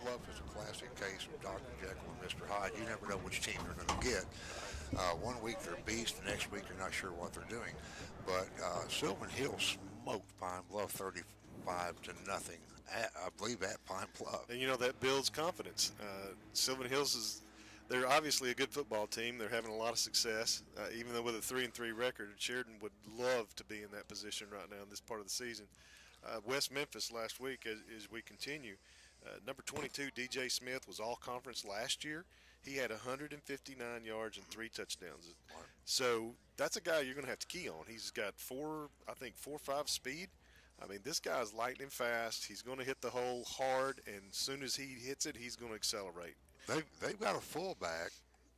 Bluff is a classic case of Dr. Jekyll and Mr. Hyde. You never know which team you're going to get. One week they're beast, the next week they're not sure what they're doing. But Sylvan Hills smoked Pine Bluff 35 to nothing. I believe at Pine Bluff. And that builds confidence. Sylvan Hills they're obviously a good football team. They're having a lot of success, even though with a 3-3 record. Sheridan would love to be in that position right now in this part of the season. West Memphis last week, as we continue, number 22 DJ Smith was all conference last year. He had 159 yards and 3 touchdowns. So that's a guy you're going to have to key on. He's got 4.5 speed. I mean, this guy's lightning fast. He's going to hit the hole hard, and as soon as he hits it, he's going to accelerate. They've got a fullback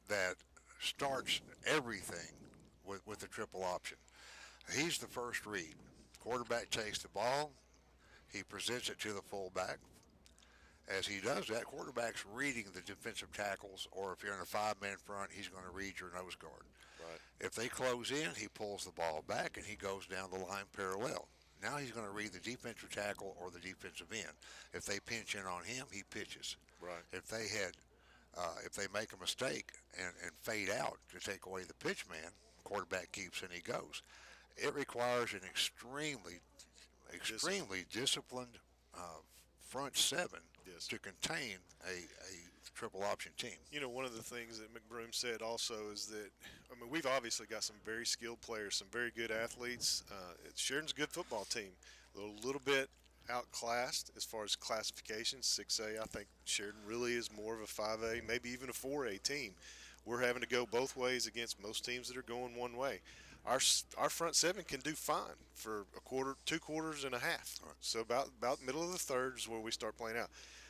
that starts everything with the triple option. He's the first read. Quarterback takes the ball. He presents it to the fullback. As he does that, quarterback's reading the defensive tackles, or if you're in a five-man front, he's going to read your nose guard. Right. If they close in, he pulls the ball back and he goes down the line parallel. Now he's going to read the defensive tackle or the defensive end. If they pinch in on him, he pitches. Right. If they make a mistake and fade out to take away the pitch man, quarterback keeps and he goes. It requires an extremely disciplined front seven Yes. to contain a triple option team. One of the things that McBroom said also is that, I mean, we've obviously got some very skilled players, some very good athletes. Sheridan's a good football team, a little bit outclassed as far as classifications. 6A, I think Sheridan really is more of a 5A, maybe even a 4A team. We're having to go both ways against most teams that are going one way. Our front seven can do fine for a quarter, 2 quarters and a half. Right. So about middle of the third is where we start playing out.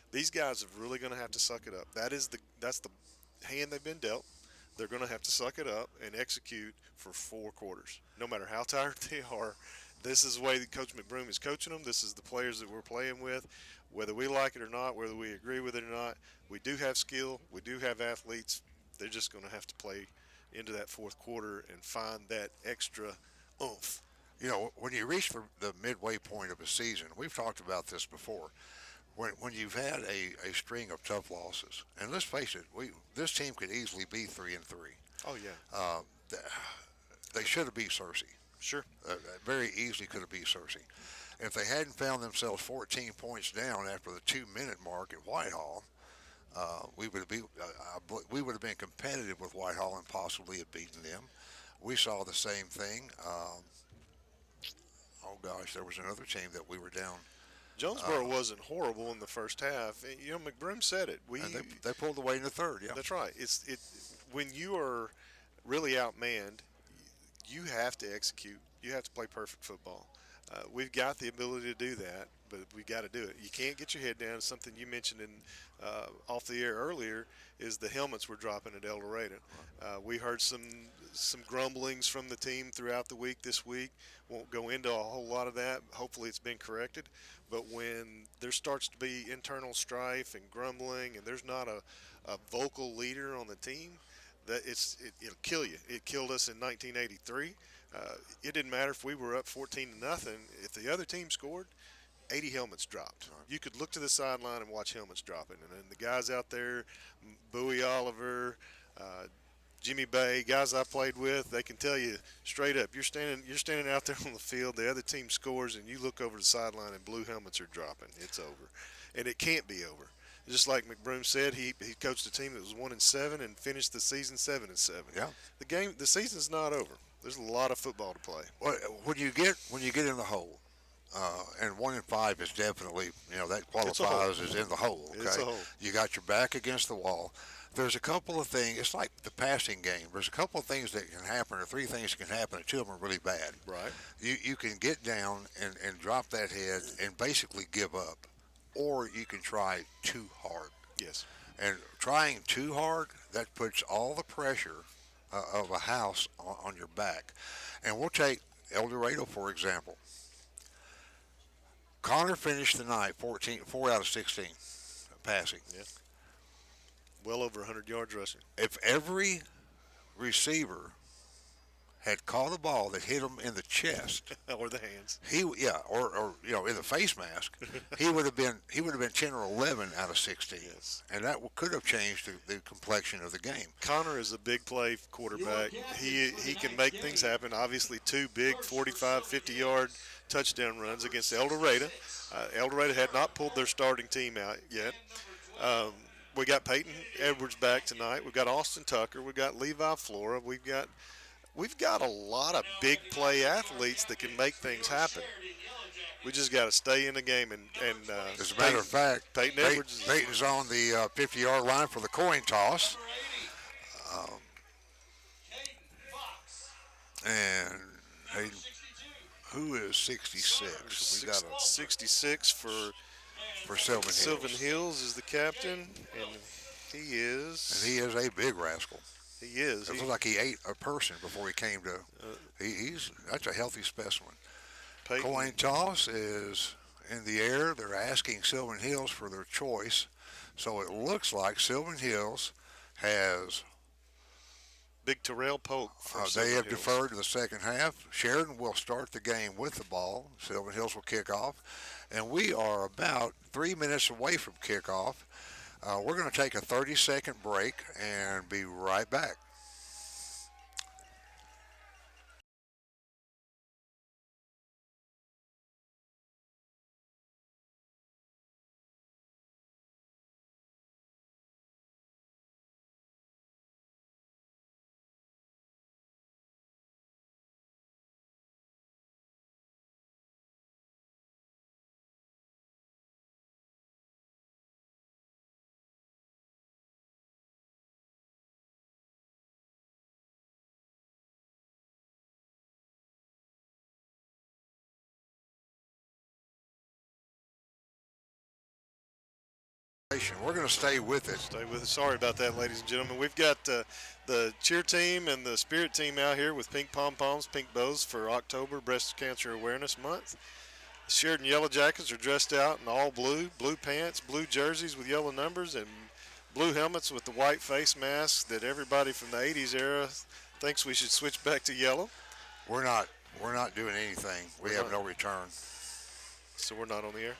These guys are really going to have to suck it up. That's the hand they've been dealt. They're going to have to suck it up and execute for 4 quarters. No matter how tired they are, this is the way that Coach McBroom is coaching them. This is the players that we're playing with. Whether we like it or not, whether we agree with it or not, we do have skill. We do have athletes. They're just going to have to play into that 4th quarter and find that extra oomph. When you reach the midway point of a season, we've talked about this before. When you've had a string of tough losses, and let's face it, this team could easily be 3-3. Oh yeah, They should have beat Searcy. sure. Very easily could have beat Searcy. If they hadn't found themselves 14 points down after the 2-minute mark at Whitehall, we would have been competitive with Whitehall and possibly have beaten them. We saw the same thing. Oh gosh, there was another team that we were down. Jonesboro wasn't horrible in the first half. McBroom said it. And they pulled away in the third. Yeah, That's right. When you are really outmanned, you have to execute. You have to play perfect football. We've got the ability to do that, but we got to do it. You can't get your head down. Something you mentioned off the air earlier is the helmets we're dropping at El Dorado. We heard some grumblings from the team throughout the week this week. Won't go into a whole lot of that. Hopefully it's been corrected. But when there starts to be internal strife and grumbling, and there's not a vocal leader on the team, it'll kill you. It killed us in 1983. It didn't matter if we were up 14-0. If the other team scored, 80 helmets dropped. You could look to the sideline and watch helmets dropping. And then the guys out there, Bowie Oliver, Jimmy Bay, guys I played with, they can tell you straight up, you're standing out there on the field, the other team scores, and you look over the sideline and blue helmets are dropping. It's over. And it can't be over. Just like McBroom said, he coached a team that was 1-7 and finished the season 7-7. yeah. The season's not over. There's a lot of football to play. Well, when you get in the hole, and 1-5 is definitely that qualifies as in the hole. Okay, It's a hole. You got your back against the wall. There's a couple of things. It's like the passing game. There's a couple of things that can happen, or 3 things that can happen, and 2 of them are really bad. Right. You can get down and drop that head and basically give up, or you can try too hard. Yes. And trying too hard, that puts all the pressure of a house on your back. And we'll take El Dorado, for example. Connor finished the night 4 out of 16 passing. Yeah. Well over 100 yards rushing. If every receiver had caught a ball that hit him in the chest, or the hands. or in the face mask, he would have been 10 or 11 out of 16, Yes. and that could have changed the complexion of the game. Connor is a big play quarterback. He can make things happen. Obviously, two big 45, 50-yard touchdown runs against El Dorado. El Dorado had not pulled their starting team out yet. We got Peyton Edwards back tonight. We've got Austin Tucker. We've got Levi Flora. We've got a lot of big play athletes that can make things happen. We just got to stay in the game. And As a matter of fact, Peyton Edwards Peyton's on the 50-yard line for the coin toss. And Hayden, who is 66? We got 66 for Sylvan Hills. Sylvan Hills is the captain, and he is a big rascal. He is. It looks like he ate a person before he came to. That's a healthy specimen. Peyton. Coin toss is in the air. They're asking Sylvan Hills for their choice, so it looks like Sylvan Hills has. Big Terrell Polk. They have deferred to the second half. Sheridan will start the game with the ball. Sylvan Hills will kick off, and we are about 3 minutes away from kickoff. We're going to take a 30-second break and be right back. We're going to stay with it. Stay with us. Sorry about that, ladies and gentlemen. We've got the cheer team and the spirit team out here with pink pom-poms, pink bows for October Breast Cancer Awareness Month. The Sheridan Yellowjackets are dressed out in all blue pants, blue jerseys with yellow numbers, and blue helmets with the white face masks that everybody from the 80s era thinks we should switch back to yellow. We're not doing anything. We have no return. So we're not on the air?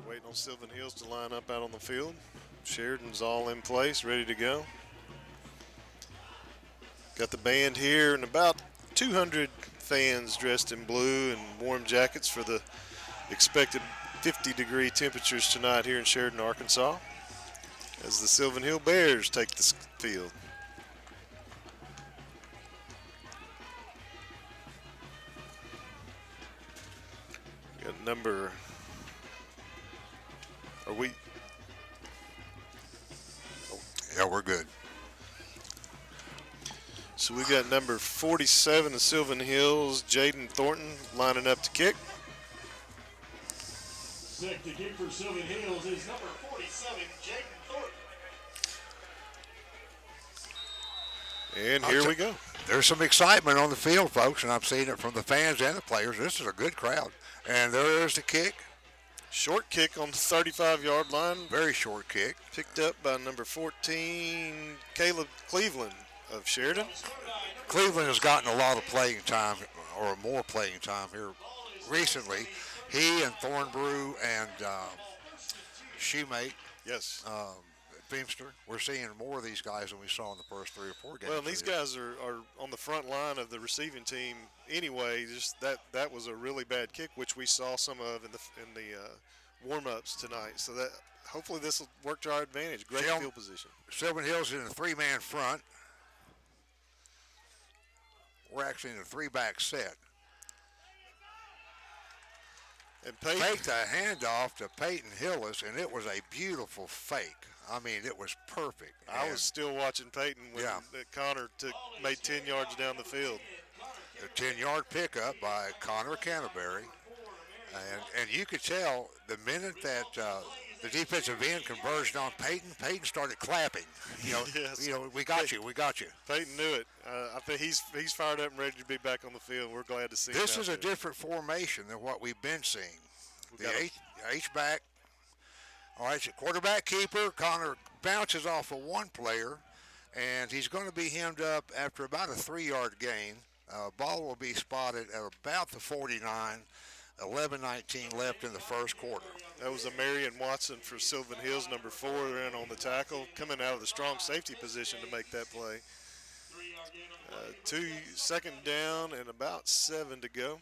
Waiting on Sylvan Hills to line up out on the field. Sheridan's all in place, ready to go. Got the band here and about 200 fans dressed in blue and warm jackets for the expected 50-degree temperatures tonight here in Sheridan, Arkansas, as the Sylvan Hills Bears take the field. Got number... Are we? Yeah, we're good. So we got number 47 of Sylvan Hills, Jaden Thornton, lining up to kick. Set to kick for Sylvan Hills is number 47, Jaden Thornton. And here we go. There's some excitement on the field, folks, and I'm seeing it from the fans and the players. This is a good crowd. And there is the kick. Short kick on the 35-yard line. Very short kick. Picked up by number 14, Caleb Cleveland of Sheridan. Cleveland has gotten a lot of playing time, or more playing time here recently. He and Thornbrew and Shemate, Yes. Beamster, we're seeing more of these guys than we saw in the first 3 or 4 games. Well, and these guys are on the front line of the receiving team anyway. Just that was a really bad kick, which we saw some of in the warm-ups tonight. So that hopefully this will work to our advantage. Great field position. Sylvan Hills in a 3-man front. We're actually in a 3-back set. And Peyton Faked a handoff to Peyton Hillis, and it was a beautiful fake. I mean, it was perfect. I was still watching Peyton when Connor made 10 yards down the field. A 10-yard pickup by Connor Canterbury. And you could tell the minute that the defensive end converged on Peyton started clapping. Yes. We got you. Peyton knew it. I think he's fired up and ready to be back on the field. We're glad to see him. This is a there. different formation than what we've been seeing. The H-back. All right, so quarterback keeper. Connor bounces off of one player, and he's going to be hemmed up after about a 3-yard gain. Ball will be spotted at about the 49. 11:19 left in the first quarter. That was a Marion Watson for Sylvan Hills, number 4, in on the tackle, coming out of the strong safety position to make that play. 2 down and about 7 to go.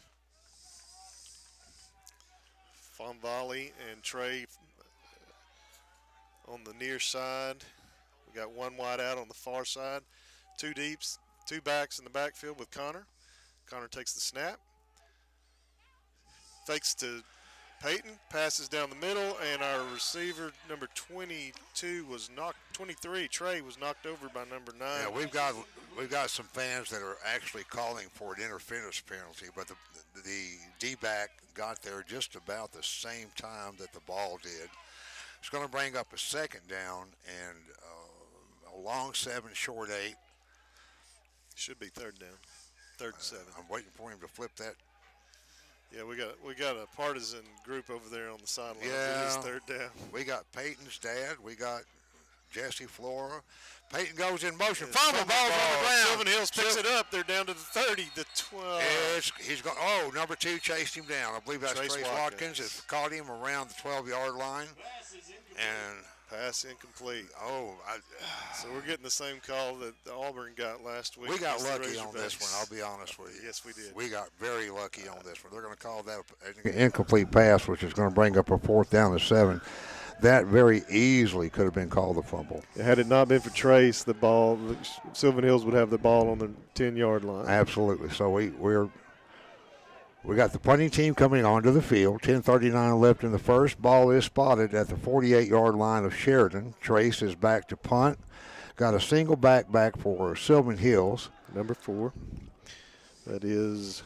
Fonvali and Trey on the near side. We got one wide out on the far side. 2 deeps, 2 backs in the backfield with Connor. Connor takes the snap. Fakes to Peyton, passes down the middle, and our receiver, number 23, Trey, was knocked over by number 9. Yeah, we've got some fans that are actually calling for an interference penalty, but the D-back got there just about the same time that the ball did. It's going to bring up a 2nd down and a long 7, short 8. Should be 3rd down, 3rd and 7. I'm waiting for him to flip that. Yeah, we got a partisan group over there on the sideline. Yeah, it is 3rd down. We got Peyton's dad. We got Jesse Flora. Peyton goes in motion. Fumble, ball's on the ground. Sylvan Hills picks it up. They're down to the 30, the 12. He's going. Number 2 chased him down. I believe that's Trace Watkins. Has caught him around the 12-yard line. And pass incomplete. So we're getting the same call that Auburn got last week. We got lucky on this one, I'll be honest with you. Yes, we did. We got very lucky on this one. They're going to call that an incomplete pass, which is going to bring up a 4th down and 7. That very easily could have been called a fumble. Had it not been for Trace, Sylvan Hills would have the ball on the 10-yard line. Absolutely. So we got the punting team coming onto the field. 10:39 left in the first. Ball is spotted at the 48-yard line of Sheridan. Trace is back to punt. Got a single back for Sylvan Hills. Number 4. That is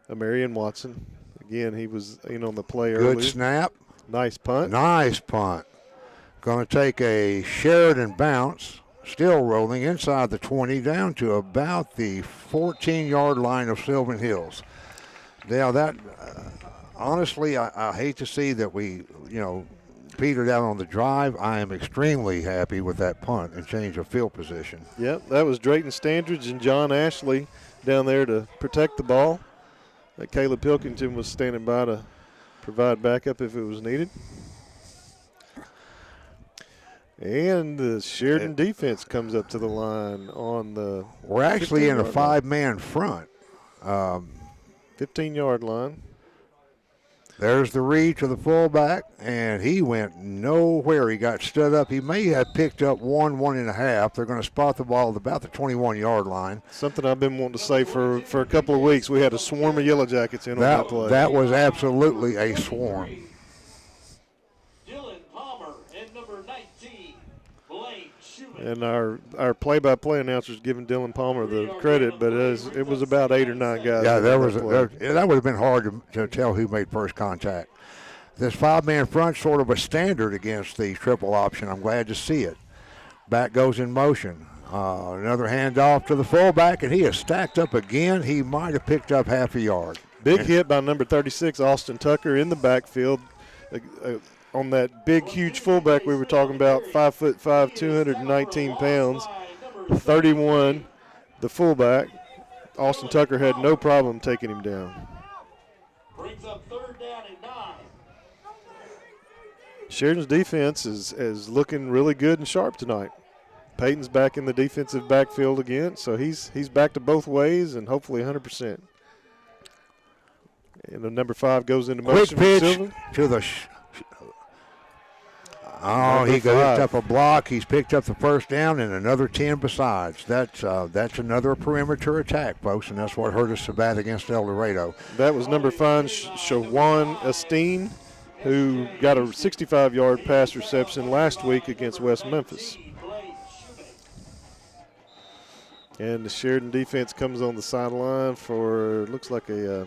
Marion Watson. Again, he was in on the play earlier. Good snap. Nice punt. Going to take a Sheridan bounce. Still rolling inside the 20 down to about the 14-yard line of Sylvan Hills. Now that, honestly, I hate to see that we, petered out on the drive. I am extremely happy with that punt and change of field position. Yep, that was Drayton Standridge and John Ashley down there to protect the ball. Caleb Pilkington was standing by to provide backup if it was needed. And the Sheridan defense comes up to the line on the We're actually in a 5-man front. 15-yard line. There's the read to the fullback, and he went nowhere. He got stood up. He may have picked up 1.5. They're going to spot the ball at about the 21-yard line. Something I've been wanting to say for a couple of weeks. We had a swarm of Yellowjackets in on that play. That was absolutely a swarm. Dylan Palmer and number 19, Blake Schumann. And our play-by-play announcer's giving Dylan Palmer the credit, but it was about 8 or 9 guys. Yeah, that would have been hard to tell who made first contact. This 5-man front sort of a standard against the triple option. I'm glad to see it. Back goes in motion. Another handoff to the fullback, and he is stacked up again. He might have picked up half a yard. Big hit by number 36, Austin Tucker, in the backfield. On that big, huge fullback we were talking about, 5'5", 219 pounds, 31, the fullback. Austin Tucker had no problem taking him down. Brings up 3rd down and 9. Sheridan's defense is looking really good and sharp tonight. Peyton's back in the defensive backfield again, so he's back to both ways and hopefully 100%. And the number 5 goes into motion. Quick pitch to the he picked up a block. He's picked up the first down and another 10 besides. That's another perimeter attack, folks, and that's what hurt us so bad against El Dorado. That was number 5, Shawan Esteen, who got a 65-yard pass reception last week against West Memphis. And the Sheridan defense comes on the sideline for, looks like a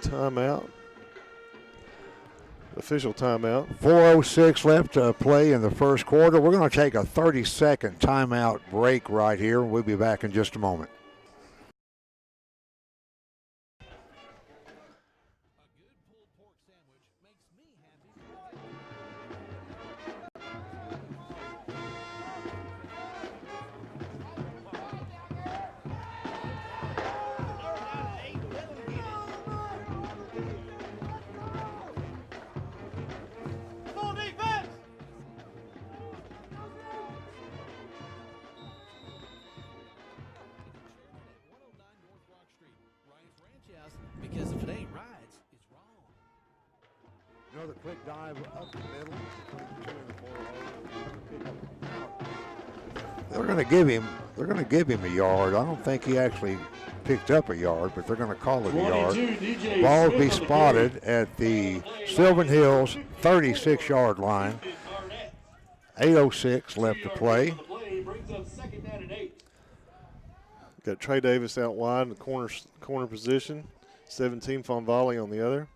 timeout. Official timeout. 4:06 left to play in the first quarter. We're going to take a 30-second timeout break right here. We'll be back in just a moment. Because if it ain't right, it's wrong. Another quick dive up the middle. They're going to give him a yard. I don't think he actually picked up a yard, but they're going to call it a yard. Ball will be spotted at the Sylvan Hills 36-yard line. 8:06 left to play. Got Trey Davis out wide in the corner position. 17 Fonvali on the other.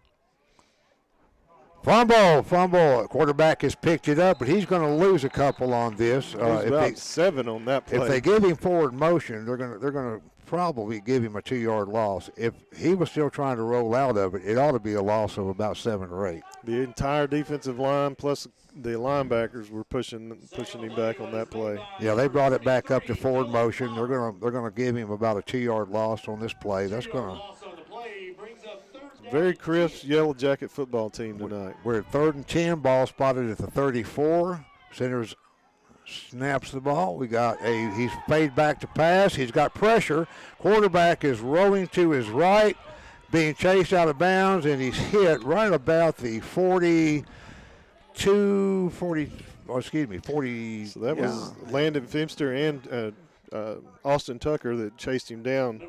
Fumble. Quarterback has picked it up, but he's going to lose a couple on this. About 7 on that play. If they give him forward motion, they're going to probably give him a 2-yard loss. If he was still trying to roll out of it, it ought to be a loss of about 7 or 8. The entire defensive line plus the linebackers were pushing him back on that play. Yeah, they brought it back up to forward motion. They're going to give him about a 2-yard loss on this play. That's going to. Very crisp Yellow Jacket football team tonight. We're at 3rd and 10. Ball spotted at the 34. Centers snaps the ball. He's fade back to pass. He's got pressure. Quarterback is rolling to his right, being chased out of bounds, and he's hit right about the 40. So that was Landon Fimster and Austin Tucker that chased him down.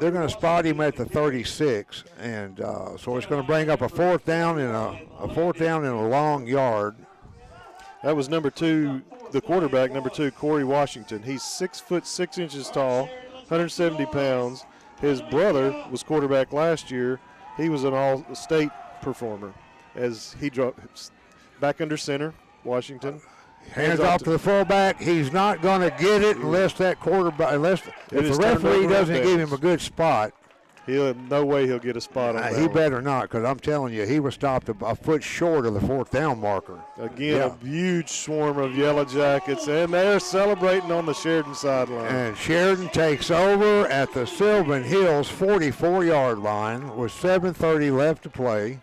They're going to spot him at the 36, and so it's going to bring up a 4th down and a long yard. That was number 2, the quarterback, number 2, Corey Washington. He's 6'6" tall, 170 pounds. His brother was quarterback last year. He was an all-state performer as he dropped back under center, Washington. Hands off to the fullback. He's not going to get it unless that quarterback, if the referee doesn't give him a good spot. No way he'll get a spot on that. He better not, because I'm telling you, he was stopped a foot short of the 4th down marker. Again, a huge swarm of Yellow Jackets, and they're celebrating on the Sheridan sideline. And Sheridan takes over at the Sylvan Hills 44-yard line with 7:30 left to play.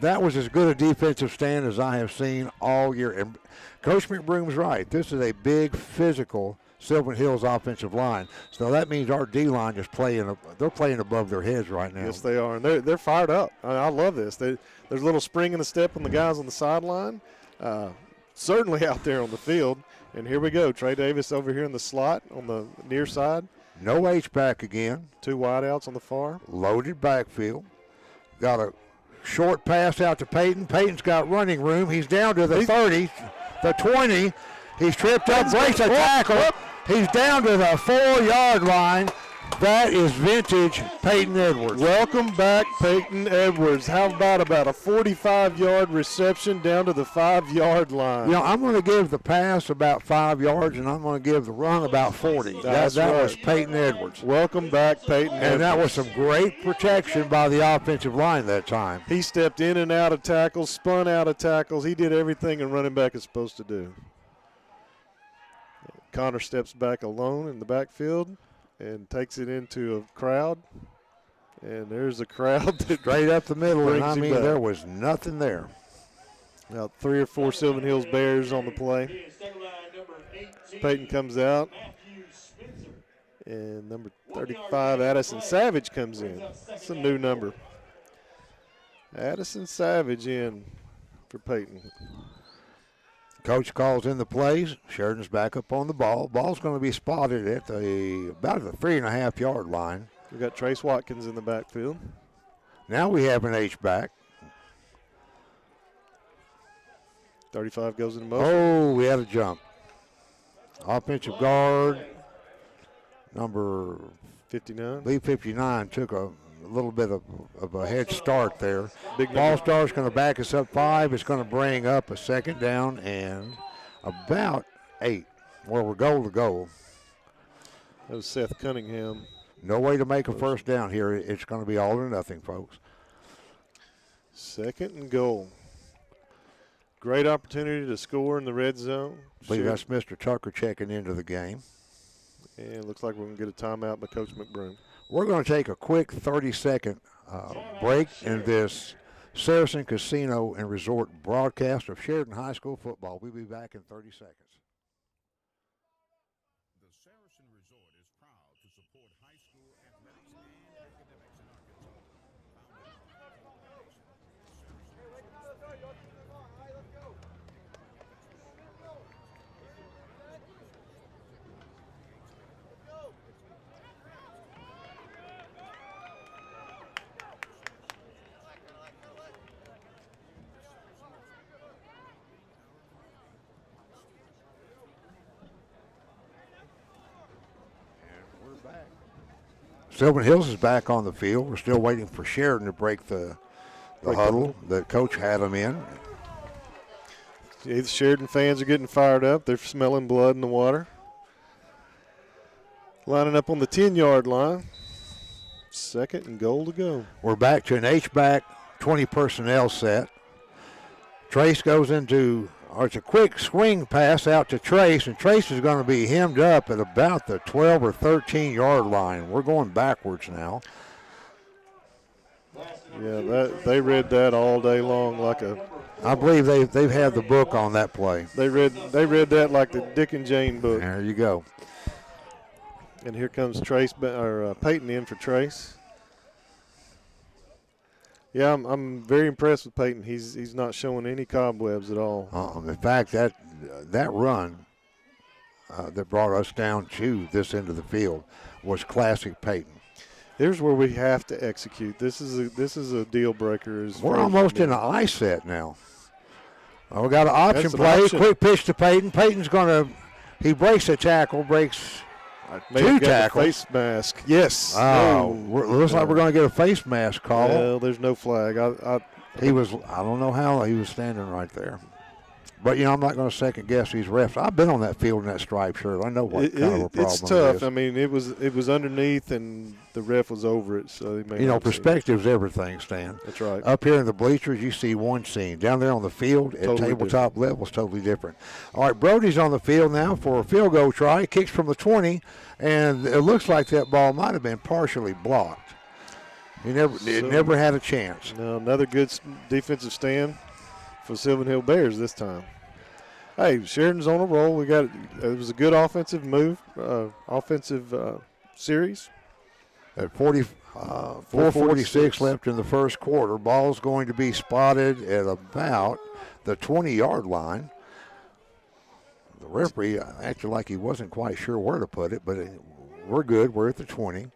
That was as good a defensive stand as I have seen all year. And Coach McBroom's right. This is a big, physical Sylvan Hills offensive line. So that means our D-line is they're playing above their heads right now. Yes, they are. And they're fired up. I love this. There's a little spring in the step on the guys on the sideline. Certainly out there on the field. And here we go. Trey Davis over here in the slot on the near side. No H-back again. 2 wideouts on the far. Loaded backfield. Got a short pass out to Peyton. Peyton's got running room. He's down to the 30, the 20. He's tripped up, breaks a tackle. He's down to the 4-yard line. That is vintage Peyton Edwards. Welcome back, Peyton Edwards. How about a 45-yard reception down to the 5-yard line? You know, I'm going to give the pass about 5 yards, and I'm going to give the run about 40. That right. was Peyton Edwards. Welcome back, Peyton Edwards. And that was some great protection by the offensive line that time. He stepped in and out of tackles, spun out of tackles. He did everything a running back is supposed to do. Connor steps back alone in the backfield and takes it into a crowd. And there's a crowd straight up the middle, and I mean, back. there was nothing there. Now 3 or 4 Sylvan Hills Bears on the play. Peyton comes out. And number 35, Addison Savage, comes in. That's a new number. Addison Savage in for Peyton. Coach calls in the plays. Sheridan's back up on the ball. Ball's going to be spotted at about the 3.5-yard line. We've got Trace Watkins in the backfield. Now we have an H-back. 35 goes in motion. Oh, we had a jump. Offensive guard number 59. B59 took a little bit of a head start there. Big Ball number. star's going to back us up 5. It's going to bring up a second down and about 8. Well, we're goal to goal. That was Seth Cunningham. No way to make a first down here. It's going to be all or nothing, folks. Second and goal. Great opportunity to score in the red zone. I believe that's Mr. Tucker checking into the game. And it looks like we're going to get a timeout by Coach McBroom. We're going to take a quick 30-second break in this Saracen Casino and Resort broadcast of Sheridan High School football. We'll be back in 30 seconds. The Saracen Resort is proud to support high school athletics and academics in Arkansas. Sylvan Hills is back on the field. We're still waiting for Sheridan to break the huddle that Coach had them in. The Sheridan fans are getting fired up. They're smelling blood in the water. Lining up on the 10-yard line. Second and goal to go. We're back to an H-back 20 personnel set. Trace goes into, or it's a quick swing pass out to Trace, and Trace is going to be hemmed up at about the 12 or 13-yard line. We're going backwards now. Yeah, they read that all day long like a. I believe they've had the book on that play. They read that like the Dick and Jane book. There you go. And here comes Peyton in for Trace. Yeah, I'm very impressed with Peyton. He's not showing any cobwebs at all. In fact, that run that brought us down to this end of the field was classic Peyton. Here's where we have to execute. This is a deal breaker. We're almost in an I set now. We got an option play. Option. Quick pitch to Peyton. Peyton's he breaks a tackle, breaks two tackles. Face mask. Yes. Oh, looks like we're going to get a face mask call. Well, there's no flag. I don't know how he was standing right there. But, I'm not going to second guess these refs. I've been on that field in that striped shirt. I know what kind of a problem it's tough. it is. I mean, it was underneath and the ref was over it, so he may not see it. Perspective's everything, Stan. That's right. Up here in the bleachers, you see one scene. Down there on the field at Totally tabletop level is totally different. All right, Brody's on the field now for a field goal try. He kicks from the 20, and it looks like that ball might have been partially blocked. It never had a chance. No, another good defensive stand for Sylvan Hill Bears this time. Hey, Sheridan's on a roll. It was a good offensive move, series. At 4:46 left in the first quarter, ball's going to be spotted at about the 20-yard line. The referee acted like he wasn't quite sure where to put it, but we're good. We're at the 20.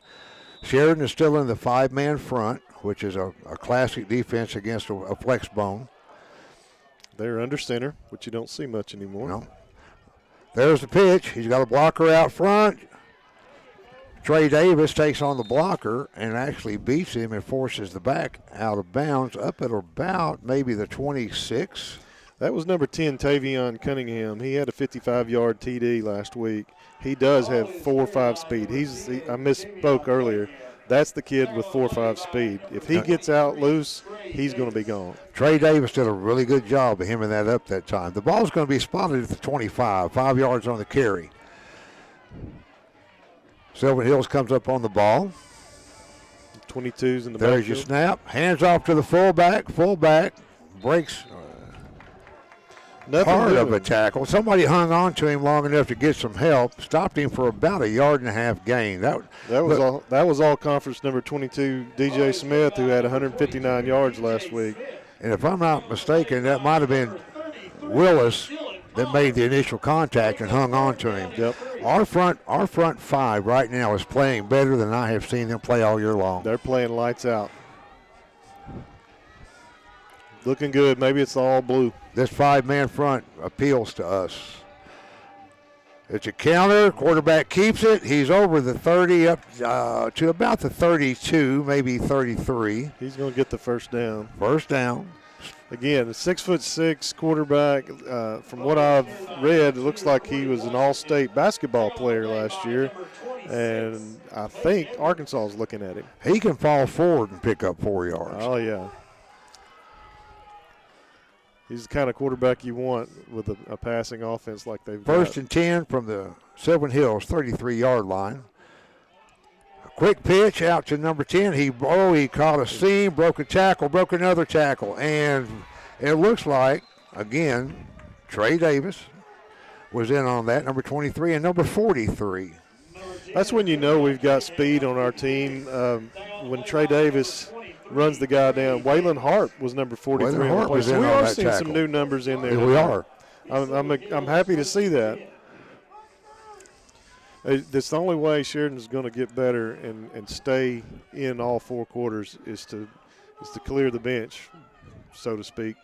Sheridan is still in the 5-man front, which is a classic defense against a flex bone. They're under center, which you don't see much anymore. No. There's the pitch. He's got a blocker out front. Trey Davis takes on the blocker and actually beats him and forces the back out of bounds up at about maybe the 26. That was number 10, Tavion Cunningham. He had a 55-yard TD last week. He does have 4.5 speed. I misspoke earlier. That's the kid with 4.5 speed. If he gets out loose, he's going to be gone. Trey Davis did a really good job of hemming that up that time. The ball's going to be spotted at the 25, 5 yards on the carry. Sylvan Hills comes up on the ball. 22's in the There's backfield. your snap. Hands off to the fullback. Fullback breaks part of a tackle. Somebody hung on to him long enough to get some help. Stopped him for about a 1.5 gain. That was all conference number 22, DJ Smith, who had 159 yards last week. And if I'm not mistaken, that might have been Willis that made the initial contact and hung on to him. Yep. Our front five right now is playing better than I have seen them play all year long. They're playing lights out. Looking good. Maybe it's all blue. This 5-man front appeals to us. It's a counter. Quarterback keeps it. He's over the 30 up to about the 32, maybe 33. He's going to get the first down. First down. Again, a 6'6" quarterback. From what I've read, it looks like he was an all-state basketball player last year, and I think Arkansas is looking at him. He can fall forward and pick up 4 yards. Oh, yeah. He's the kind of quarterback you want with a passing offense like they've got. First and 10 from the Sylvan Hills 33-yard line. A quick pitch out to number 10. He caught a seam, broke a tackle, broke another tackle. And it looks like, again, Trey Davis was in on that, number 23 and number 43. That's when you know we've got speed on our team. When Trey Davis runs the guy down. Waylon Hart was number 43 on the play. So we are seeing some new numbers in there. Yeah, we are. I'm happy to see that. That's the only way Sheridan's going to get better and stay in all 4 quarters is to clear the bench, so to speak.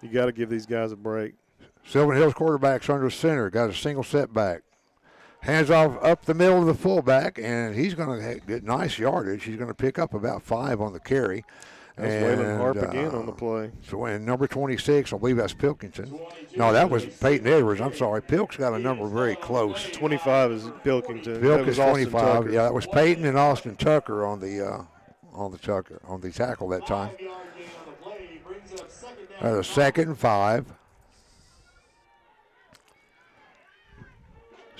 You got to give these guys a break. Sylvan Hills quarterback's under center, got a single setback. Hands off up the middle of the fullback, and he's going to get nice yardage. He's going to pick up about 5 on the carry. That's Waylon Harp again on the play. So in number 26, I believe that's Pilkington. No, that was Peyton Edwards. I'm sorry. Pilk's got a number very close. 25 is Pilkington. Pilk is 25. Yeah, that was Peyton and Austin Tucker on the tackle that time. A 2nd and 5.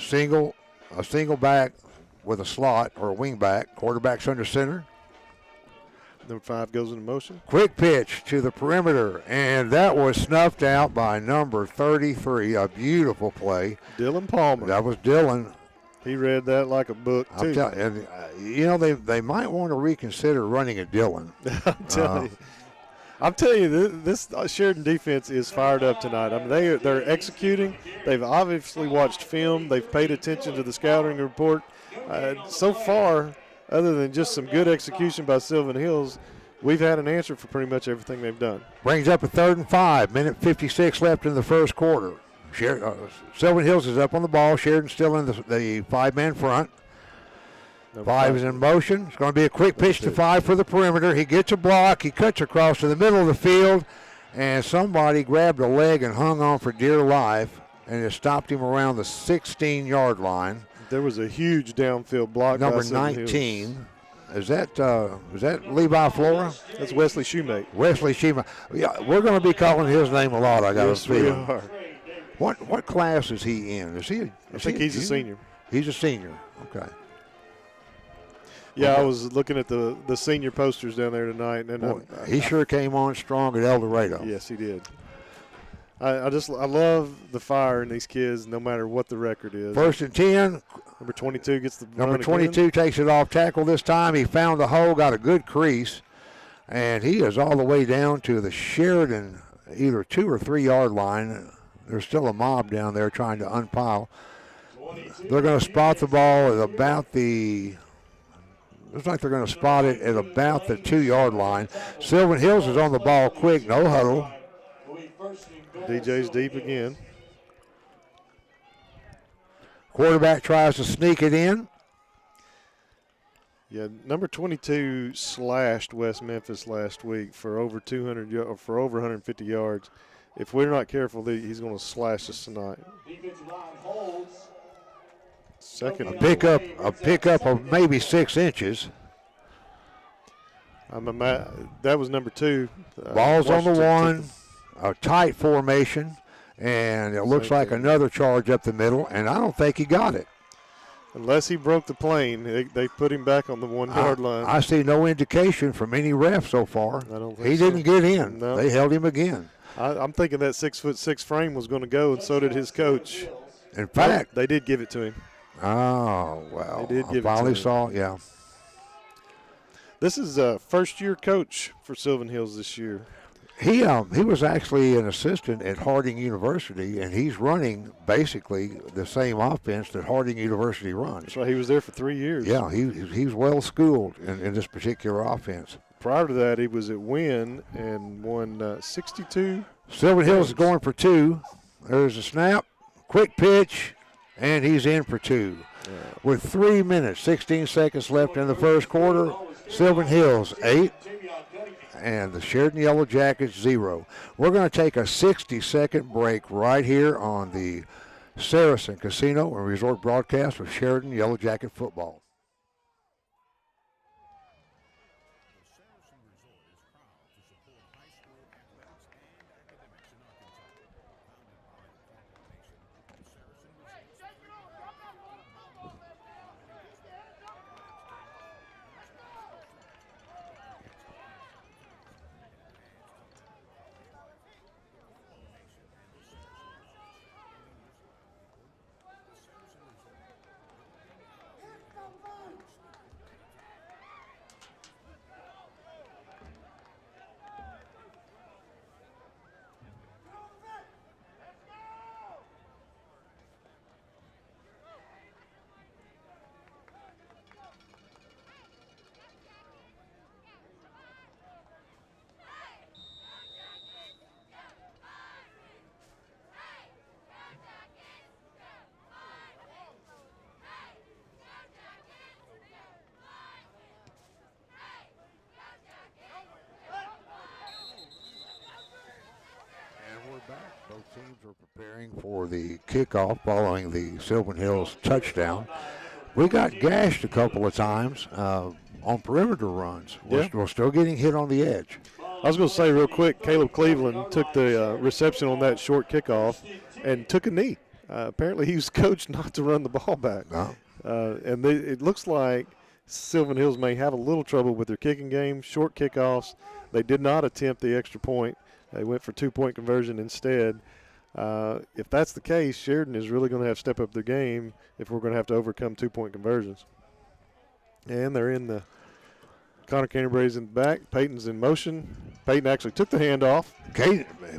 A single back with a slot or a wing back. Quarterback's under center. Number 5 goes into motion. Quick pitch to the perimeter, and that was snuffed out by number 33. A beautiful play. Dylan Palmer. That was Dylan. He read that like a book, too. They might want to reconsider running a Dylan. I'm telling you, this Sheridan defense is fired up tonight. I mean, they're executing. They've obviously watched film. They've paid attention to the scouting report. So far, other than just some good execution by Sylvan Hills, we've had an answer for pretty much everything they've done. Brings up a 3rd and 5. Minute 56 left in the first quarter. Sylvan Hills is up on the ball. Sheridan's still in the 5-man front. 5 is in motion. It's going to be a quick pitch to 5 for the perimeter. He gets a block. He cuts across to the middle of the field, and somebody grabbed a leg and hung on for dear life, and it stopped him around the 16-yard line. There was a huge downfield block. Number 19. Is that Levi Flora? That's Wesley Shoemate. Wesley Shoemate. Yeah, we're going to be calling his name a lot, I got to feel. We are. What class is he in? I think he's a senior. He's a senior. Okay. Yeah, I was looking at the senior posters down there tonight, and he sure came on strong at El Dorado. Yes, he did. I love the fire in these kids, no matter what the record is. 1st and 10. Number 22 gets the Number run 22 again. takes it off tackle this time. He found the hole, got a good crease, and he is all the way down to the Sheridan either 2 or 3 yard line. There's still a mob down there trying to unpile. They're going to spot the ball at about the. Looks like they're going to spot it at about the 2 yard line. Sylvan Hills is on the ball quick, no huddle. DJ's deep again. Quarterback tries to sneak it in. Yeah, number 22 slashed West Memphis last week for over 150 yards. If we're not careful, he's going to slash us tonight. Second. A pickup of maybe 6 inches. That was number 2. Ball's on the 1, a tight formation, and it looks like another charge up the middle, and I don't think he got it. Unless he broke the plane, they put him back on the 1 yard line. I see no indication from any ref so far. I don't think he didn't get in. No. They held him again. I'm thinking that 6'6" frame was going to go, and so did his coach. In fact, they did give it to him. Oh, well. They did give I finally it to him. saw, yeah. This is a first-year coach for Sylvan Hills this year. He was actually an assistant at Harding University, and he's running basically the same offense that Harding University runs. That's right. He was there for 3 years. Yeah, he's well schooled in this particular offense. Prior to that, he was at Wynn and won 62. Sylvan Hills is going for 2. There's a snap, quick pitch, and he's in for 2. With 3 minutes, 16 seconds left in the first quarter, Sylvan Hills 8 and the Sheridan Yellowjackets 0. We're going to take a 60-second break right here on the Saracen Casino and Resort broadcast of Sheridan Yellowjacket football. Both teams are preparing for the kickoff following the Sylvan Hills touchdown. We got gashed a couple of times on perimeter runs. We're still getting hit on the edge. I was going to say real quick, Caleb Cleveland took the reception on that short kickoff and took a knee. Apparently he was coached not to run the ball back. No. And it looks like Sylvan Hills may have a little trouble with their kicking game. Short kickoffs. They did not attempt the extra point. They went for 2-point conversion instead. If that's the case, Sheridan is really going to have to step up their game if we're going to have to overcome 2-point conversions. And they're in the – Connor Canterbury's in the back. Peyton's in motion. Peyton actually took the handoff.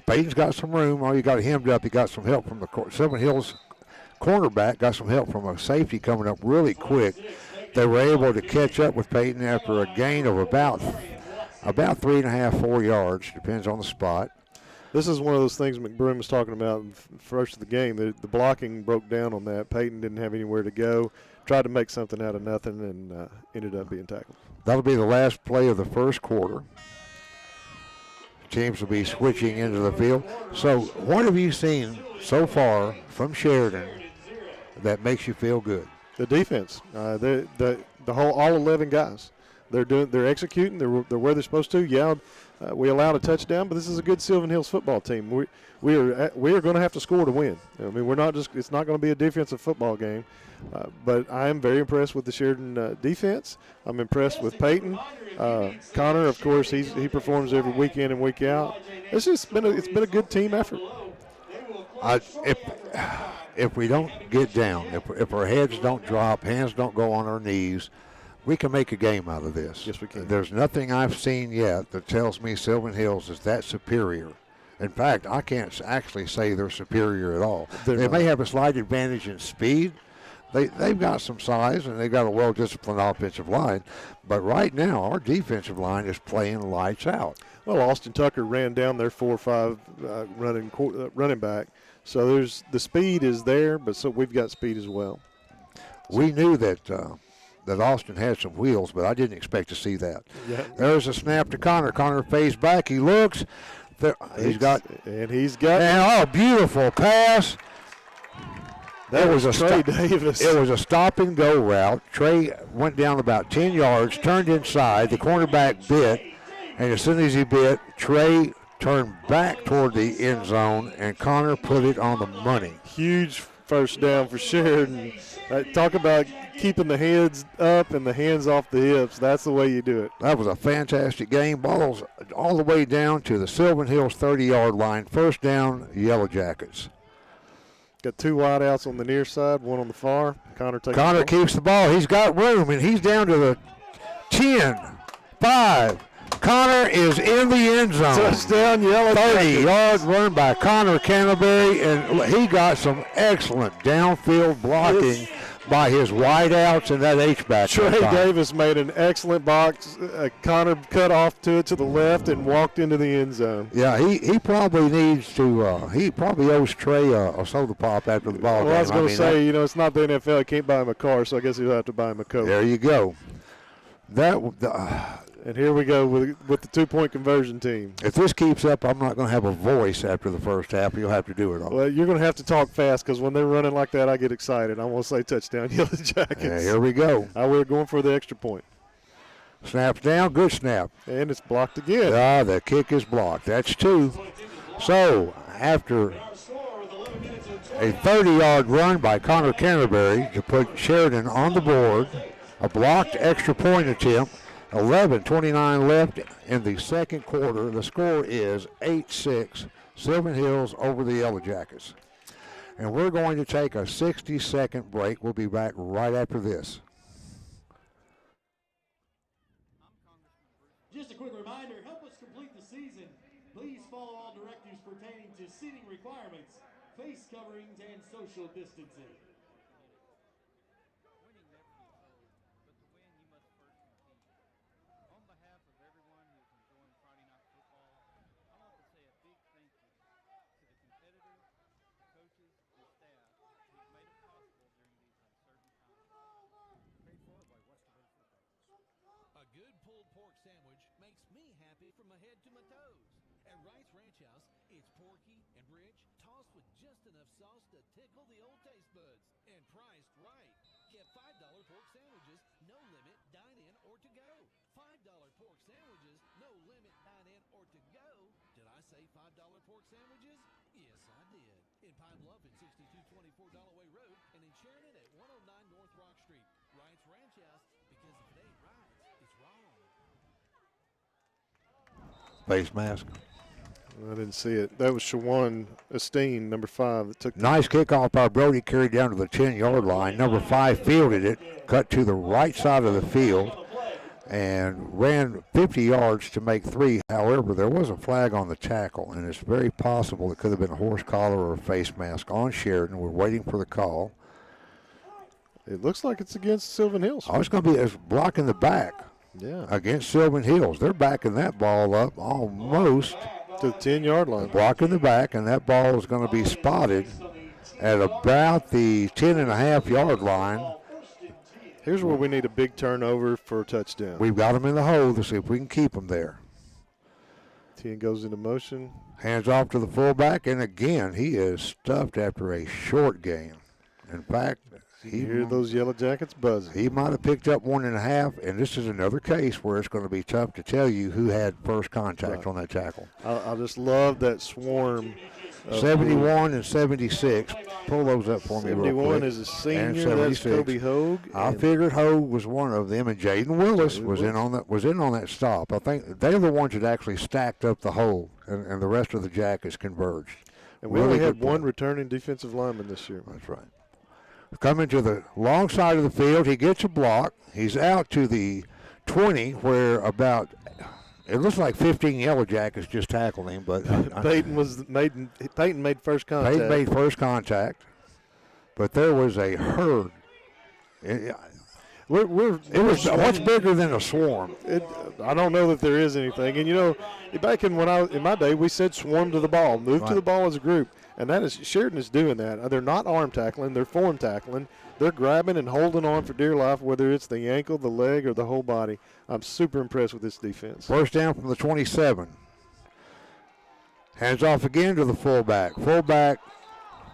Peyton's got some room. All you got hemmed up. He got some help from the Sylvan Hills cornerback, got some help from a safety coming up really quick. They were able to catch up with Peyton after a gain of about 3.5, 4 yards, depends on the spot. This is one of those things McBroom was talking about first of the game. The blocking broke down on that. Peyton didn't have anywhere to go. Tried to make something out of nothing and ended up being tackled. That'll be the last play of the first quarter. Teams will be switching into the field. So what have you seen so far from Sheridan that makes you feel good? The defense. The whole all 11 guys. They're executing. They're where they're supposed to. Yeah, we allowed a touchdown, but this is a good Sylvan Hills football team. We are going to have to score to win. I mean, we're not just. It's not going to be a defensive football game. But I am very impressed with the Sheridan defense. I'm impressed with Peyton. Connor, of course, he performs every week in and week out. It's been a good team effort. If we don't get down, if our heads don't drop, hands don't go on our knees, we can make a game out of this. Yes, we can. There's nothing I've seen yet that tells me Sylvan Hills is that superior. In fact, I can't actually say they're superior at all. They may have a slight advantage in speed. They've got some size, and they've got a well-disciplined offensive line. But right now, our defensive line is playing lights out. Well, Austin Tucker ran down their 4-5 running back. So the speed is there, but so we've got speed as well. We knew that Austin had some wheels, but I didn't expect to see that. Yeah. There's a snap to Connor. Connor fades back. He looks. He's got. And beautiful pass. That was Trey Davis. It was a stop-and-go route. Trey went down about 10 yards, turned inside. The cornerback bit, and as soon as he bit, Trey turned back toward the end zone, and Connor put it on the money. Huge first down for Sheridan. Talk about keeping the heads up and the hands off the hips. That's the way you do it. That was a fantastic game. Balls all the way down to the Sylvan Hills 30-yard line. First down, Yellowjackets. Got two wideouts on the near side, one on the far. Connor keeps the ball. He's got room, and he's down to the 10, 5. Connor is in the end zone. Touchdown, Yellowjackets. 30-yard run by Connor Canterbury, and he got some excellent downfield blocking by his wideouts and that H-back. Trey Davis made an excellent box. Connor cut off to it to the left and walked into the end zone. Yeah, he probably needs to. He probably owes Trey a soda pop after the ball game. Well, I was going to say, it's not the NFL. He can't buy him a car, so I guess he'll have to buy him a Coke. There you go. And here we go with the 2-point conversion team. If this keeps up, I'm not going to have a voice after the first half. You'll have to do it all. Well, you're going to have to talk fast because when they're running like that, I get excited. I want to say touchdown, Yellowjackets. Yeah, here we go. We're going for the extra point. Snaps down, good snap. And it's blocked again. The kick is blocked. That's 2. So, after a 30-yard run by Connor Canterbury to put Sheridan on the board, a blocked extra point attempt, 11:29 left in the second quarter. The score is 8-6, Sylvan Hills over the Yellowjackets. And we're going to take a 60-second break. We'll be back right after this. Just a quick reminder, help us complete the season. Please follow all directives pertaining to seating requirements, face coverings, and social distancing. A good pulled pork sandwich makes me happy from my head to my toes. At Wright's Ranch House, it's porky and rich, tossed with just enough sauce to tickle the old taste buds, and priced right. Get $5 pork sandwiches, no limit, dine in or to go. $5 pork sandwiches, no limit, dine in or to go. Did I say $5 pork sandwiches? Yes, I did. In Pine Bluff at 6224 Dalloway Road, and in Sheridan at 109 North Rock Street. Wright's Ranch House, because if it ain't right, it's wrong. Face mask. I didn't see it. That was Shawan Esteen, number 5, that took. Nice kickoff by Brody, carried down to the 10-yard line. Number 5 fielded it, cut to the right side of the field, and ran 50 yards to make 3. However, there was a flag on the tackle, and it's very possible it could have been a horse collar or a face mask on Sheridan. We're waiting for the call. It looks like it's against Sylvan Hills. Oh, it's going to be a block in the back. Yeah. Against Sylvan Hills. They're backing that ball up almost to the 10-yard line. Block in the back, and that ball is going to be spotted at about the 10.5-yard line. Here's where we need a big turnover for a touchdown. We've got them in the hole to see if we can keep them there. 10 goes into motion. Hands off to the fullback, and again, he is stuffed after a short gain. In fact, you hear those Yellowjackets buzzing. He might have picked up 1.5, and this is another case where it's going to be tough to tell you who had first contact on that tackle. I just love that swarm. 71 and 76. Pull those up for me real quick. 71 is a senior. That's Kobe Hogue. I figured Hogue was one of them, and Jaden Willis was in on that stop. I think they're the ones that actually stacked up the hole, and the rest of the Jackets converged. And we only had one returning defensive lineman this year. That's right. Coming to the long side of the field, he gets a block. He's out to the 20, where about it looks like 15 Yellowjackets just tackled him, but Peyton made first contact. Peyton made first contact, but there was a herd. It was much bigger than a swarm. I don't know that there is anything. And back in my day, we said swarm to the ball, move to the ball as a group. And Sheridan is doing that. They're not arm tackling, they're form tackling. They're grabbing and holding on for dear life, whether it's the ankle, the leg, or the whole body. I'm super impressed with this defense. First down from the 27. Hands off again to the fullback. Fullback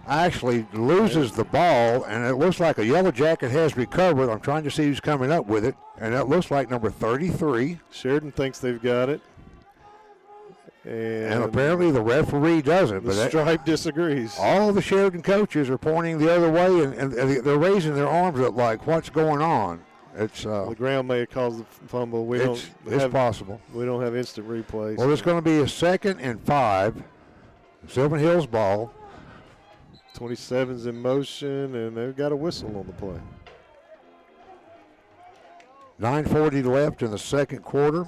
actually loses the ball, and it looks like a Yellowjacket has recovered. I'm trying to see who's coming up with it, and that looks like number 33. Sheridan thinks they've got it. And apparently the referee doesn't. The stripe disagrees. All the Sheridan coaches are pointing the other way, and they're raising their arms up like, what's going on? It's the ground may have caused the fumble. It's possible. We don't have instant replays. Well, it's going to be a 2nd and 5. Sylvan Hills ball. 27's in motion, and they've got a whistle on the play. 9:40 left in the second quarter.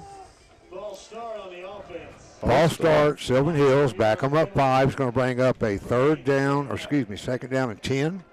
Ball start on the offense. Ball start, Sylvan Hills, back them up 5. It's going to bring up a 2nd down and 10.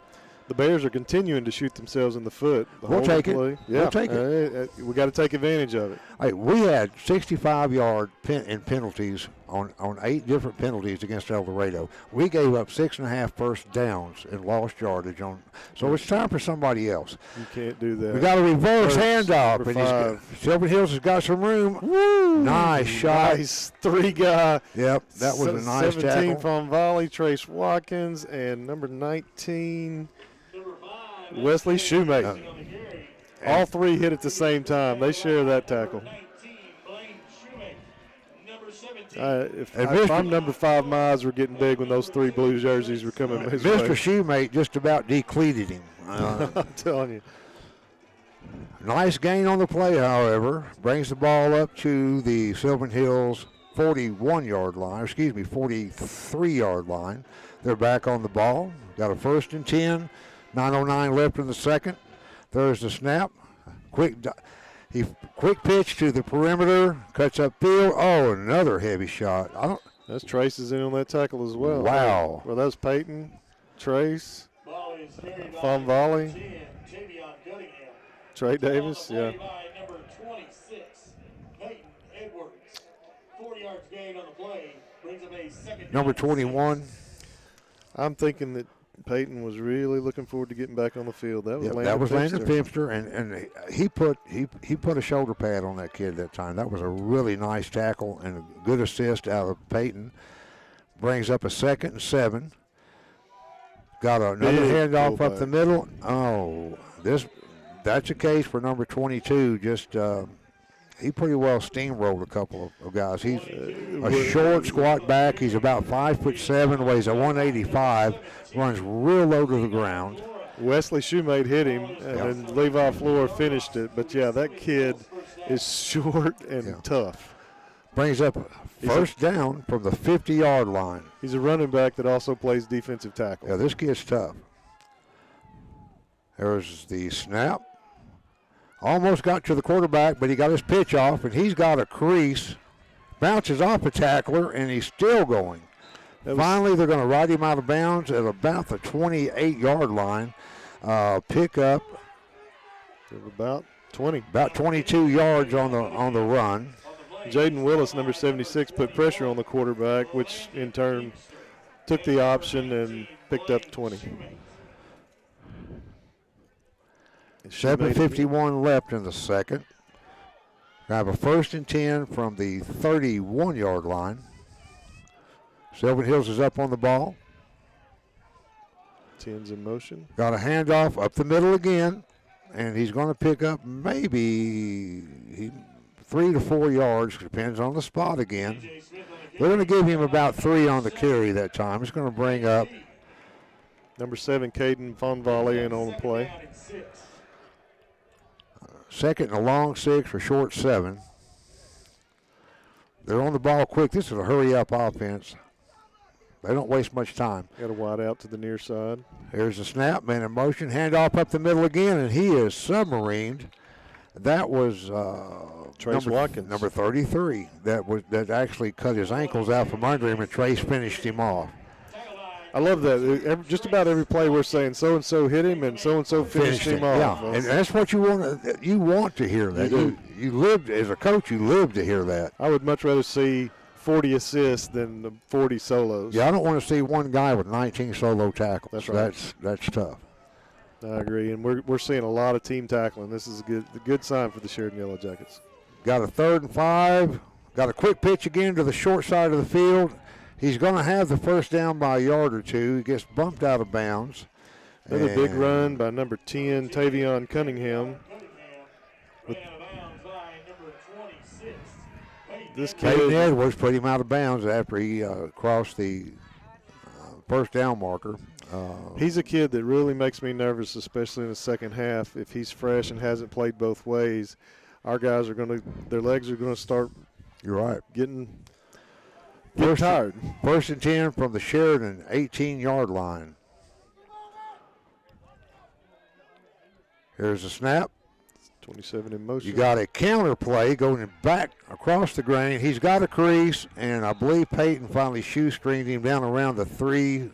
The Bears are continuing to shoot themselves in the foot. We'll take it. Play. Yeah. We'll take it. We got to take advantage of it. Hey, we had 65-yard in penalties on 8 different penalties against El Dorado. We gave up 6.5 first downs and lost yardage on. So it's time for somebody else. You can't do that. We got a reverse handoff. Number 5. Sylvan Hills has got some room. Woo! Nice shot. Nice 3-guy. Yep, that was a nice 17 tackle. from Volley, Trace Watkins, and number 19, Wesley Shoemate. All 3 hit at the same time. They share that tackle. If I'm number 5, my eyes were getting big when those 3 blue jerseys were coming his way. Mr. Shoemate just about decleated him. I'm telling you. Nice gain on the play, however. Brings the ball up to the Sylvan Hills 41-yard line, 43-yard line. They're back on the ball. Got a 1st and 10. 9:09 left in the second. There's the snap. Quick pitch to the perimeter. Cuts up field. Oh, another heavy shot. That's Trace is in on that tackle as well. Wow. Well, that was Peyton, Trace, Von Volley, Trey Davis. Yeah. Number 26, Peyton Edwards. 4 yards gain on the play. Brings up a second. Number 21. I'm thinking that Peyton was really looking forward to getting back on the field. That was Landon Pimster, and he put a shoulder pad on that kid that time. That was a really nice tackle and a good assist out of Peyton. Brings up a 2nd and 7. Got another handoff up the middle. Oh, that's a case for number 22. Just he pretty well steamrolled a couple of guys. He's a short, squat back. He's about 5'7", weighs a 185, runs real low to the ground. Wesley Shoemate hit him, and then Levi Floor finished it. But, yeah, that kid is short and tough. Brings up first down from the 50-yard line. He's a running back that also plays defensive tackle. Yeah, this kid's tough. There's the snap. Almost got to the quarterback, but he got his pitch off, and he's got a crease. Bounces off a tackler, and he's still going. Finally, they're going to ride him out of bounds at about the 28-yard line. Pick up about 20. About 22 yards on the run. Jaden Willis, number 76, put pressure on the quarterback, which in turn took the option and picked up 20. 7:51 left in the second. We have a 1st and 10 from the 31-yard line. Sylvan Hills is up on the ball. 10's in motion. Got a handoff up the middle again, and he's going to pick up maybe 3 to 4 yards, depends on the spot again. They're going to give him about 3 on the carry that time. It's going to bring up number 7, Caden Von Volley, in on the play. 2nd and a long 6 for short 7. They're on the ball quick. This is a hurry-up offense. They don't waste much time. Got a wide out to the near side. Here's the snap, man in motion, handoff up the middle again, and he is submarined. That was Trace Watkins, number 33. That actually cut his ankles out from under him, and Trace finished him off. I love that. Just about every play we're saying so-and-so hit him and so-and-so finished him off. Yeah, and that's what you want. You want to hear that. You live as a coach. You live to hear that. I would much rather see 40 assists than the 40 solos. Yeah, I don't want to see one guy with 19 solo tackles. That's right. That's tough. I agree, and we're seeing a lot of team tackling. This is a good sign for the Sheridan Yellowjackets. Got a 3rd and 5. Got a quick pitch again to the short side of the field. He's going to have the first down by a yard or 2. He gets bumped out of bounds. Another big run by number 10, Tavion Cunningham. This kid Edwards put him out of bounds after he crossed the first down marker. He's a kid that really makes me nervous, especially in the second half. If he's fresh and hasn't played both ways, our guys their legs are going to start. You're right. Getting tired. 1st and 10 from the Sheridan 18-yard line. Here's the snap. 27 in motion. You got a counter play going back across the grain. He's got a crease, and I believe Peyton finally shoestringed him down around the 3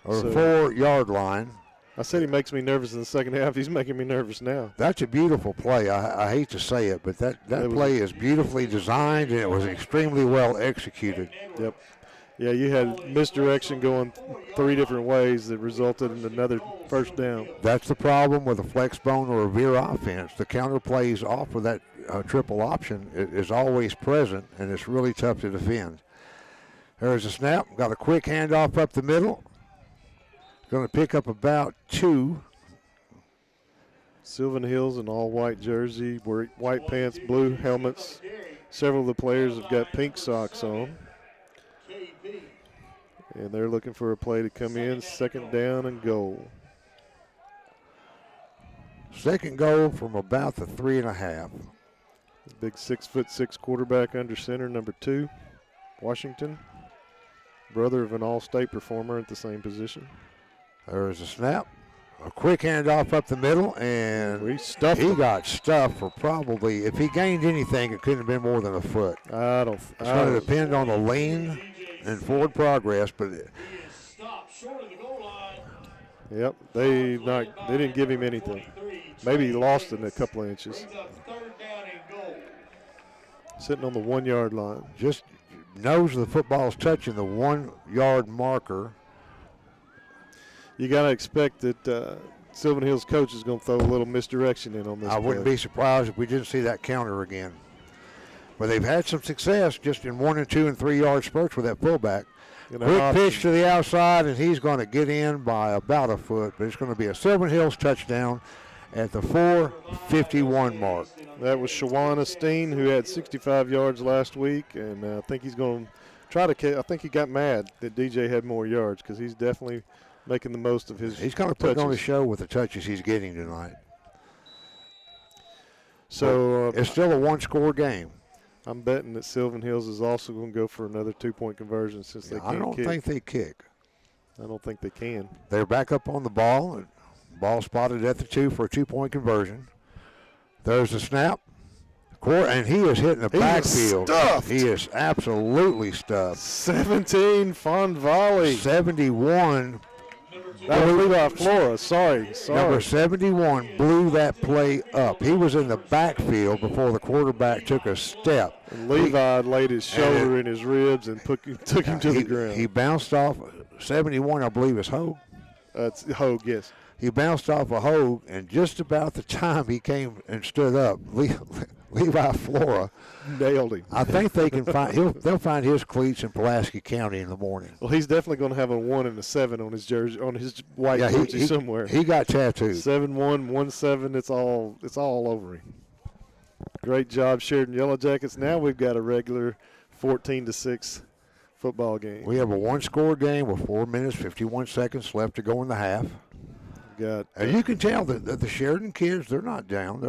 or 4 yard line. I said he makes me nervous in the second half. He's making me nervous now. That's a beautiful play. I hate to say it, but that play is beautifully designed, and it was extremely well executed. Yep. Yeah, you had misdirection going 3 different ways that resulted in another first down. That's the problem with a flex bone or a veer offense. The counter plays off of that triple option is always present, and it's really tough to defend. There's a snap. Got a quick handoff up the middle. Going to pick up about 2. Sylvan Hills in all-white jersey, white pants, blue helmets. Several of the players have got pink socks on. And they're looking for a play to come in, second down and goal. Second goal from about the 3.5. Big 6'6" quarterback under center, number 2, Washington. Brother of an all-state performer at the same position. There's a snap. A quick handoff up the middle, and he got stuffed for probably, if he gained anything, it couldn't have been more than a foot. It's going to depend on the lean and forward progress, but yep, they didn't give him anything. Maybe he lost it in a couple of inches. Sitting on the 1-yard line. Just nose of the football's touching the 1-yard marker. You got to expect that Sylvan Hills coach is going to throw a little misdirection in on this. I wouldn't be surprised if we didn't see that counter again. But they've had some success just in 1 and 2 and 3 yard spurts with that fullback. Quick pitch to the outside, and he's going to get in by about a foot. But it's going to be a Sylvan Hills touchdown at the 4:51 mark. That was Shawana Steen, who had 65 yards last week, and I think he's going to try to. I think he got mad that DJ had more yards because he's definitely making the most of his. He's going to put on the show with the touches he's getting tonight. So it's still a 1-score game. I'm betting that Sylvan Hills is also going to go for another 2-point conversion since they can't kick. I don't think they kick. I don't think they can. They're back up on the ball. Ball spotted at the 2 for a 2-point conversion. There's a snap. And he is hitting the backfield. He is absolutely stuffed. 17, Fond Volley. 71. That was Levi Flora. Sorry. Number 71 blew that play up. He was in the backfield before the quarterback took a step. And Levi laid his shoulder in his ribs and took him to the ground. He bounced off 71, I believe, is Hogue. It's Hogue, yes. He bounced off a Hogue, and just about the time he came and stood up, Levi Flora nailed him. I think they can find. They'll find his cleats in Pulaski County in the morning. Well, he's definitely going to have a 1 and a 7 on his jersey, on his white jersey somewhere. He got tattooed. 7-1, 1-7. It's all over him. Great job, Sheridan Yellowjackets. Now we've got a regular 14-6 football game. We have a 1-score game with 4 minutes 51 seconds left to go in the half. And you can tell that the Sheridan kids, they're not down.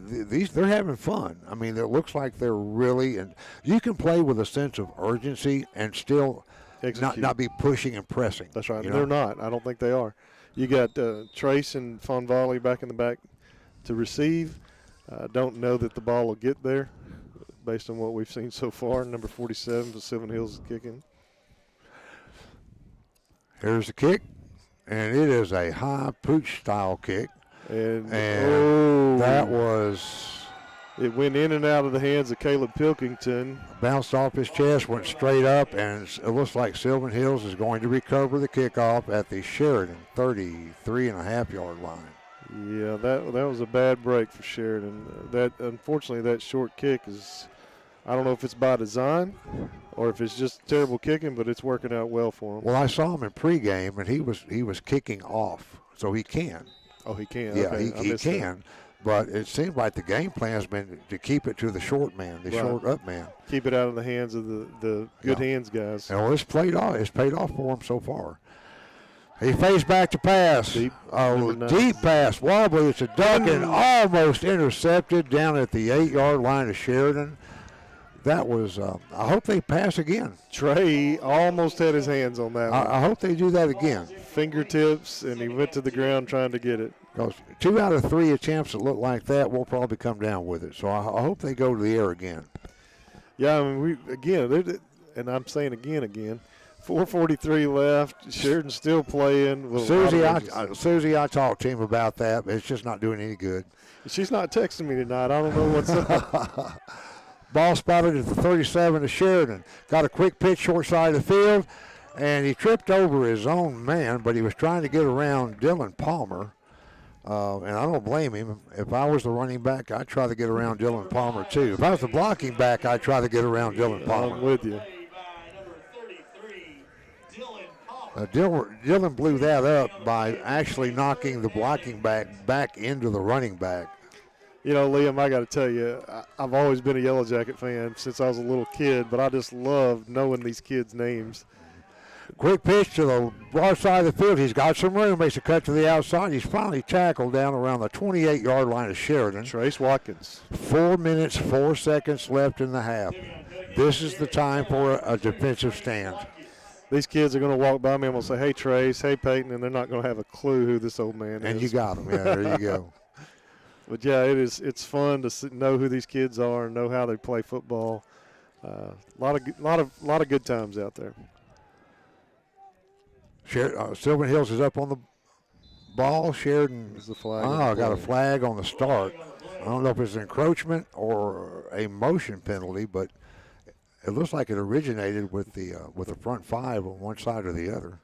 They're having fun. I mean, it looks like they're really, and you can play with a sense of urgency and still not be pushing and pressing. That's right. They're not. I don't think they are. You got Trace and Fond Volley back in the back to receive. I don't know that the ball will get there based on what we've seen so far. Number 47 for Sylvan Hills is kicking. Here's the kick. And it is a high pooch-style kick. And that was... It went in and out of the hands of Caleb Pilkington. Bounced off his chest, went straight up, and it looks like Sylvan Hills is going to recover the kickoff at the Sheridan 33.5-yard line. Yeah, that was a bad break for Sheridan. Unfortunately, that short kick is... I don't know if it's by design or if it's just terrible kicking, but it's working out well for him. Well, I saw him in pregame, and he was kicking off, so he can. Oh, he can. Yeah, okay. he can. But it seems like the game plan has been to keep it to the short man, short up man. Keep it out of the hands of the good hands guys. And well, it's paid off for him so far. He faced back to pass. Deep pass, wobbly. It's a duck and almost intercepted down at the 8-yard line of Sheridan. That was, I hope they pass again. Trey almost had his hands on that one. I hope they do that again. Fingertips, and he went to the ground trying to get it. Because 2 out of 3 attempts that look like that will probably come down with it. So I hope they go to the air again. Yeah, I mean, and I'm saying again, 4:43 left. Sheridan's still playing. With a lot of misses. Susie, I talked to him about that, but it's just not doing any good. She's not texting me tonight. I don't know what's up. Ball spotted at the 37 to Sheridan. Got a quick pitch short side of the field, and he tripped over his own man, but he was trying to get around Dylan Palmer. And I don't blame him. If I was the running back, I'd try to get around Dylan Palmer too. If I was the blocking back, I'd try to get around Dylan Palmer. I'm with you. Dylan blew that up by actually knocking the blocking back into the running back. You know, Liam, I got to tell you, I've always been a Yellow Jacket fan since I was a little kid, but I just love knowing these kids' names. Quick pitch to the far side of the field. He's got some room. Makes a cut to the outside. He's finally tackled down around the 28-yard line of Sheridan. Trace Watkins. 4 minutes, 4 seconds left in the half. This is the time for a defensive stand. These kids are going to walk by me and will say, hey, Trace, hey, Peyton, and they're not going to have a clue who this old man is. And you got them. Yeah, there you go. But, yeah, it's fun to know who these kids are and know how they play football. A lot of good times out there. Sylvan Hills is up on the ball. Sheridan got a flag on the start. I don't know if it's an encroachment or a motion penalty, but it looks like it originated with the front five on one side or the other.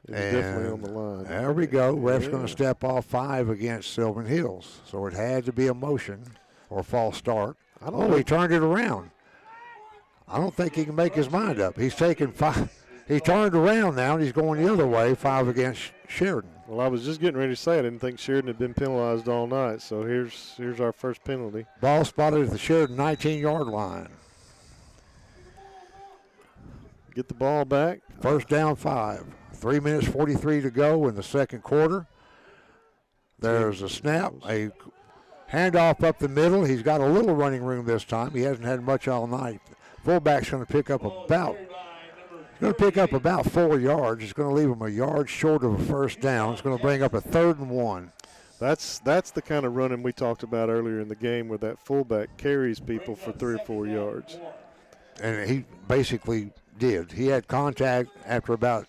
It's definitely on the line. There we go. Ref's going to step off 5 against Sylvan Hills. So it had to be a motion or a false start. He turned it around. I don't think he can make his mind up. He's taken 5. He turned around now, and he's going the other way, 5 against Sheridan. Well, I was just getting ready to say I didn't think Sheridan had been penalized all night, so here's our first penalty. Ball spotted at the Sheridan 19-yard line. Get the ball back. First down 5. 3 minutes 43 to go in the second quarter. There's a snap, a handoff up the middle. He's got a little running room this time. He hasn't had much all night. Fullback's going to pick up about 4 yards. It's going to leave him a yard short of a first down. It's going to bring up a 3rd and 1. That's the kind of running we talked about earlier in the game where that fullback carries people for 3 or 4 yards. And he basically did. He had contact after at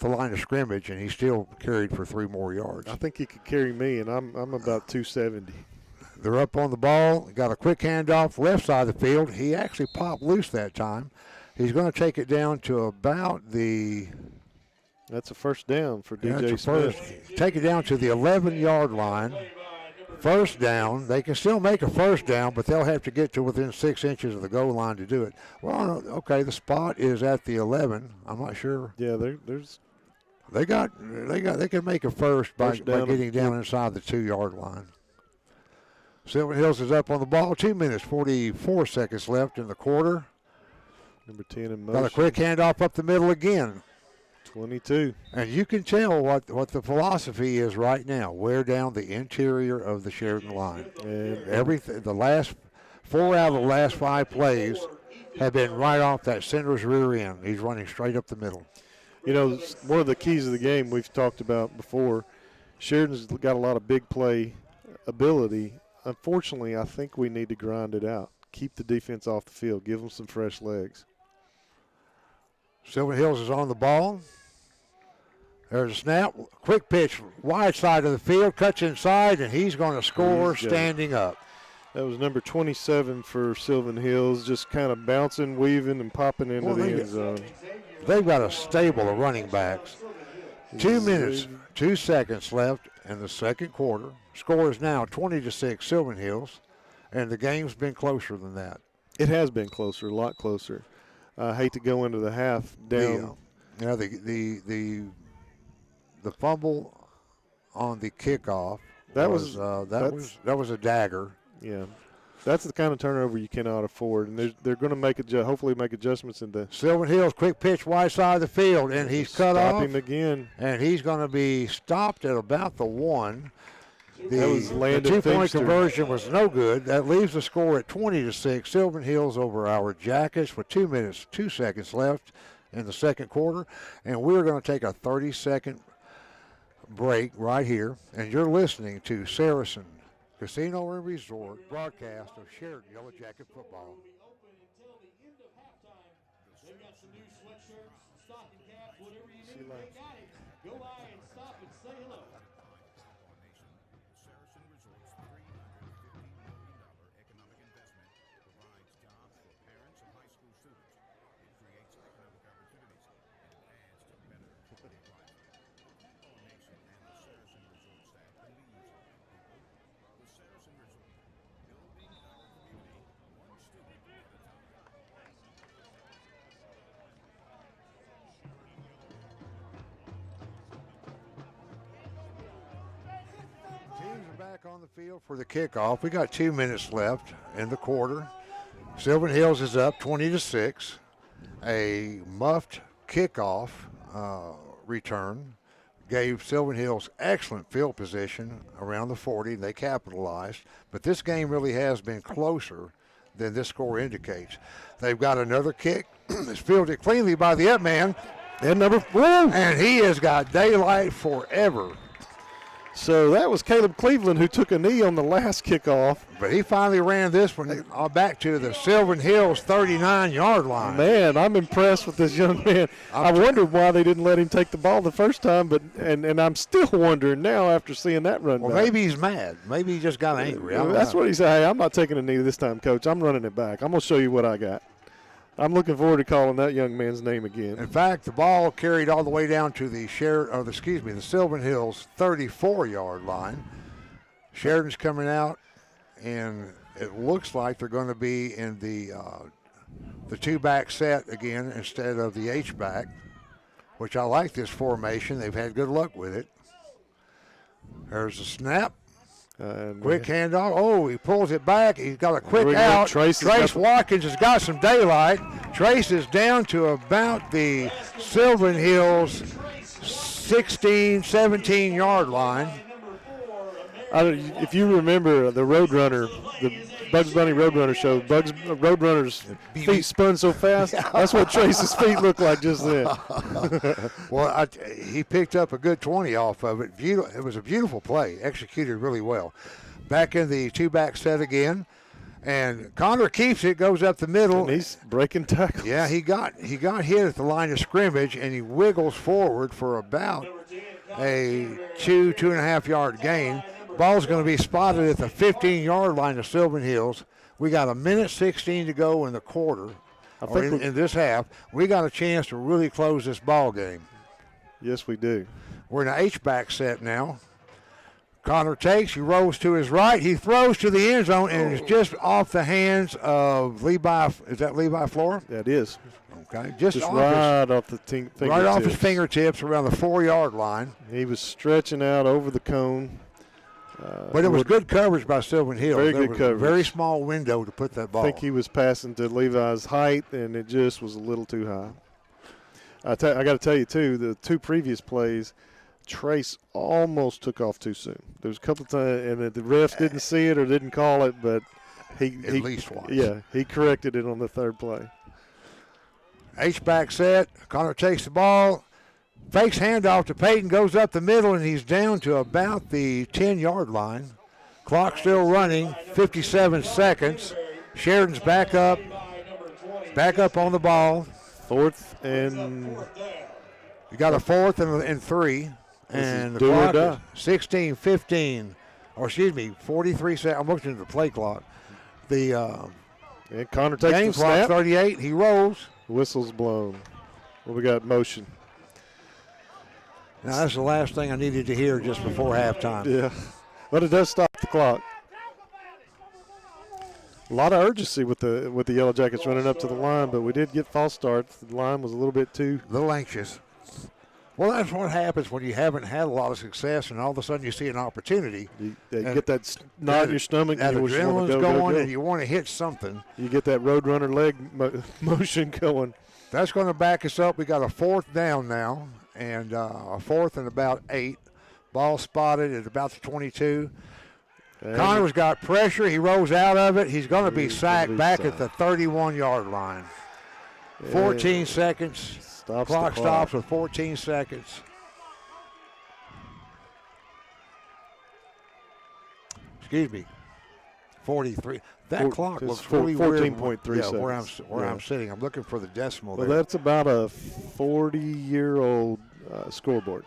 the line of scrimmage, and he still carried for 3 more yards. I think he could carry me, and I'm about 270. They're up on the ball. Got a quick handoff left side of the field. He actually popped loose that time. He's going to take it down to about the. That's a first down for DJ Smith. Take it down to the 11-yard line. First down. They can still make a first down, but they'll have to get to within 6 inches of the goal line to do it. Well, okay, the spot is at the 11. I'm not sure. Yeah, there's. They can make a first by getting down inside the 2-yard line. Sylvan Hills is up on the ball. 2 minutes 44 seconds left in the quarter. Number 10 in motion. Got a quick handoff up the middle again. 22. And you can tell what the philosophy is right now. Wear down the interior of the Sheridan line. And everything, the last 4 out of the last 5 plays have been right off that center's rear end. He's running straight up the middle. You know, one of the keys of the game we've talked about before, Sheridan's got a lot of big play ability. Unfortunately, I think we need to grind it out. Keep the defense off the field. Give them some fresh legs. Sylvan Hills is on the ball. There's a snap. Quick pitch, wide side of the field, cuts inside, and he's going to score standing up. That was number 27 for Sylvan Hills, just kind of bouncing, weaving, and popping into the end zone. They've got a stable of running backs. 2 minutes, 2 seconds left in the second quarter. Score is now 20-6 Sylvan Hills, and the game's been closer than that. It has been closer, a lot closer. I hate to go into the half down. The fumble on the kickoff that was a dagger. Yeah, that's the kind of turnover you cannot afford, and they're going to hopefully make adjustments in the. Sylvan Hills quick pitch wide side of the field, and he's cut off. Stop him again, and he's going to be stopped at about the 1. The 2-point conversion was no good. That leaves the score at 20-6. Sylvan Hills over our Jackets with 2 minutes, 2 seconds left in the second quarter. And we're going to take a 30-second break right here. And you're listening to Saracen Casino and Resort broadcast of Sheridan Yellowjacket football. Will be open until the end of halftime. They've got got some new sweatshirts, stocking caps, whatever you She need, they likes got it. Go by and stop and say hello. Saracen Resort's $350 million economic investment provides jobs for parents of high school students. It creates economic opportunities and it adds to better quality of life. All Nation and the Saracen Resort staff believes in people. The Saracen Resort, building our community one student at a time. Teams are back on the field for the kickoff. We got 2 minutes left in the quarter. Sylvan Hills is up 20-6. A muffed kickoff return gave Sylvan Hills excellent field position around the 40. They capitalized, but this game really has been closer than this score indicates. They've got another kick. It's fielded cleanly by the up man, And number 4. and he has got daylight forever. So that was Caleb Cleveland who took a knee on the last kickoff. But he finally ran this one back to the Sylvan Hills 39-yard line. Man, I'm impressed with this young man. I wondered why they didn't let him take the ball the first time, but and I'm still wondering now after seeing that run Well, back. maybe he's mad. Maybe he just got angry. I don't That's know. what he said. Hey, I'm not taking a knee this time, Coach. I'm running it back. I'm going to show you what I got. I'm looking forward to calling that young man's name again. In fact, the ball carried all the way down to the the Sylvan Hills 34-yard line. Sheridan's coming out, and it looks like they're going to be in the two-back set again instead of the H-back, which I like this formation. They've had good luck with it. There's a snap. Quick handoff. Oh, he pulls it back. He's got a quick out. Trace Watkins has got some daylight. Trace is down to about the Sylvan Hills 16, 17-yard line. If you remember the Roadrunner, the Bugs Bunny Roadrunner show, Roadrunner's feet spun so fast. That's what Trace's feet looked like just then. Well, he picked up a good 20 off of it. It was a beautiful play, executed really well. Back in the two-back set again, and Connor keeps it, goes up the middle. And he's breaking tackles. Yeah, he got hit at the line of scrimmage, and he wiggles forward for about a 2.5 yard gain. Ball's going to be spotted at the 15-yard line of Sylvan Hills. We got 1:16 to go in the quarter, in this half. We got a chance to really close this ball game. Yes, we do. We're in an H-back set now. Connor takes, he rolls to his right, he throws to the end zone, and it's just off the hands of Levi. Is that Levi Flora? That is. Okay, Just right off the fingertips. Right off his fingertips around the 4-yard line. He was stretching out over the cone. But it was good coverage by Sylvan Hills. Very There good was coverage. A very small window to put that ball. I think he was passing to Levi's height, and it just was a little too high. I got to tell you, too, the two previous plays, Trace almost took off too soon. There was a couple of times, and the refs didn't see it or didn't call it, but he At least once. Yeah, he corrected it on the third play. H-back set. Connor takes the ball. Fakes handoff to Peyton, goes up the middle, and he's down to about the 10-yard line. Clock still running, 57 seconds. Sheridan's back up on the ball. Fourth and You got a 4th and 3. And the do or clock die. is 16, 15, or excuse me, 43 seconds. I'm looking at the play clock. The and Connor takes game the clock, snap. 38. He rolls. Whistle's blown. Well, we got motion. Now, that's the last thing I needed to hear just before halftime. Yeah, but it does stop the clock. A lot of urgency with the Yellow Jackets running up to the line, but we did get false starts. The line was a little bit too A little anxious. Well, that's what happens when you haven't had a lot of success, and all of a sudden you see an opportunity. You get that knot in your stomach. That And you just wanna adrenaline's go, going, go. and you want to hit something. You get that Roadrunner leg motion going. That's going to back us up. We got a 4th down now, and a 4th and about 8. Ball spotted at about the 22. And Connor's got pressure. He rolls out of it. He's going to be He's sacked gonna be back sacked. at the 31-yard line. 14 seconds. Stops Clock the stops with 14 seconds. Excuse me. 43. That clock it's looks really weird. 14.3 Yeah, where seconds. I'm sitting. I'm looking for the decimal Well, there. that's about a 40-year-old scoreboard.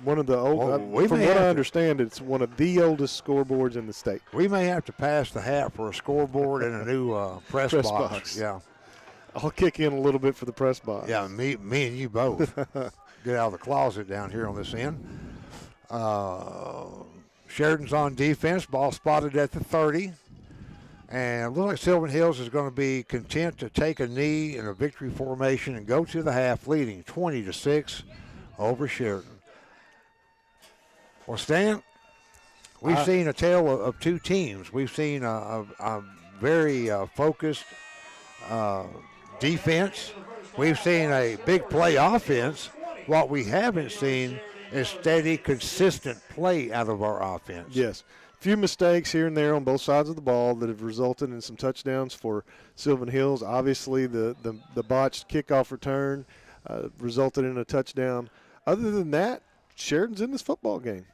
One of the old, Well, from what I understand, it's one of the oldest scoreboards in the state. We may have to pass the hat for a scoreboard and a new press box. Yeah. I'll kick in a little bit for the press box. Yeah, me and you both. Get out of the closet down here on this end. Sheridan's on defense. Ball spotted at the 30. And it looks like Sylvan Hills is going to be content to take a knee in a victory formation and go to the half, leading 20-6 over Sheridan. Well, Stan, we've seen a tale of two teams. We've seen a very focused defense. We've seen a big play offense. What we haven't seen is steady, consistent play out of our offense. Yes. A few mistakes here and there on both sides of the ball that have resulted in some touchdowns for Sylvan Hills. Obviously, the botched kickoff return resulted in a touchdown. Other than that, Sheridan's in this football game.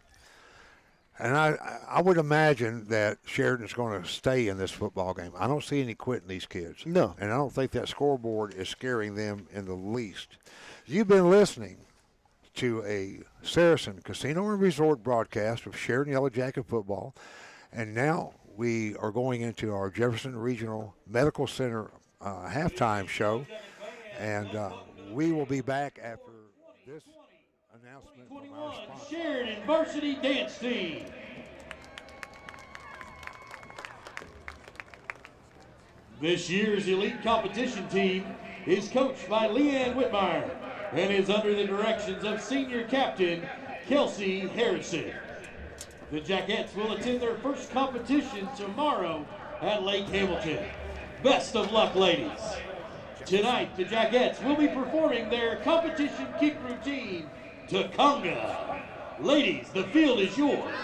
And I would imagine that Sheridan's going to stay in this football game. I don't see any quitting these kids. No. And I don't think that scoreboard is scaring them in the least. You've been listening to a Saracen Casino and Resort broadcast of Sheridan Yellowjacket football. And now we are going into our Jefferson Regional Medical Center halftime show. And we will be back after this announcement from our sponsor. Sheridan Varsity Dance Team. This year's elite competition team is coached by Leanne Whitmire and is under the directions of senior captain Kelsey Harrison. The Jackettes will attend their first competition tomorrow at Lake Hamilton. Best of luck, ladies. Tonight, the Jackettes will be performing their competition kick routine to conga. Ladies, the field is yours.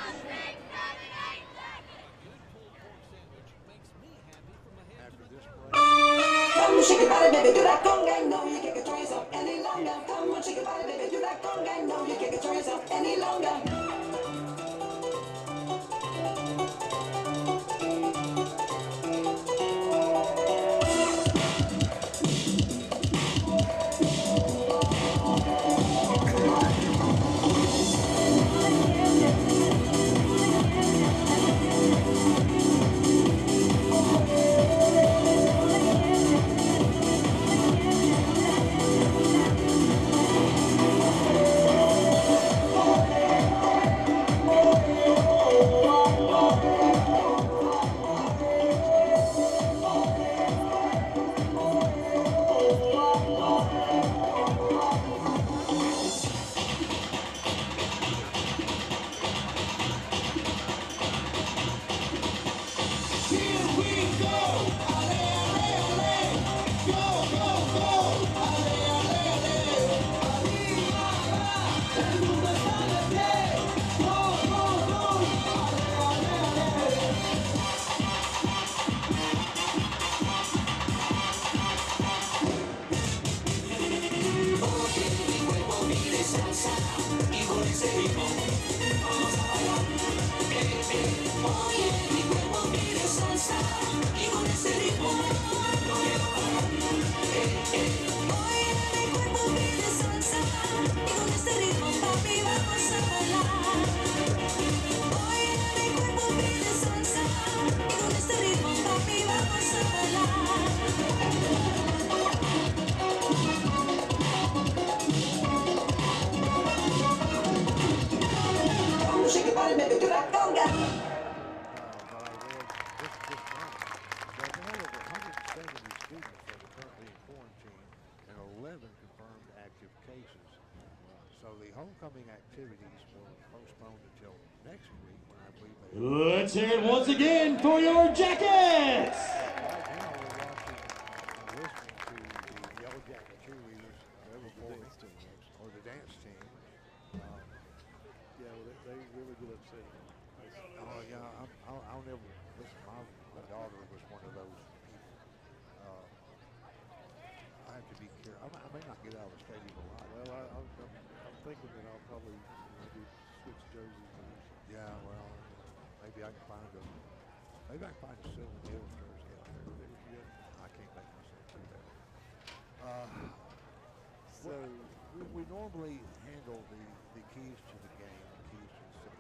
Come shake your body, baby, do that conga. No, you can't control yourself any longer. Come on, shake your body, baby, do that conga. No, you can't control yourself any longer. Homecoming activities were postponed until next week when I believe they Let's hear it once again for your Jackets! right now we're listening to the Yellowjacket cheerleaders or the dance team. Yeah, well, they really get upset. Oh yeah, I'll never listen. My daughter was one of those people. I have to be careful. I may not get out of the stadium a lot. Well, I'm thinking that I'll probably maybe switch jerseys. Yeah, well, maybe I can find a Maybe I can find a Sylvan Hills jersey out there. Would they look good? I can't make myself do that. So we normally handle the keys to the game, the keys to the city.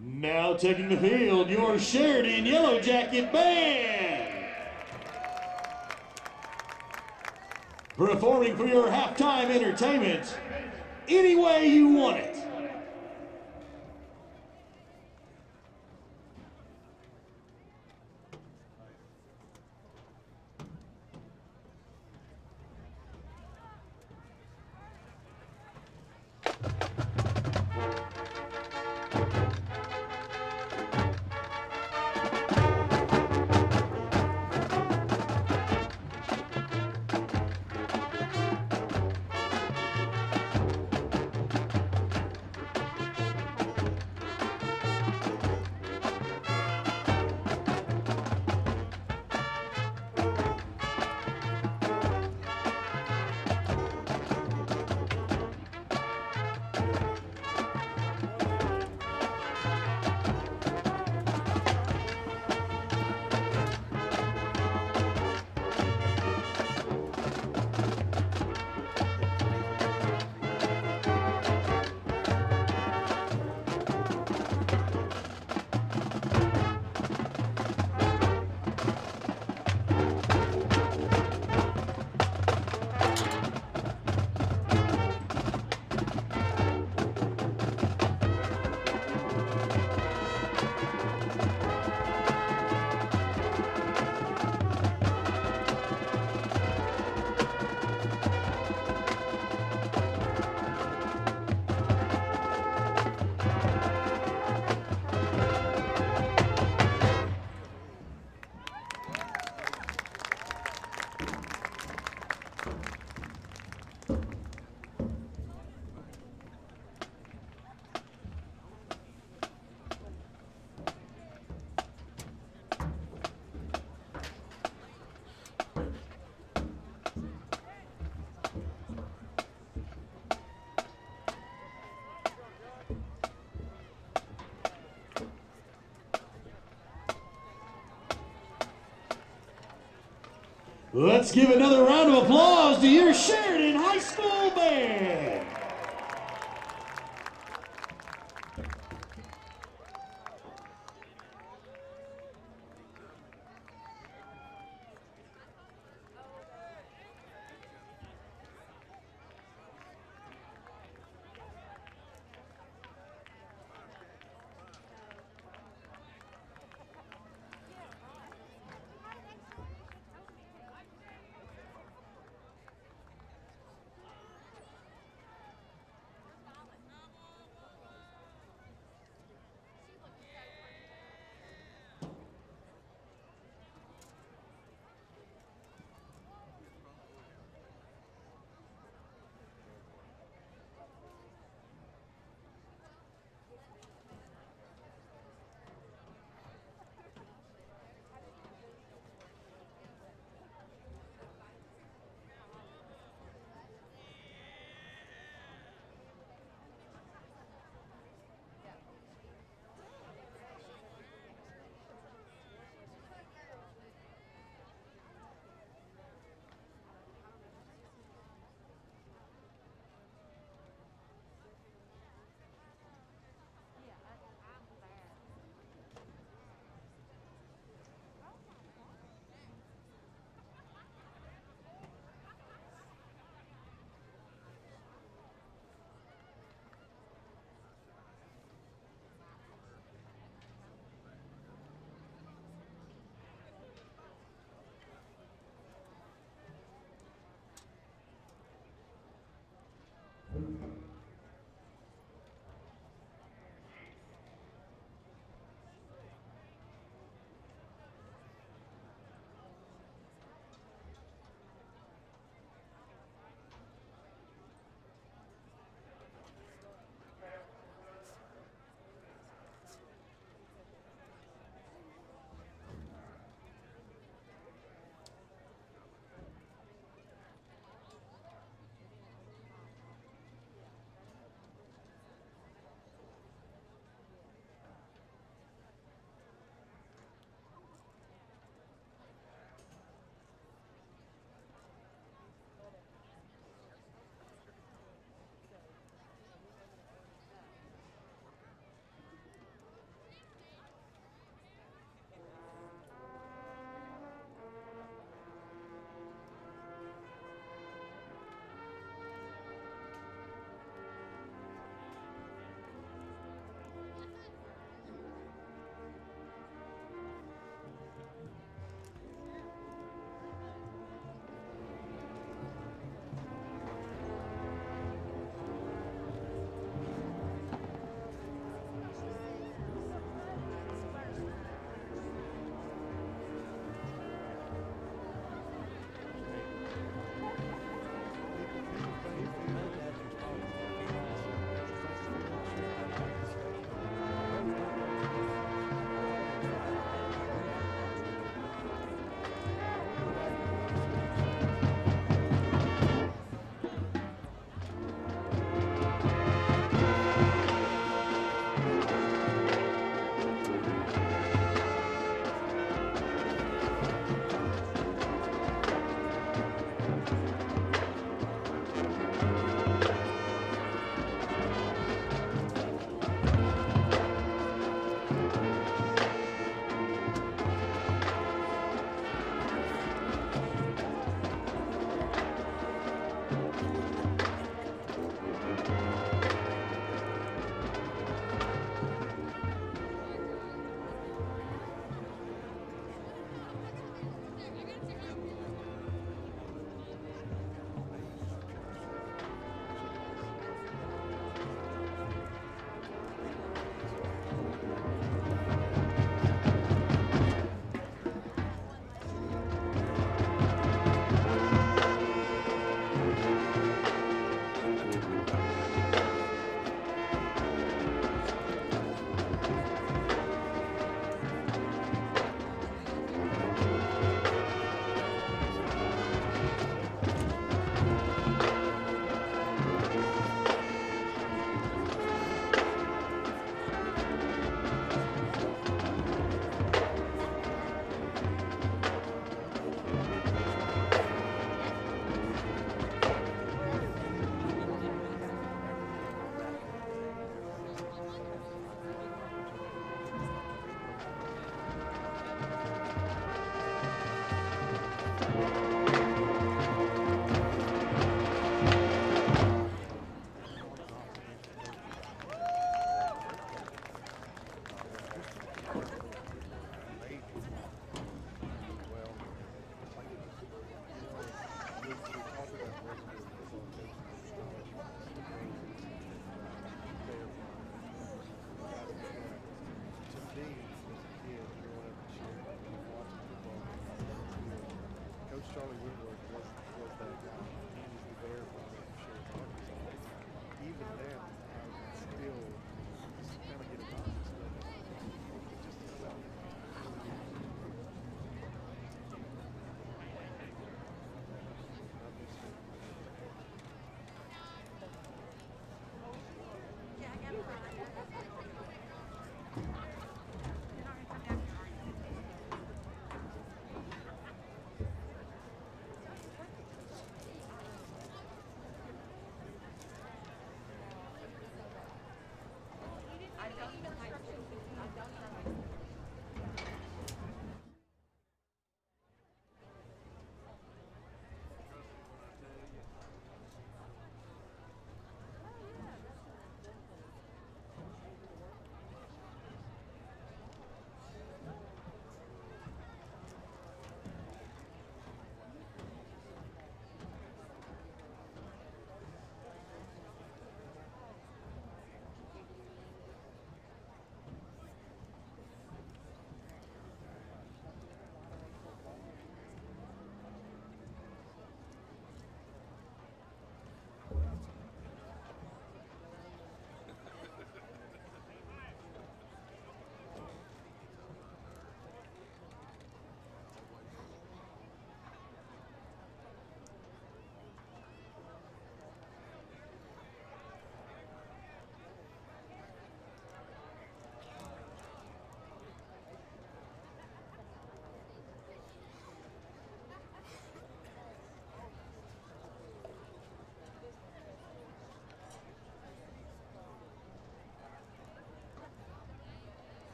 Now taking the field, your Sheridan Yellowjacket Band. Performing for your halftime entertainment, Any Way You Want It. Let's give another round of applause to your Sheridan High School Band.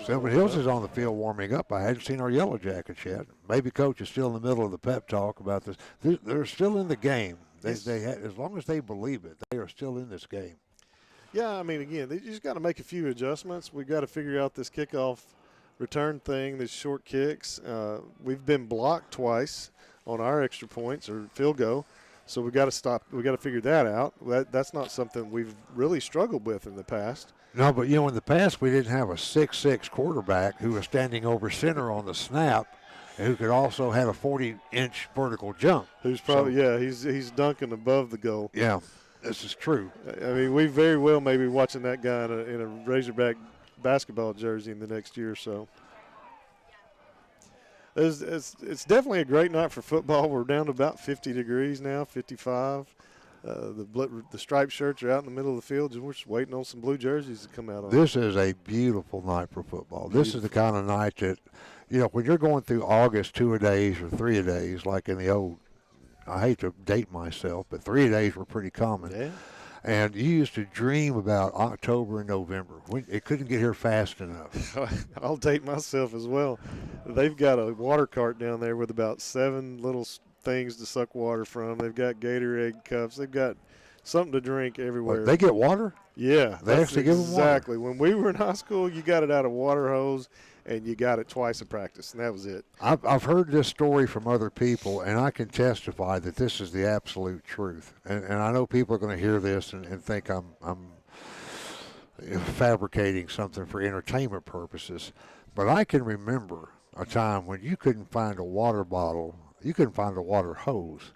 Sylvan Hills is on the field warming up. I hadn't seen our Yellowjackets yet. Maybe Coach is still in the middle of the pep talk about this. They're still in the game. As long as they believe it, they are still in this game. Yeah, I mean, again, they just got to make a few adjustments. We've got to figure out this kickoff return thing, these short kicks. We've been blocked twice on our extra points or field goal, so we got to stop. We got to figure that out. That's not something we've really struggled with in the past. No, but, in the past we didn't have a 6'6" quarterback who was standing over center on the snap and who could also have a 40-inch vertical jump. Who's probably, he's dunking above the goal. Yeah, this is true. I mean, we very well may be watching that guy in a Razorback basketball jersey in the next year or so. It's definitely a great night for football. We're down to about 50 degrees now, 55. The striped shirts are out in the middle of the field. We're just waiting on some blue jerseys to come out on. This is a beautiful night for football. This is the kind of night that, when you're going through August 2-a-days or 3-a-days, like in the old, I hate to date myself, but 3-a-days were pretty common. Yeah. And you used to dream about October and November. It couldn't get here fast enough. I'll date myself as well. They've got a water cart down there with about 7 little things to suck water from. They've got Gatorade cups. They've got something to drink everywhere. They get water? Yeah. They actually give them water? Exactly. When we were in high school, you got it out of water hose, and you got it twice a practice, and that was it. I've heard this story from other people, and I can testify that this is the absolute truth. And I know people are going to hear this and think I'm fabricating something for entertainment purposes. But I can remember a time when you couldn't find a water bottle, you couldn't find a water hose.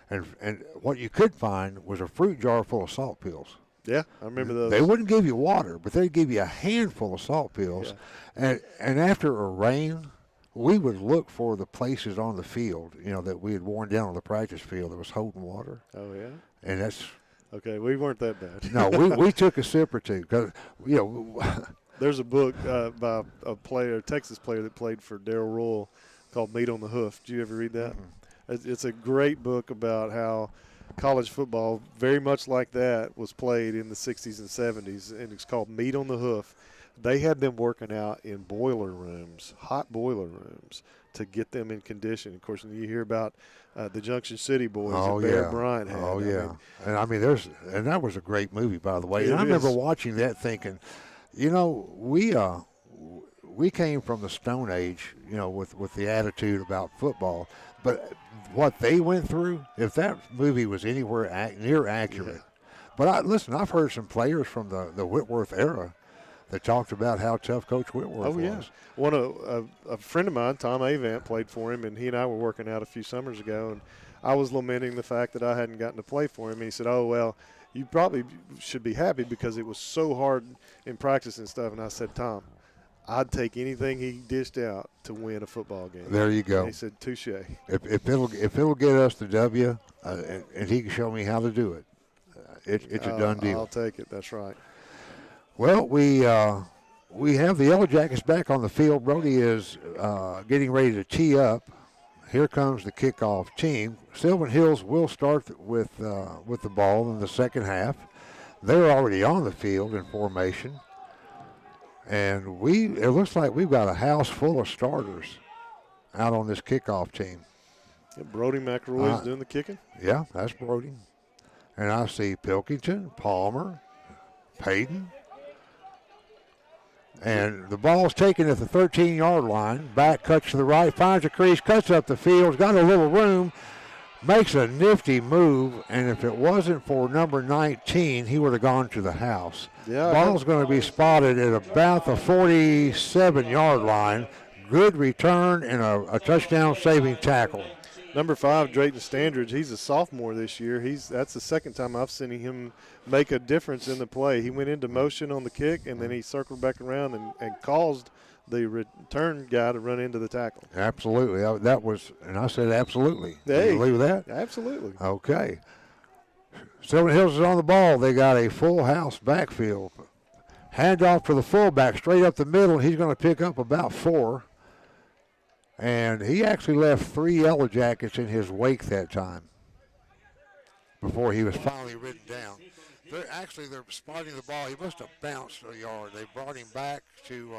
And what you could find was a fruit jar full of salt pills. Yeah, I remember those. They wouldn't give you water, but they'd give you a handful of salt pills. Yeah. And after a rain, we would look for the places on the field, that we had worn down on the practice field that was holding water. Oh, yeah? And that's... Okay, we weren't that bad. No, we took a sip or two because, There's a book by a Texas player that played for Darrell Royal called Meat on the Hoof. Did you ever read that? Mm-hmm. It's a great book about how college football, very much like that, was played in the 60s and 70s, and it's called Meat on the Hoof. They had them working out in boiler rooms, hot boiler rooms, to get them in condition. Of course, you hear about the Junction City boys Oh that Bear yeah. Bryant had. Oh I yeah. mean, And I mean, and that was a great movie, by the way. It And I remember is. watching that, thinking, you know, we came from the Stone Age, you know, with the attitude about football, but what they went through, if that movie was anywhere near accurate. Yeah. But listen, I've heard some players from the Whitworth era that talked about how tough Coach Whitworth Oh yeah, was. a friend of mine, Tom Avant, played for him, and he and I were working out a few summers ago, and I was lamenting the fact that I hadn't gotten to play for him. And he said, "Oh well, you probably should be happy because it was so hard in practice and stuff." And I said, "Tom, I'd take anything he dished out to win a football game." There you go. And he said, "Touche." If it'll get us the W, and he can show me how to do it, it's a done deal. I'll take it. That's right. Well, we have the Yellowjackets back on the field. Brody is getting ready to tee up. Here comes the kickoff team. Sylvan Hills will start with the ball in the second half. They're already on the field in formation, and it looks like we've got a house full of starters out on this kickoff team. Yeah, Brody McElroy is doing the kicking. Yeah, that's Brody, and I see Pilkington, Palmer, Payton. And the ball's taken at the 13-yard line. Back cuts to the right, finds a crease, cuts up the field, got a little room, makes a nifty move, and if it wasn't for number 19, he would have gone to the house. Yeah, Ball's going to be spotted at about the 47-yard line. Good return and a touchdown-saving tackle. Number 5, Drayton Standridge, he's a sophomore this year. That's the second time I've seen him make a difference in the play. He went into motion on the kick, and then he circled back around and caused the return guy to run into the tackle. Absolutely. That was, and I said absolutely. Hey, Do you believe that? Absolutely. Okay. Sylvan Hills is on the ball. They got a full house backfield. Handoff to the fullback, straight up the middle. He's going to pick up about 4. And he actually left 3 Yellowjackets in his wake that time before he was finally ridden down. They're spotting the ball. He must have bounced a yard. They brought him back to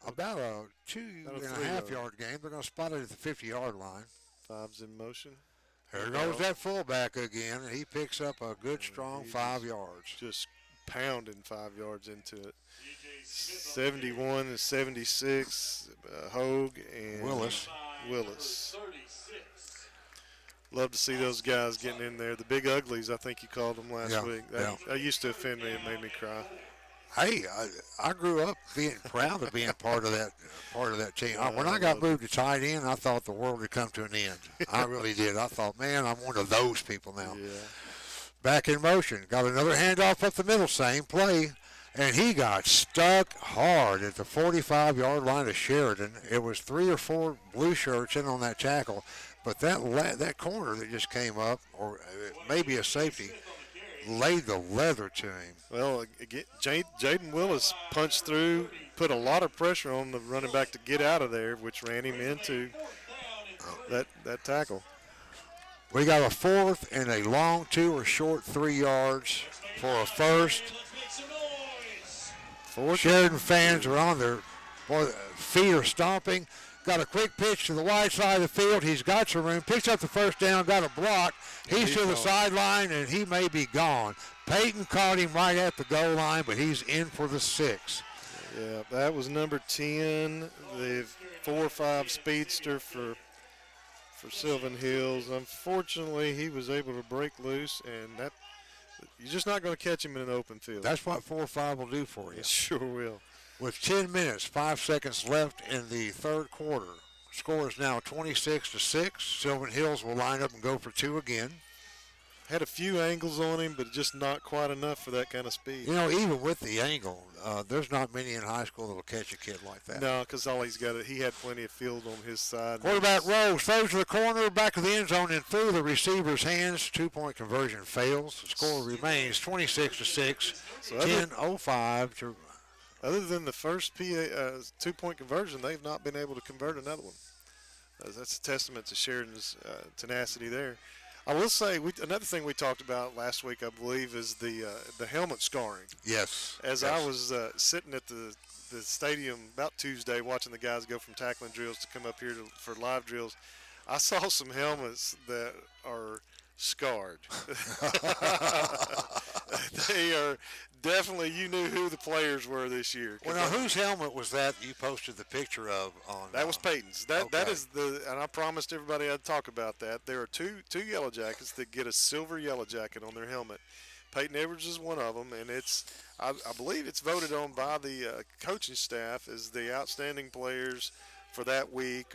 about a 2.5-yard game. They're going to spot it at the 50-yard line. 5's in motion. There goes that fullback again, and he picks up a good, strong 5 yards. Just pounding 5 yards into it. 71 and 76, Hogue and Willis. Love to see those guys getting in there. The big uglies, I think you called them last week. That used to offend me. It made me cry. Hey, I grew up being proud of being part of that team. When I got moved to tight end, I thought the world had come to an end. I really did. I thought, man, I'm one of those people now. Yeah. Back in motion. Got another handoff up the middle, same play. And he got stuck hard at the 45-yard line of Sheridan. It was 3 or 4 blue shirts in on that tackle. But that corner that just came up, or maybe a safety, laid the leather to him. Well, Jaden Willis punched through, put a lot of pressure on the running back to get out of there, which ran him into that tackle. We got a 4th and a long 2 or short 3 yards for a first. Sheridan fans are on their feet are stomping. Got a quick pitch to the wide side of the field. He's got some room. Picks up the first down. Got a block. He's to the sideline, and he may be gone. Peyton caught him right at the goal line, but he's in for the 6. Yeah, that was number 10. The 4-5 speedster for Sylvan Hills. Unfortunately, he was able to break loose, and you're just not going to catch him in an open field. That's what 4-5 will do for you. It sure will. With 10 minutes, 5 seconds left in the third quarter. Score is now 26-6. Sylvan Hills will line up and go for 2 again. Had a few angles on him, but just not quite enough for that kind of speed. You know, even with the angle, there's not many in high school that will catch a kid like that. No, because all he had plenty of field on his side. Quarterback rolls, throws to the corner, back of the end zone, and through the receiver's hands. 2-point conversion fails. The score remains 26-6. So 10:05 to. Other than the first 2-point conversion, they've not been able to convert another one. That's a testament to Sheridan's tenacity there. I will say another thing we talked about last week, I believe, is the helmet scarring. Yes. As yes. I was sitting at the stadium about Tuesday watching the guys go from tackling drills to come up here for live drills, I saw some helmets that are scarred. They are definitely, you knew who the players were this year. Well, now, whose helmet was that you posted the picture of on? That was Peyton's. That okay. is and I promised everybody I'd talk about that. There are two Yellow Jackets that get a silver Yellow Jacket on their helmet. Peyton Edwards is one of them, and I believe it's voted on by the coaching staff as the outstanding players for that week,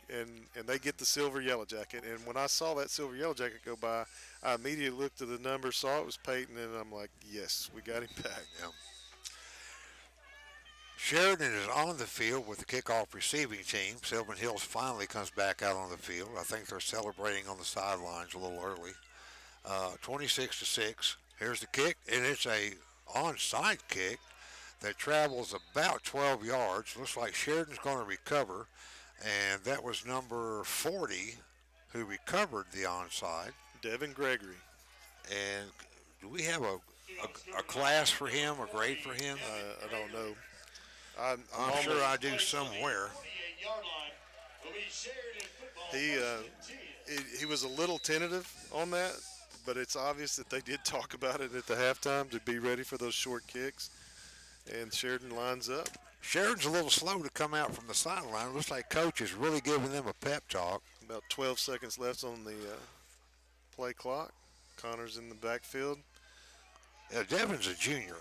and they get the silver Yellow Jacket. And when I saw that silver Yellow Jacket go by, I immediately looked at the number, saw it was Peyton, and I'm like, yes, we got him back. Yeah. Sheridan is on the field with the kickoff receiving team. Sylvan Hills finally comes back out on the field. I think they're celebrating on the sidelines a little early. 26-6. Here's the kick, and it's a onside kick that travels about 12 yards. Looks like Sheridan's going to recover, and that was number 40 who recovered the onside. Devin Gregory. And do we have a class for him, a grade for him? I don't know. I'm sure I do somewhere. He was a little tentative on that, but it's obvious that they did talk about it at the halftime to be ready for those short kicks. And Sheridan lines up. Sheridan's a little slow to come out from the sideline. Looks like coach is really giving them a pep talk. About 12 seconds left on the play clock. Connor's in the backfield. Yeah, Devin's a junior.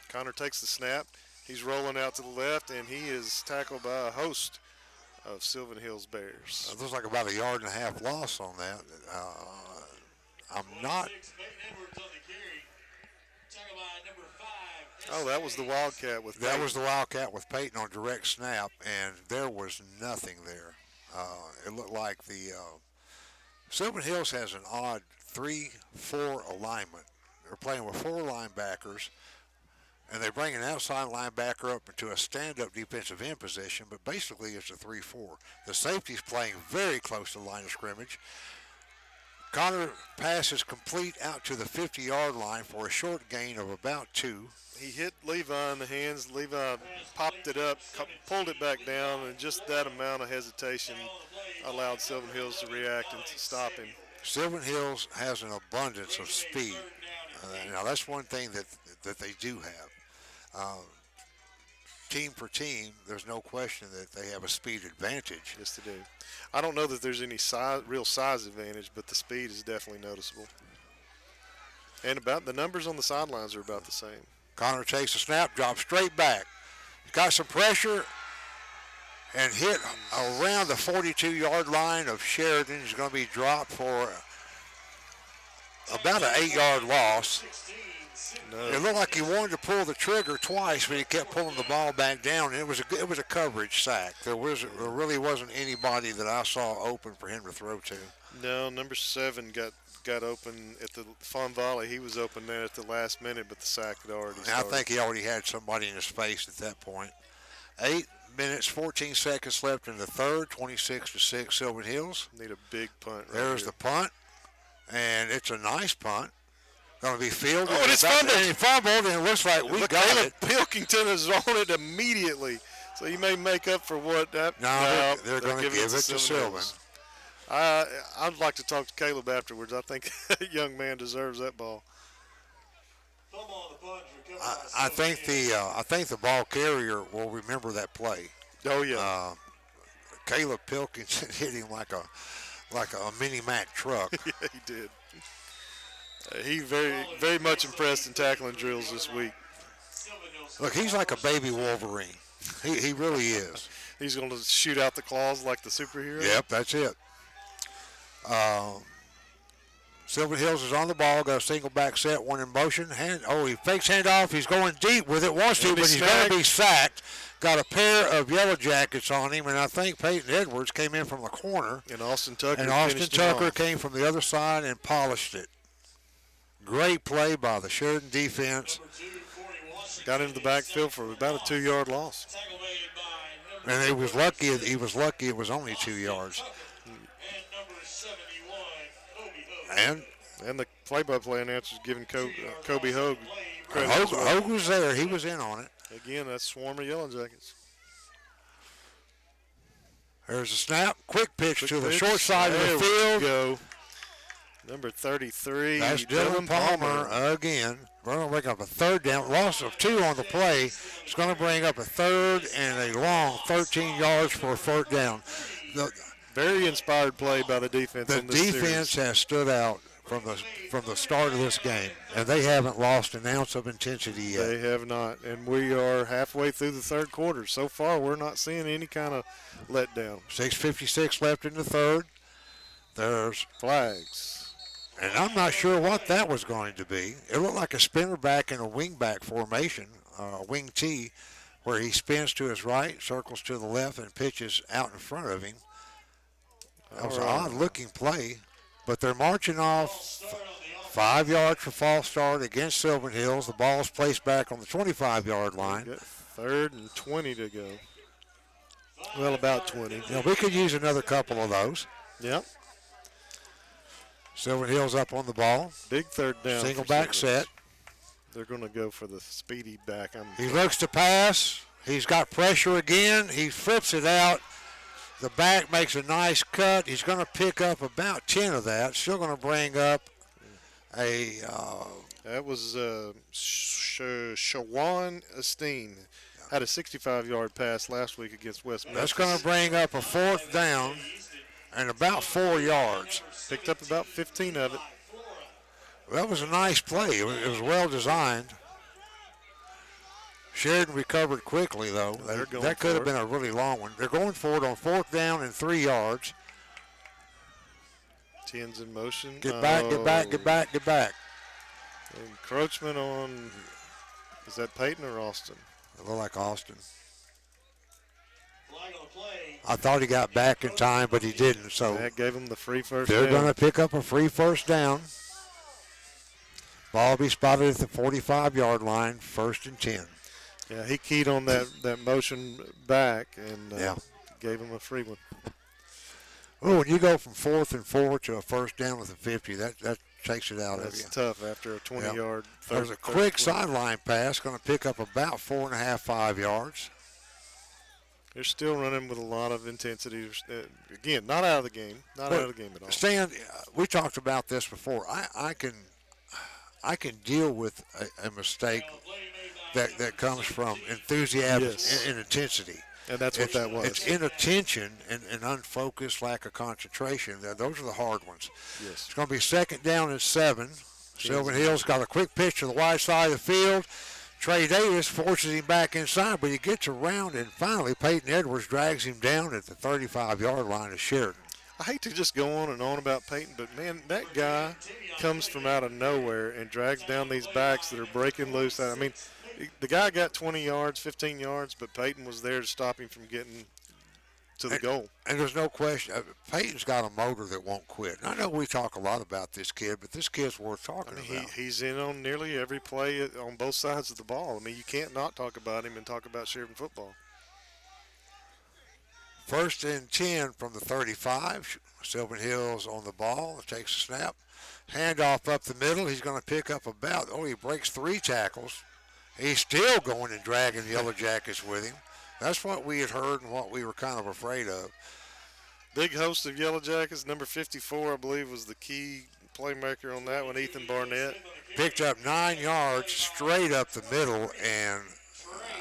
Connor takes the snap. He's rolling out to the left, and he is tackled by a host of Sylvan Hills Bears. It looks like about 1.5 yard loss on that. I'm not. Oh, that was the Wildcat with Peyton. That was the Wildcat with Peyton on direct snap, and there was nothing there. It looked like the Sylvan Hills has an odd 3-4 alignment. They're playing with 4 linebackers, and they bring an outside linebacker up into a stand-up defensive end position, but basically it's a 3-4. The safety's playing very close to the line of scrimmage. Connor passes complete out to the 50-yard line for a short gain of about 2. He hit Levi in the hands. Levi popped it up, pulled it back down, and just that amount of hesitation allowed Sylvan Hills to react and to stop him. Sylvan Hills has an abundance of speed. Now, that's one thing that they do have. Team for team, there's no question that they have a speed advantage. Yes, they do. I don't know that there's any real size advantage, but the speed is definitely noticeable. And about the numbers on the sidelines are about the same. Connor takes a snap, drops straight back. He's got some pressure and hit around the 42-yard line of Sheridan. He's going to be dropped for about an 8-yard loss. No. It looked like he wanted to pull the trigger twice, but he kept pulling the ball back down. And it was a coverage sack. There really wasn't anybody that I saw open for him to throw to. No, number 7 got open at the Fawn Valley. He was open there at the last minute, but the sack had already started. I think he already had somebody in his face at that point. 8 minutes, 14 seconds left in the third. 26-6, Sylvan Hills. Need a big punt. There's the punt, and it's a nice punt. Going to be fielded. Oh, and it's fumbled. And he fumbled, and it looks like we got Caleb it. Pilkington is on it immediately, so you may make up for what that. No, they're going to give it to Sylvan. I'd like to talk to Caleb afterwards. I think that young man deserves that ball. I think the ball carrier will remember that play. Oh yeah. Caleb Pilkington hit him like a mini Mack truck. Yeah, he did. He very much impressed in tackling drills this week. Look, he's like a baby Wolverine. He really is. He's going to shoot out the claws like the superhero. Yep, that's it. Sylvan Hills is on the ball, got a single back set, one in motion. He fakes handoff. He's going deep with it, wants to, but he's going to be sacked. Got a pair of Yellow Jackets on him, and I think Peyton Edwards came in from the corner. And Austin Tucker came from the other side and polished it. Great play by the Sheridan defense. Got into the backfield for about a 2-yard loss. And he was lucky it was only 2 yards. And the play-by-play announcer's giving Kobe Hogue credit as well. Hogue was there. He was in on it. Again, that's swarm of Yellow Jackets. There's a snap. Quick pitch to the pitch. short side of the There we field. go. Number 33. That's Dylan Palmer again. We're going to bring up a third down. Loss of 2 on the play. It's going to bring up a third and a long 13 yards for a third down. Very inspired play by the defense. The on this defense series. has stood out from the start of this game, and they haven't lost an ounce of intensity yet. They have not, and we are halfway through the third quarter. So far, we're not seeing any kind of letdown. 6:56 left in the third. There's flags. And I'm not sure what that was going to be. It looked like a spinner back in a wing back formation, wing T, where he spins to his right, circles to the left, and pitches out in front of him. That was an odd-looking play, but they're marching off 5 yards for false start against Sylvan Hills. The ball is placed back on the 25-yard line. Third and 20 to go. Well, about 20. We could use another couple of those. Yep. Sylvan Hills up on the ball. Big third down. Single back set. They're going to go for the speedy back. He looks to pass. He's got pressure again. He flips it out. The back makes a nice cut. He's going to pick up about 10 of that. Still going to bring up a... that was Shawan Esteen. Had a 65-yard pass last week against West Memphis. That's going to bring up a fourth down and about 4 yards. Picked up about 15 of it. That was a nice play. It was well designed. Sheridan recovered quickly, though. That could have been a really long one. They're going for it on fourth down and 3 yards. 10's in motion. Get back, get back, get back, get back. Encroachment on, is that Peyton or Austin? It looked like Austin. I thought he got back in time, but he didn't. So that gave him the free first they're down. going to pick up a free first down. Ball will be spotted at the 45-yard line, 1st and 10. Yeah, he keyed on that motion back and gave him a free one. Oh, when you go from 4th and 4 to a first down with a 50, that takes it out of you. That's tough after a 20-yard. There's a quick sideline pass, going to pick up about 4.5, 5 yards. They're still running with a lot of intensity. Again, not out of the game. Not out of the game at all. Stan, we talked about this before. I can deal with a mistake that comes from enthusiasm and intensity. And that's what that was. It's inattention and unfocused, lack of concentration. Those are the hard ones. Yes. It's going to be 2nd down and 7. Sylvan Hills got a quick pitch to the wide side of the field. Trey Davis forces him back inside, but he gets around, and finally Peyton Edwards drags him down at the 35-yard line of Sheridan. I hate to just go on and on about Peyton, but, man, that guy comes from out of nowhere and drags down these backs that are breaking loose. I mean, the guy got 20 yards, 15 yards, but Peyton was there to stop him from getting to the goal. And there's no question, Peyton's got a motor that won't quit. And I know we talk a lot about this kid, but this kid's worth talking about. He's in on nearly every play on both sides of the ball. I mean, you can't not talk about him and talk about Sheridan football. 1st and 10 from the 35. Sylvan Hills on the ball. Takes a snap. Handoff up the middle. He's going to pick up he breaks 3 tackles. He's still going and dragging the Yellow Jackets with him. That's what we had heard and what we were kind of afraid of. Big host of Yellow Jackets, number 54, I believe, was the key playmaker on that one, Ethan Barnett. Picked up 9 yards straight up the middle, and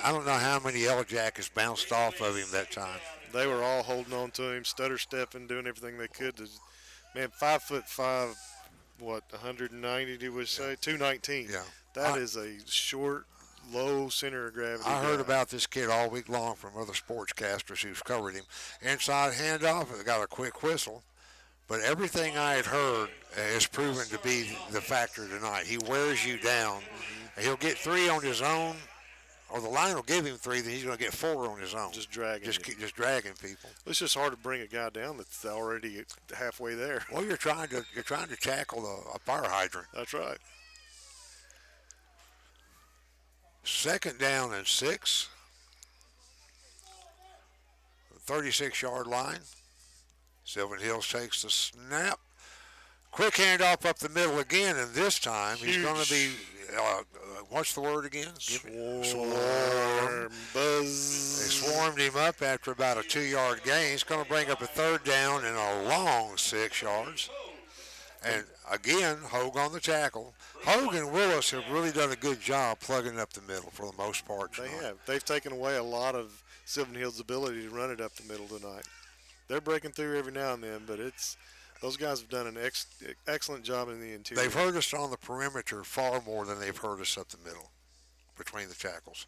I don't know how many Yellow Jackets bounced off of him that time. They were all holding on to him, stutter stepping, doing everything they could to, man, 5'5", 190, do we say? 219. Yeah. That is a short, low center of gravity. I heard about this kid all week long from other sportscasters who've covered him. Inside handoff, got a quick whistle. But everything I had heard has proven to be the factor tonight. He wears you down. He'll get 3 on his own, or the line will give him 3, then he's going to get 4 on his own. Just dragging. Just dragging people. It's just hard to bring a guy down that's already halfway there. Well, you're trying to tackle a fire hydrant. That's right. 2nd down and 6. 36-yard line. Sylvan Hills takes the snap. Quick handoff up the middle again, and this time he's going to be, what's the word again? Swarm. Buzz. They swarmed him up after about a 2-yard gain. He's going to bring up a 3rd down and a long 6 yards. And again, Hogue on the tackle. Hogue and Willis have really done a good job plugging up the middle for the most part tonight. They have. They've taken away a lot of Sylvan Hills' ability to run it up the middle tonight. They're breaking through every now and then, but those guys have done an excellent job in the interior. They've hurt us on the perimeter far more than they've hurt us up the middle between the tackles.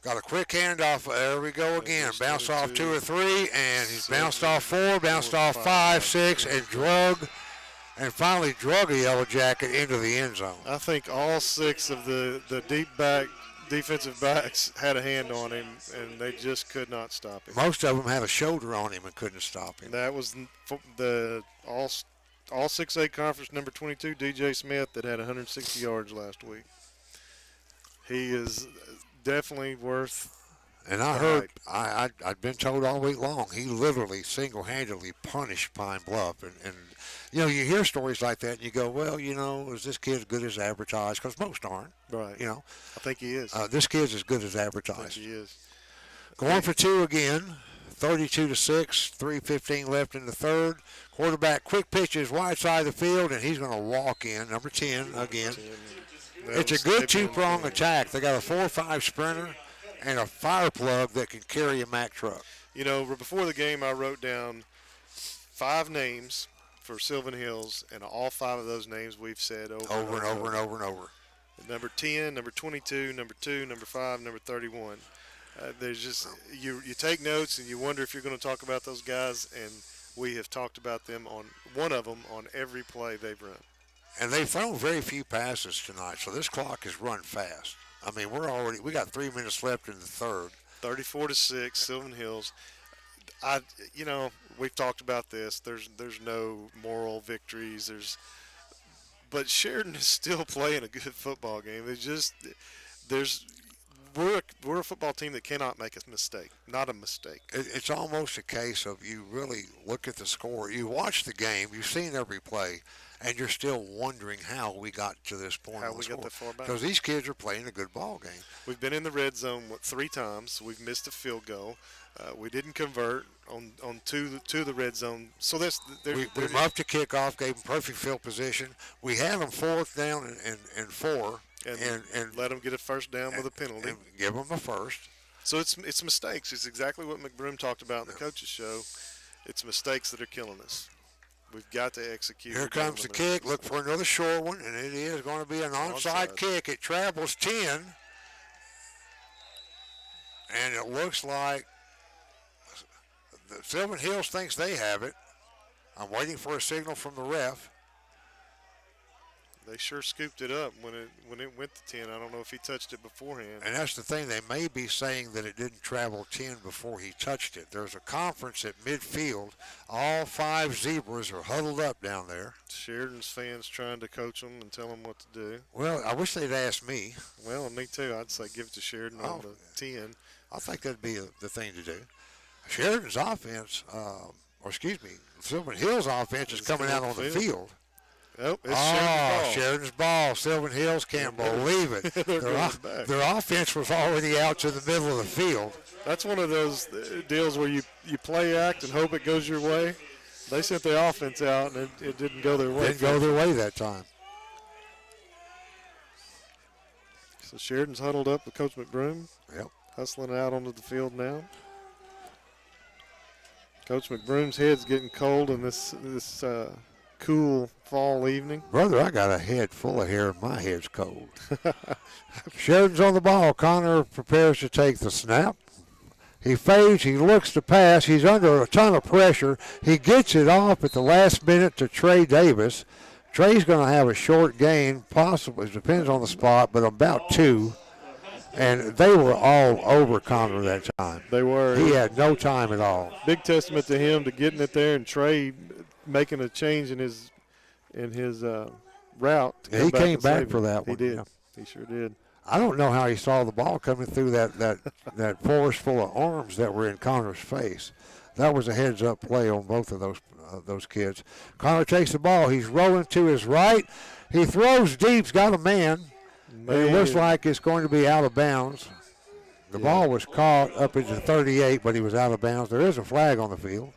Got a quick handoff. There we go again. Bounced off 2 or 3, and he's bounced off 4, bounced off 5, 6, and finally drug a Yellow Jacket into the end zone. I think all 6 of the defensive backs had a hand on him, and they just could not stop him. Most of them had a shoulder on him and couldn't stop him. That was the all 6A conference number 22, DJ Smith, that had 160 yards last week. He is definitely worth. And I heard, I'd been told all week long, he literally single-handedly punished Pine Bluff. And you hear stories like that, and you go, well, is this kid as good as advertised? Because most aren't. Right. I think he is. This kid's as good as I advertised. think he is. Going for 2 again, 32-6, 3:15 left in the 3rd. Quarterback quick pitches wide side of the field, and he's going to walk in, number 10 again. It's a good 2-prong attack. They got a 4-5 sprinter and a fire plug that can carry a Mack truck. Before the game, I wrote down 5 names for Sylvan Hills, and all 5 of those names we've said over and over. Number 10, number 22, number 2, number 5, number 31. There's just you take notes and you wonder if you're going to talk about those guys, and we have talked about them on one of them on every play they've run. And they've thrown very few passes tonight, so this clock is run fast. I mean, we got 3 minutes left in the 3rd. 34-6, Sylvan Hills. We've talked about this. There's no moral victories. But Sheridan is still playing a good football game. We're a football team that cannot make a mistake. Not a mistake. It's almost a case of you really look at the score. You watch the game. You've seen every play. And you're still wondering how we got to this point. How we got that far back. Because these kids are playing a good ball game. We've been in the red zone 3 times. We've missed a field goal. We didn't convert on to the red zone. So we muffed a kickoff, gave them perfect field position. We had them 4th down and 4. And let them get a first down with a penalty. And give them a first. So it's mistakes. It's exactly what McBroom talked about in the coaches show. It's mistakes that are killing us. We've got to execute. Here comes the kick. Look for another short one, and it is going to be an onside kick. It travels 10, and it looks like the Sylvan Hills thinks they have it. I'm waiting for a signal from the ref. They sure scooped it up when it went to 10. I don't know if he touched it beforehand. And that's the thing. They may be saying that it didn't travel 10 before he touched it. There's a conference at midfield. All 5 zebras are huddled up down there. Sheridan's fans trying to coach them and tell them what to do. Well, I wish they'd asked me. Well, me too. I'd say give it to Sheridan on the 10. I think that'd be the thing to do. Sheridan's offense, Sylvan Hills' offense is coming out on the field. Oh, it's Sheridan's ball. Sylvan Hills can't believe it. Their offense was already out to the middle of the field. That's one of those deals where you play act and hope it goes your way. They sent their offense out, and it didn't go their way. Didn't go their way that time. So Sheridan's huddled up with Coach McBroom. Yep. Hustling out onto the field now. Coach McBroom's head's getting cold in this cool fall evening. Brother, I got a head full of hair and my head's cold. Sheridan's on the ball. Connor prepares to take the snap. He fades. He looks to pass. He's under a ton of pressure. He gets it off at the last minute to Trey Davis. Trey's going to have a short gain, possibly. It depends on the spot, but about 2. And they were all over Connor that time. They were. He had no time at all. Big testament to him to getting it there, and Trey making a change in his route. Yeah, he came back for that one. He did. Yeah. He sure did. I don't know how he saw the ball coming through that forest full of arms that were in Connor's face. That was a heads-up play on both of those kids. Connor takes the ball. He's rolling to his right. He throws deep. He's got a man. And it looks like it's going to be out of bounds. The ball was caught up into 38, but he was out of bounds. There is a flag on the field.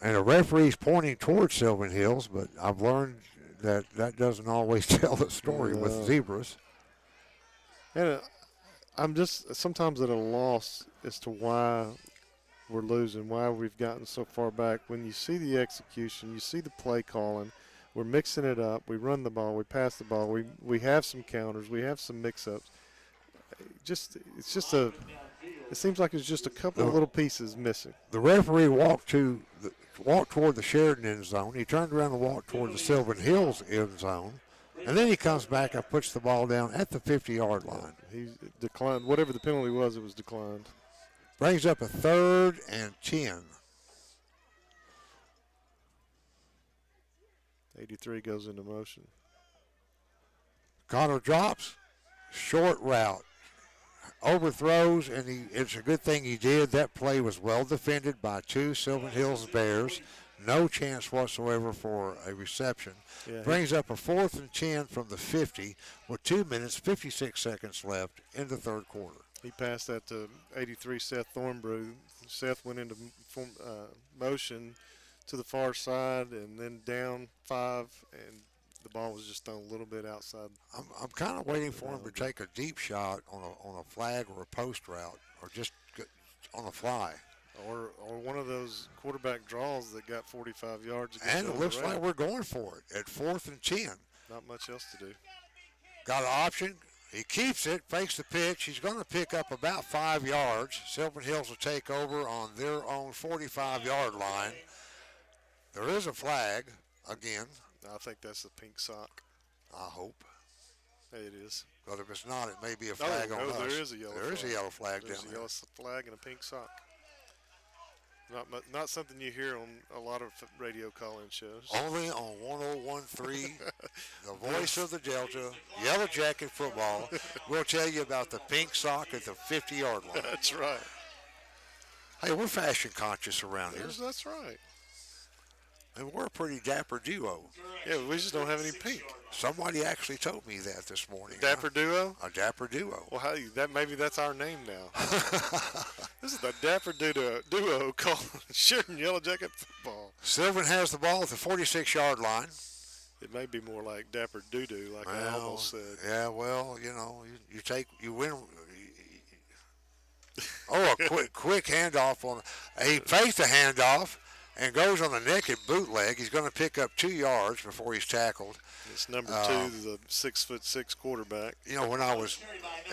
And the referee's pointing towards Sylvan Hills, but I've learned that doesn't always tell the story with zebras. And I'm just sometimes at a loss as to why we're losing, why we've gotten so far back. When you see the execution, you see the play calling, we're mixing it up, we run the ball, we pass the ball, we have some counters, we have some mix-ups. It seems like it's just a couple of little pieces missing. The referee walked toward the Sheridan end zone. He turned around and walked toward the Sylvan Hills end zone. And then he comes back and puts the ball down at the 50-yard line. He declined. Whatever the penalty was, it was declined. Brings up a 3rd and 10. 83 goes into motion. Connor drops. Short route. Overthrows, and it's a good thing he did. That play was well defended by 2 Sylvan Hills Bears. No chance whatsoever for a reception. Yeah, Brings up a 4th and 10 from the 50 with 2 minutes, 56 seconds left in the third quarter. He passed that to 83 Seth Thornbrew. Seth went into motion to the far side and then down 5, and the ball was just thrown a little bit outside. I'm kind of waiting for him to take a deep shot on a flag or a post route, or just on the fly. Or one of those quarterback draws that got 45 yards. And it looks like we're going for it at 4th and 10. Not much else to do. Got an option. He keeps it, fakes the pitch. He's going to pick up about 5 yards. Sylvan Hills will take over on their own 45-yard line. There is a flag again. I think that's the pink sock. I hope. Hey, it is. But if it's not, it may be a flag on us. There is a yellow flag. There is a yellow flag There's down a there. yellow flag and a pink sock. Not something you hear on a lot of radio call-in shows. Only on 101.3, the voice of the Delta, Yellow Jacket football. We'll tell you about the pink sock at the 50-yard line. That's right. Hey, we're fashion conscious around here. That's right. And we're a pretty dapper duo. Yeah, we just don't have any pink. Somebody actually told me that this morning. Dapper duo? A dapper duo. Well, maybe that's our name now. This is the Dapper duo called Sheridan Yellowjacket football. Sylvan has the ball at the 46-yard line. It may be more like Dapper doo-doo, like I almost said. Yeah, well, you win. Oh, a quick handoff he fakes the handoff and goes on the naked bootleg. He's going to pick up 2 yards before he's tackled. It's number two, the 6'6" quarterback. You know, when I was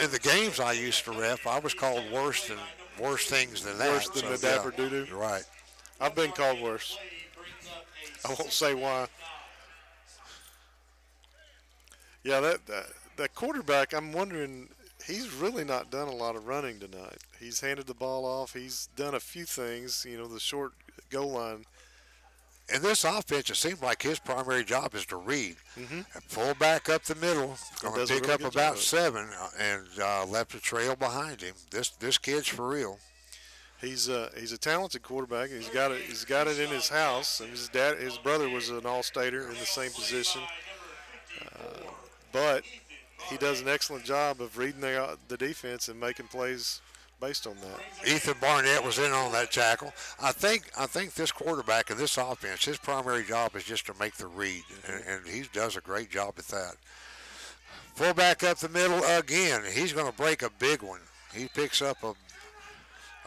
in the games I used to ref, I was called worse things than that. Worse than the Dapper Doo-Doo? You're right. I've been called worse. I won't say why. Yeah, that quarterback, I'm wondering, he's really not done a lot of running tonight. He's handed the ball off. He's done a few things, the short goal line. In this offense, it seems like his primary job is to read. Mm-hmm. Pull back up the middle, going to pick up about 7, and left a trail behind him. This kid's for real. He's a talented quarterback. He's got it in his house, and his brother was an all-stater in the same position. But he does an excellent job of reading the defense and making plays based on that. Ethan Barnett was in on that tackle. I think this quarterback and this offense, his primary job is just to make the read, and he does a great job at that. Fullback up the middle again. He's going to break a big one. He picks up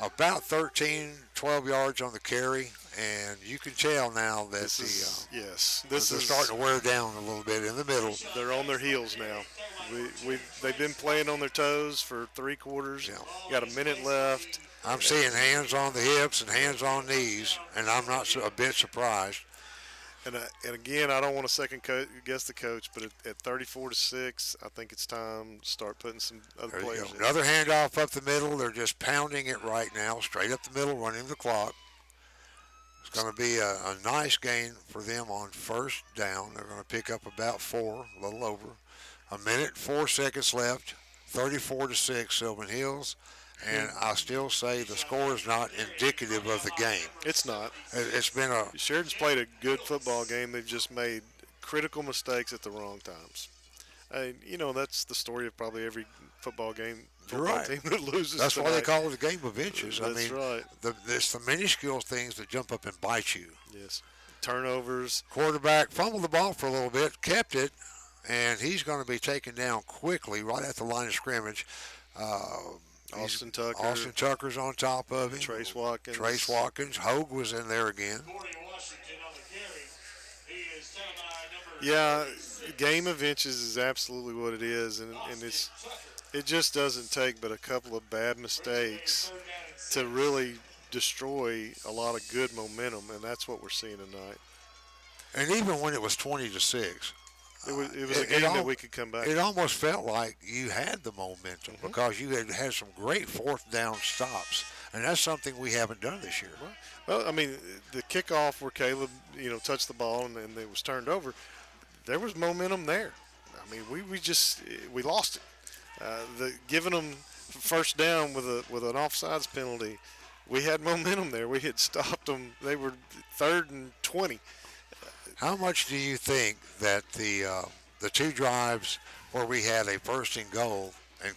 about 12 yards on the carry, and you can tell now that they're starting to wear down a little bit in the middle. They're on their heels now. They've been playing on their toes for 3 quarters. Yeah. Got a minute left. I'm seeing hands on the hips and hands on knees, and I'm not a bit surprised. And again, I don't want to second guess the coach, but at 34-6, I think it's time to start putting some other players in. Another handoff up the middle. They're just pounding it right now, straight up the middle, running the clock. It's going to be a nice gain for them on first down. They're going to pick up about 4, a little over. A minute, 4 seconds left. 34-6, Sylvan Hills. and I still say the score is not indicative of the game. It's not. It's been a Sheridan's played a good football game. They've just made critical mistakes at the wrong times. That's the story of probably every football right. team that loses. That's tonight. why they call it a game of inches. That's right. It's the minuscule things that jump up and bite you. Yes. Turnovers. Quarterback fumbled the ball for a little bit, kept it, and he's going to be taken down quickly right at the line of scrimmage. Austin Tucker. Austin Tucker's on top of him. Trace Watkins. Hogue was in there again. Yeah, game of inches is absolutely what it is, and it just doesn't take but a couple of bad mistakes to really destroy a lot of good momentum, and that's what we're seeing tonight. And even when it was 20-6, it was a game that we could come back. It almost felt like you had the momentum because you had some great fourth down stops, and that's something we haven't done this year. Well, I mean, the kickoff where Caleb, touched the ball and it was turned over, there was momentum there. I mean, we lost it. Giving them first down with an offsides penalty, we had momentum there. We had stopped them. They were 3rd and 20. How much do you think that the two drives where we had a first and goal and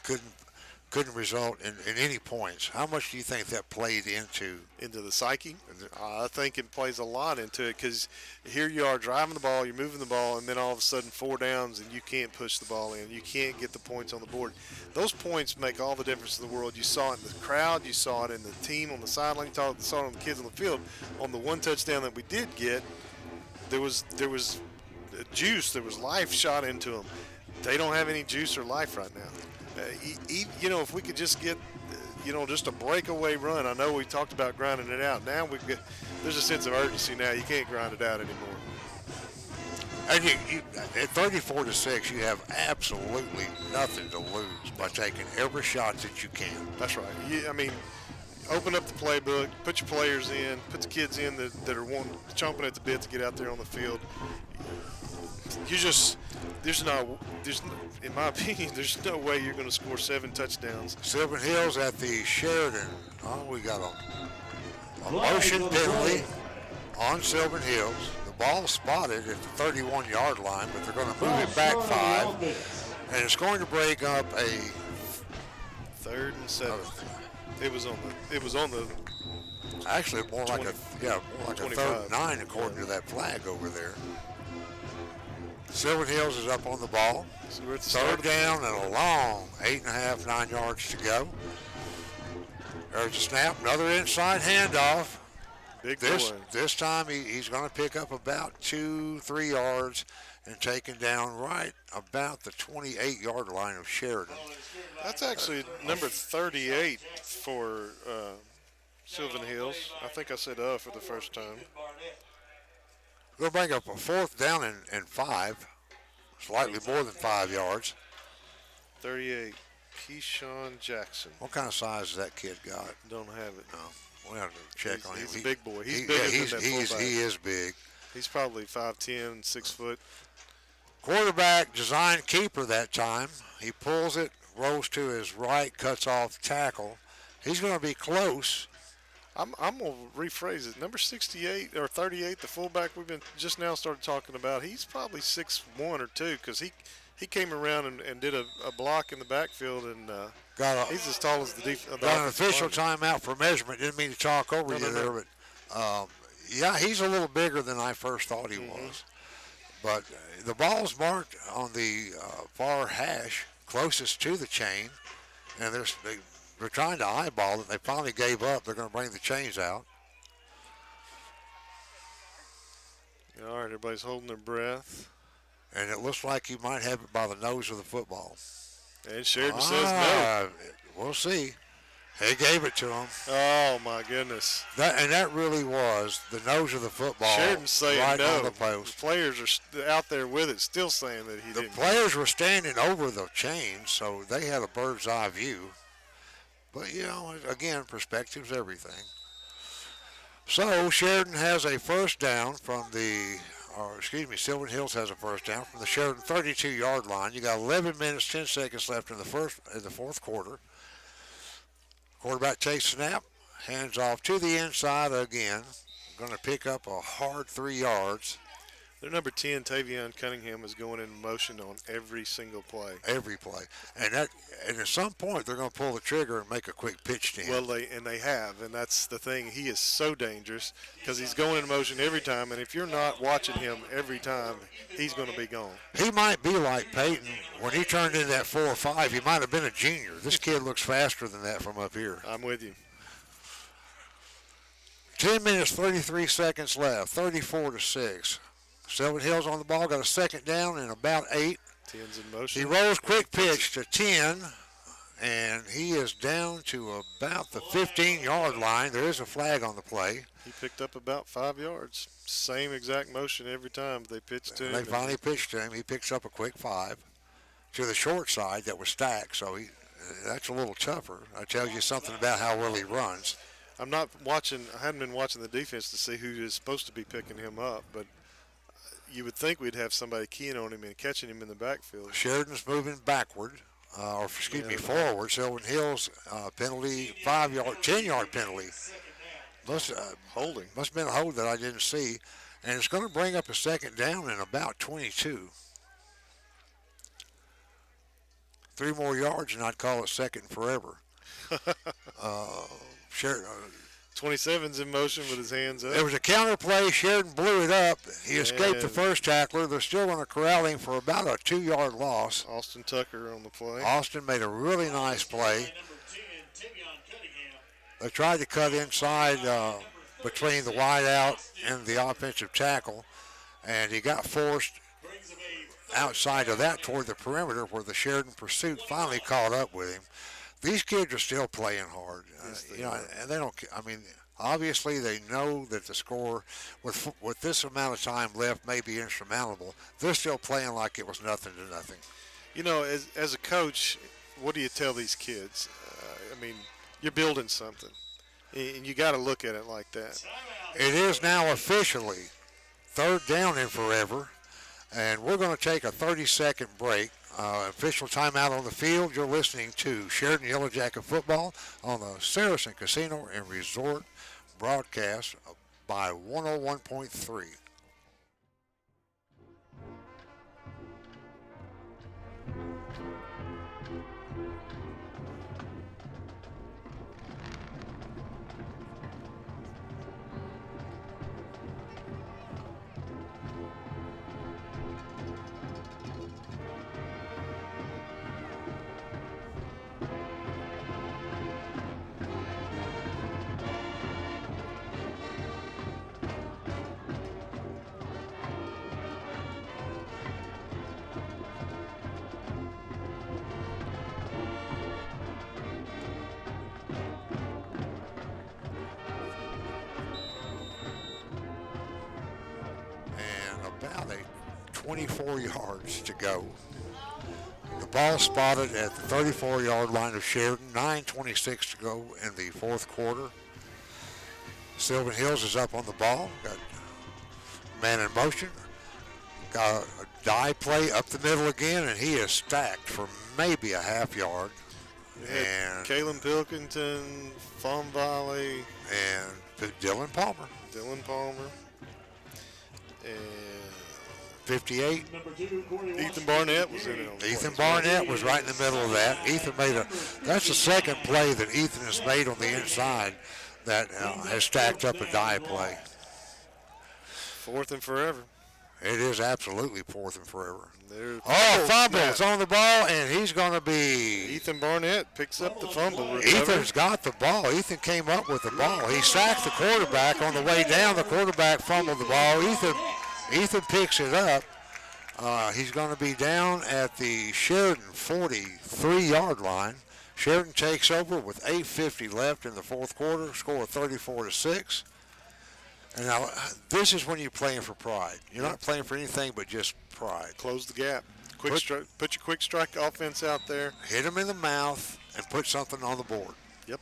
couldn't result in any points, how much do you think that played into the psyche? I think it plays a lot into it because here you are driving the ball, you're moving the ball, and then all of a sudden 4 downs and you can't push the ball in. You can't get the points on the board. Those points make all the difference in the world. You saw it in the crowd. You saw it in the team on the sideline. You saw it on the kids on the field. On the one touchdown that we did get, there was juice. There was life shot into them. They don't have any juice or life right now. If we could just get, just a breakaway run. I know we talked about grinding it out. Now there's a sense of urgency now. You can't grind it out anymore. And at 34-6, you have absolutely nothing to lose by taking every shot that you can. That's right. Open up the playbook, put your players in, put the kids in that are chomping at the bit to get out there on the field. In my opinion, there's no way you're going to score 7 touchdowns. Sylvan Hills at the Sheridan. Oh, we got a motion penalty on Sylvan Hills. The ball spotted at the 31-yard line, but they're going to move it back 5, and it's going to break up a 3rd and 7. It was on the. Actually, more like a 3rd and 9 according to that flag over there. Sylvan Hills is up on the ball. So we're at the 3rd down and a long 8.5, 9 yards to go. There's a snap, another inside handoff. This time he's going to pick up about 2-3 yards and taken down right about the 28-yard line of Sheridan. That's actually number 38 for Sylvan Hills. I think I said for the first time. We'll bring up a 4th down and 5, slightly more than 5 yards. 38, Keyshawn Jackson. What kind of size has that kid got? Don't have it. No, we'll have to check on him. He's a big boy. He's bigger than that fullback. He is big. He's probably 5'10", 6 foot. Quarterback design keeper that time. He pulls it, rolls to his right, cuts off tackle. He's going to be close. I'm going to rephrase it. Number 68 or 38, the fullback we've been just now started talking about, he's probably 6'1" or 2 because he came around and did a block in the backfield, and he's as tall as the defense. Got an official timeout for measurement. Didn't mean to talk over you there, but yeah, he's a little bigger than I first thought he was. But the ball's marked on the far hash closest to the chain, and they're trying to eyeball it. They finally gave up. They're going to bring the chains out. All right, everybody's holding their breath. And it looks like you might have it by the nose of the football. And Sheridan says no. We'll see. They gave it to him. Oh, my goodness. That really was the nose of the football. Sheridan's saying right no. on the post. The players are out there with it, still saying that he didn't. The players were standing over the chain, so they had a bird's eye view. But, again, perspective's everything. So Sheridan has a first down from Sylvan Hills has a first down from the Sheridan 32-yard line. You got 11 minutes, 10 seconds left in the fourth quarter. Quarterback takes snap, hands off to the inside again. Going to pick up a hard 3 yards. Their number 10, Tavion Cunningham, is going in motion on every single play. Every play. And at some point they're going to pull the trigger and make a quick pitch to him. Well, they have, and that's the thing. He is so dangerous because he's going in motion every time, and if you're not watching him every time, he's going to be gone. He might be like Peyton. When he turned in that 4-5, he might have been a junior. This kid looks faster than that from up here. I'm with you. 10 minutes, 33 seconds left, 34-6. Sylvan Hills on the ball, got a second down and about 8. 10's in motion. He rolls quick pitch to 10, and he is down to about the 15-yard line. There is a flag on the play. He picked up about 5 yards. Same exact motion every time they pitched to him. They finally pitched to him. He picks up a quick 5 to the short side that was stacked, so that's a little tougher. That tells you something about how well he runs. I'm not watching. I haven't been watching the defense to see who is supposed to be picking him up, but you would think we'd have somebody keying on him and catching him in the backfield. Sheridan's moving backward, forward. Sylvan Hills penalty, 5-yard, 10-yard penalty. Holding. Must have been a hold that I didn't see. And it's going to bring up a second down in about 22. 3 more yards and I'd call it second forever. Sheridan. 27's in motion with his hands up. There was a counter play. Sheridan blew it up. He escaped the first tackler. They're still going to corral him for about a 2-yard loss. Austin Tucker on the play. Austin made a really nice play. They tried to cut inside between the wideout and the offensive tackle, and he got forced outside of that toward the perimeter where the Sheridan pursuit finally caught up with him. These kids are still playing hard, and they don't. I mean, obviously they know that the score with this amount of time left may be insurmountable. They're still playing like it was nothing to nothing. You know, as a coach, what do you tell these kids? I mean, you're building something, and you got to look at it like that. It is now officially 3rd down and forever, and we're going to take a 30-second break. Official timeout on the field. You're listening to Sheridan Yellowjacket football on the Saracen Casino and Resort broadcast by 101.3. About 24 yards to go. The ball spotted at the 34-yard line of Sheridan. 9:26 to go in the 4th quarter. Sylvan Hills is up on the ball. Got man in motion. Got a die play up the middle again, and he is stacked for maybe a half yard. And Kalen Pilkington, Fawn Valley, and Dylan Palmer. And 58. Ethan Barnett was in it. Ethan Barnett was right in the middle of that. That's the second play that Ethan has made on the inside that has stacked up a die play. 4th and forever. It is absolutely 4th and forever. Fumble. It's on the ball, and he's going to be... Ethan Barnett picks up the fumble. Ethan's got the ball. Ethan came up with the ball. He sacked the quarterback on the way down. The quarterback fumbled the ball. Ethan picks it up. He's going to be down at the Sheridan 43-yard line. Sheridan takes over with 8:50 left in the 4th quarter. Score 34-6. And now this is when you're playing for pride. You're not playing for anything but just pride. Close the gap. Put your quick strike offense out there. Hit them in the mouth and put something on the board. Yep.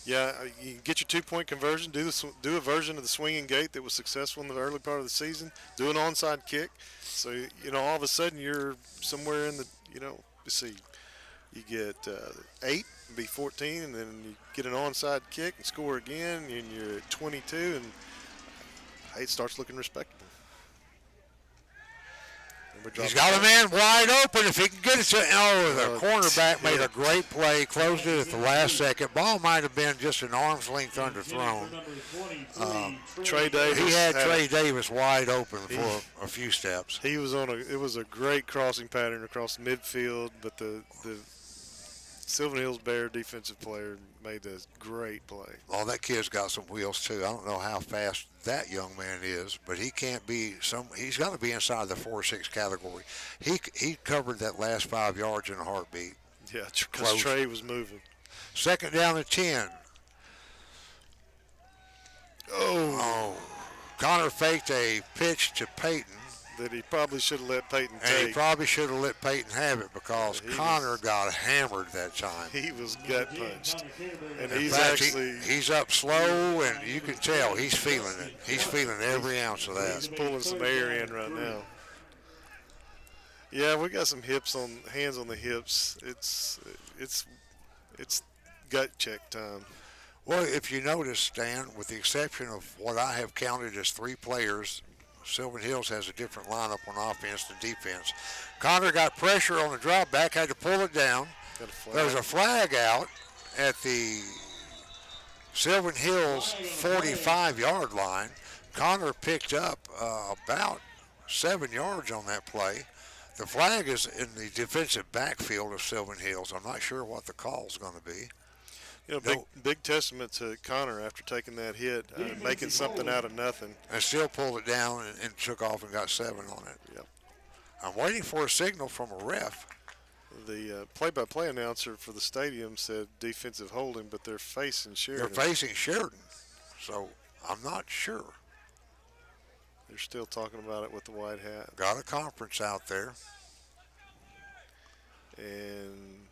Yeah, you get your 2-point conversion. Do a version of the swinging gate that was successful in the early part of the season. Do an onside kick. So, all of a sudden you're somewhere in the, let's see, you get 8 and be 14, and then you get an onside kick and score again, and you're at 22, and hey, it starts looking respectable. He's got a man wide open if he can get it to. Oh, the cornerback made a great play, closed it at the last second. Ball might have been just an arm's length underthrown. Trey Davis. He had Trey Davis wide open for a few steps. He was on it was a great crossing pattern across midfield, but the Sylvan Hills Bear defensive player made a great play. Oh, that kid's got some wheels too. I don't know how fast that young man is, but he can't be he's got to be inside the 4-6 category. He covered that last 5 yards in a heartbeat. Yeah, because Trey was moving. Second down and 10. Oh. Connor faked a pitch to Peyton. That he probably should have let Peyton And take. he probably should have let Peyton have it because Connor got hammered that time. He was gut punched. And In he's fact, actually he's up slow, and you can tell he's feeling it. He's feeling every ounce of he's that. pulling some air in right now. Yeah, we got some hands on the hips. It's gut check time. Well, if you notice, Stan, with the exception of what I have counted as 3 players, Sylvan Hills has a different lineup on offense than defense. Connor got pressure on the drop back, had to pull it down. There was a flag out at the Sylvan Hills 45-yard line. Connor picked up about 7 yards on that play. The flag is in the defensive backfield of Sylvan Hills. I'm not sure what the call is going to be. You know, big testament to Connor after taking that hit, making something out of nothing. And still pulled it down and took off and got 7 on it. Yep. I'm waiting for a signal from a ref. The play-by-play announcer for the stadium said defensive holding, but they're facing Sheridan. They're facing Sheridan, so I'm not sure. They're still talking about it with the white hat. Got a conference out there. And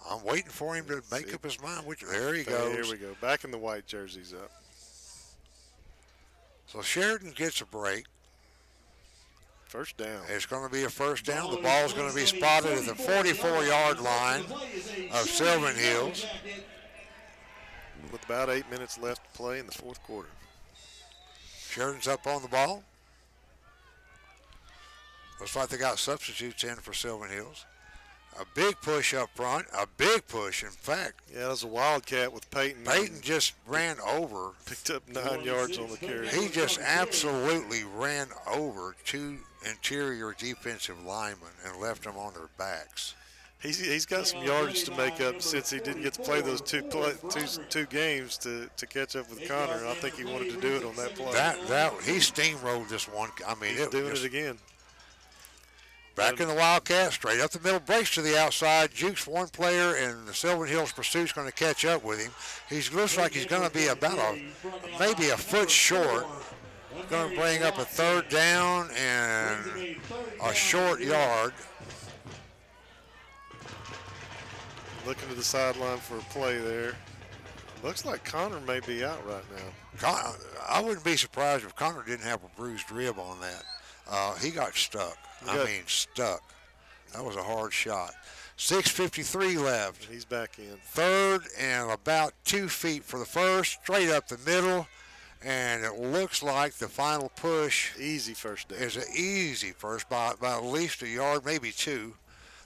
I'm waiting for him to make up his mind. There he goes. There we go. Back in the white jerseys up. So Sheridan gets a break. First down. It's going to be a first down. The ball's going to be spotted at the 44-yard line of Sylvan Hills. With about 8 minutes left to play in the fourth quarter. Sheridan's up on the ball. Looks like they got substitutes in for Sylvan Hills. A big push up front, a big push, in fact. Yeah, that was a wildcat with Peyton. Peyton just ran over. Picked up 9 yards on the carry. He just absolutely ran over 2 interior defensive linemen and left them on their backs. He's got some yardage to make up since he didn't get to play those two games to catch up with Connor. I think he wanted to do it on that play. He steamrolled this one. I mean, he's doing it again. Back in the Wildcat, straight up the middle, breaks to the outside, jukes one player, and the Sylvan Hills pursuit's going to catch up with him. He looks like he's going to be about maybe a foot short. Going to bring up a third down and a short yard. Looking to the sideline for a play there. Looks like Connor may be out right now. I wouldn't be surprised if Connor didn't have a bruised rib on that. He got stuck. Stuck. That was a hard shot. 6:53 left. He's back in. Third and about 2 feet for the first, straight up the middle. And it looks like the final push easy first down. Is an easy first by at least a yard, maybe 2.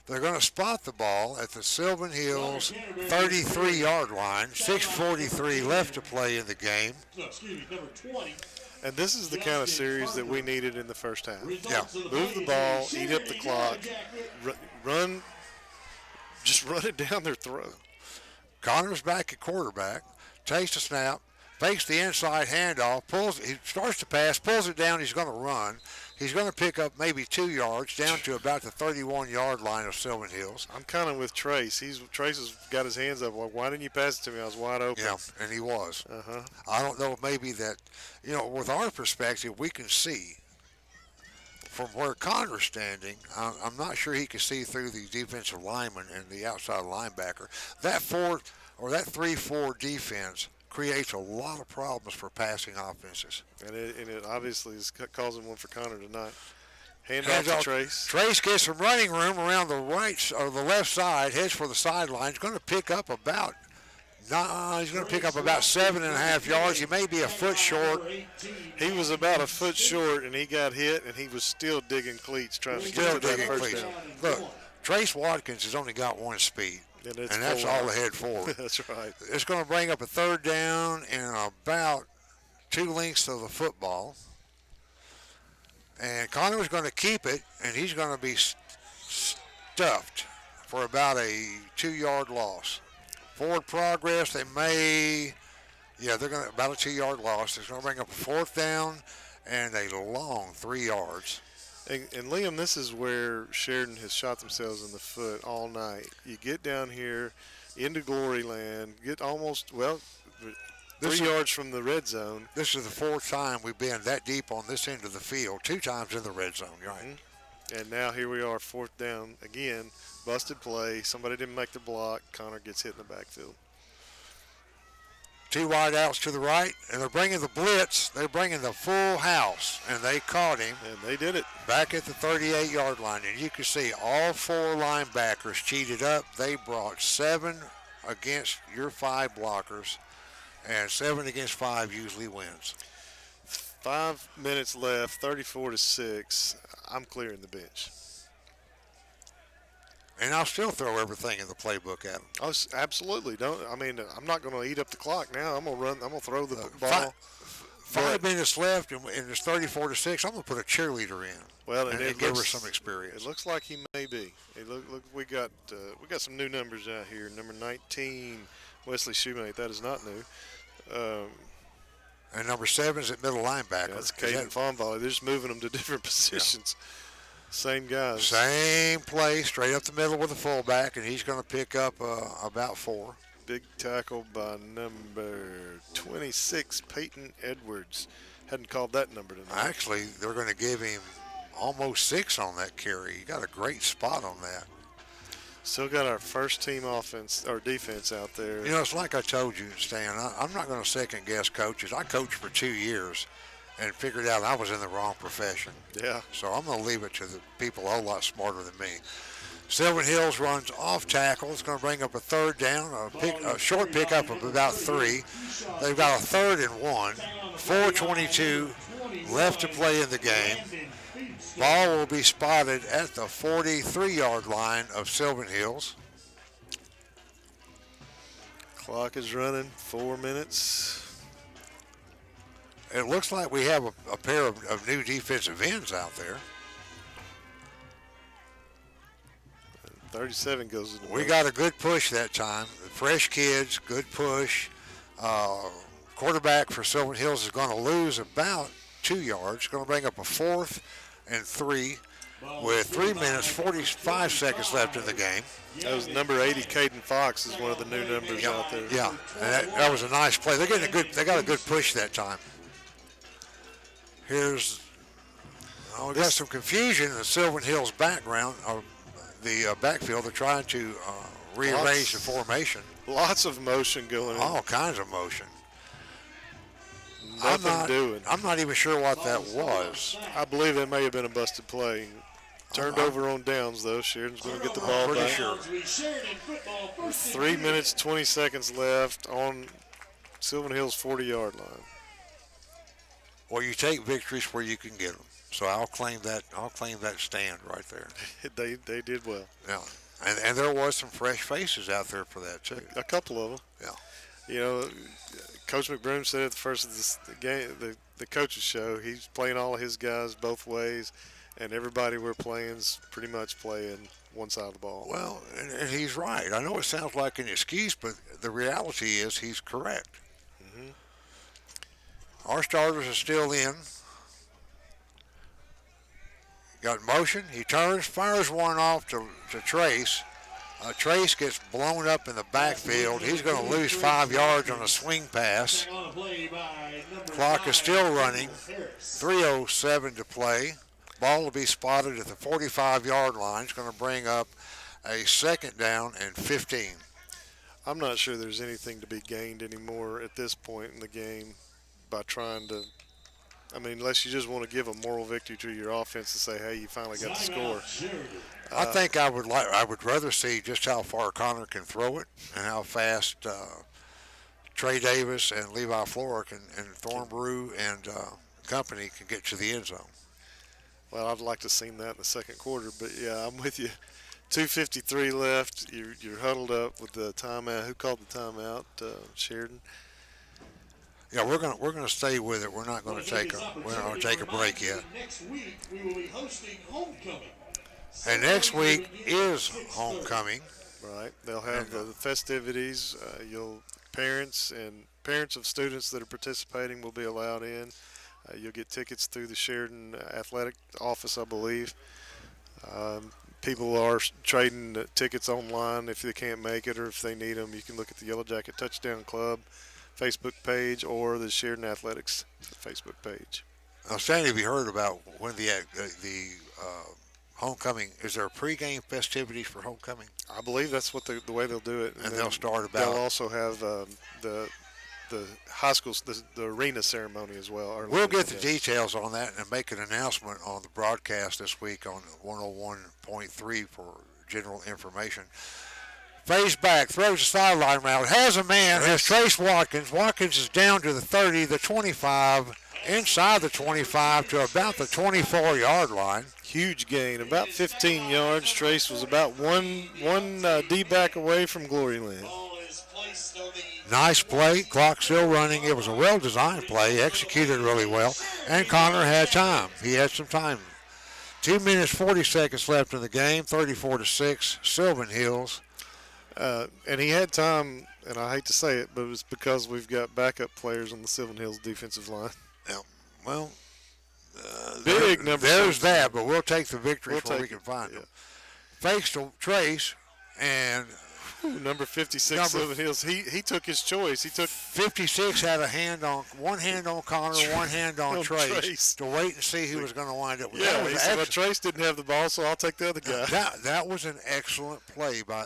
They're going to spot the ball at the Sylvan Hills 33-yard line. 6:43 left to play in the game. And this is the kind of series that we needed in the first half. Yeah. Move the ball, eat up the clock, just run it down their throat. Connor's back at quarterback, takes the snap, fakes the inside handoff, he starts to pass, pulls it down, he's going to run. He's going to pick up maybe 2 yards down to about the 31-yard line of Sylvan Hills. I'm kind of with Trace. Trace has got his hands up. Well, why didn't you pass it to me? I was wide open. Yeah, and he was. Uh-huh. I don't know if maybe that, with our perspective, we can see from where Connor's standing. I'm not sure he can see through the defensive lineman and the outside linebacker. That 3-4 defense creates a lot of problems for passing offenses. And it obviously is causing one for Connor tonight. Hand Hands off off. to Trace. Trace gets some running room around the right or the left side, heads for the sideline. He's going to pick up about. He's going to pick up about 7.5 yards. He may be a foot short. He was about a foot short, and he got hit, and he was still digging cleats trying to Still get to that digging first cleats. down. Look, Trace Watkins has only got one speed, And that's all ahead forward. That's right. It's going to bring up a third down and about 2 lengths of the football. And Connor's going to keep it, and he's going to be stuffed for about a 2-yard loss. Forward progress, they're going to about a 2-yard loss. It's going to bring up a 4th down and a long 3 yards. And Liam, this is where Sheridan has shot themselves in the foot all night. You get down here into glory land, get almost, 3 yards from the red zone. This is the 4th time we've been that deep on this end of the field, 2 times in the red zone, right? Mm-hmm. And now here we are, 4th down again. Busted play. Somebody didn't make the block. Connor gets hit in the backfield. 2 wide outs to the right, and they're bringing the blitz. They're bringing the full house, and they caught him. And they did it. Back at the 38-yard line, and you can see all 4 linebackers cheated up. They brought 7 against your 5 blockers, and 7 against 5 usually wins. 5 minutes left, 34-6. I'm clearing the bench. And I'll still throw everything in the playbook at them. Oh, absolutely. I'm not going to eat up the clock now. I'm going to run. I'm going to throw the ball. 5 minutes left, and it's 34-6. I'm going to put a cheerleader in. Well, and give her some experience. It looks like he may be. Look, we got some new numbers out here. Number 19, Wesley Shoemate. That is not new. And number 7 is at middle linebacker. That's Caden Fonvolley. They're just moving them to different positions. Yeah. Same guys. Same play, straight up the middle with the fullback, and he's going to pick up about 4. Big tackle by number 26, Peyton Edwards. Hadn't called that number tonight. Actually, they're going to give him almost 6 on that carry. He got a great spot on that. Still got our first team offense or defense out there. You know, it's like I told you, Stan. I'm not going to second guess coaches. I coached for 2 years and figured out I was in the wrong profession. Yeah. So I'm going to leave it to the people a whole lot smarter than me. Sylvan Hills runs off tackle. It's going to bring up a 3rd down, a short pickup of about 3. They've got a 3rd and 1. 4:22 left to play in the game. Ball will be spotted at the 43-yard line of Sylvan Hills. Clock is running, 4 minutes. It looks like we have a pair of new defensive ends out there. 37 goes in the We got a good push that time. Fresh kids, good push. Quarterback for Sylvan Hills is going to lose about 2 yards. Going to bring up a 4th and 3 with 3 minutes, 45 seconds left in the game. That was number 80, Caden Fox, is one of the new numbers out there. Yeah, and that was a nice play. They got a good push that time. We got some confusion in the Sylvan Hills background, the backfield. They're trying to rearrange the formation. Lots of motion going on. All kinds of motion. Doing. I'm not even sure what that was. I believe that may have been a busted play. Turned over on downs, though. Sheridan's going to get the ball pretty back. Sure. 3 minutes, 20 seconds left on Sylvan Hills' 40-yard line. Well, you take victories where you can get them. So I'll claim that stand right there. They did well. Yeah, and there was some fresh faces out there for that too. A couple of them. Yeah. You know, Coach McBroom said at the first of the game, the coaches show, he's playing all of his guys both ways, and everybody we're playing's pretty much playing one side of the ball. Well, and he's right. I know it sounds like an excuse, but the reality is he's correct. Mm-hmm. Our starters are still in. Got motion. He turns, fires one off to Trace. Trace gets blown up in the backfield. He's going to lose 5 yards on a swing pass. Clock is still running. 3:07 to play. Ball will be spotted at the 45-yard line. It's going to bring up a 2nd down and 15. I'm not sure there's anything to be gained anymore at this point in the game by trying to I mean, unless you just want to give a moral victory to your offense and say, hey, you finally got the score. I think I would rather see just how far Connor can throw it and how fast Trey Davis and Levi Floric and Thornbrew and company can get to the end zone. Well, I'd like to see that in the second quarter, but yeah, I'm with you. 2:53 left. You're huddled up with the timeout. Who called the timeout? Sheridan. Yeah, we're gonna stay with it. We're not gonna take a break yet. Next week we will be hosting homecoming. And next week is homecoming. Right. They'll have the festivities. Parents of students that are participating will be allowed in. You'll get tickets through the Sheridan Athletic Office, I believe. People are trading tickets online if they can't make it or if they need them. You can look at the Yellow Jacket Touchdown Club Facebook page or the Sheridan Athletics Facebook page. Now, Sandy, have you heard about when the homecoming? Is there pregame festivities for homecoming? I believe that's what the way they'll do it. And they'll start about. They'll also have the high school, the arena ceremony as well. We'll get the details on that and make an announcement on the broadcast this week on 101.3 for general information. Phase back, throws the sideline route, has a man, has Trace Watkins. Watkins is down to the 30, the 25, inside the 25 to about the 24-yard line. Huge gain, about 15 yards. Trace was about one D-back away from Glory Land. Nice play, clock still running. It was a well-designed play, executed really well, and Connor had time. He had some time. 2 minutes, 40 seconds left in the game, 34-6, Sylvan Hills. And he had time, and I hate to say it, but it's because we've got backup players on the Sylvan Hills defensive line. Yeah, well, big number. There's that, but we'll take the victories where we can find yeah. them. Fakes to Trace, and number 56, Sylvan Hills. He took his choice. He took 56 had one hand on Connor, one hand on Trace to wait and see who was going to wind up with. Yeah, he said, well, Trace didn't have the ball, so I'll take the other guy. That was an excellent play by.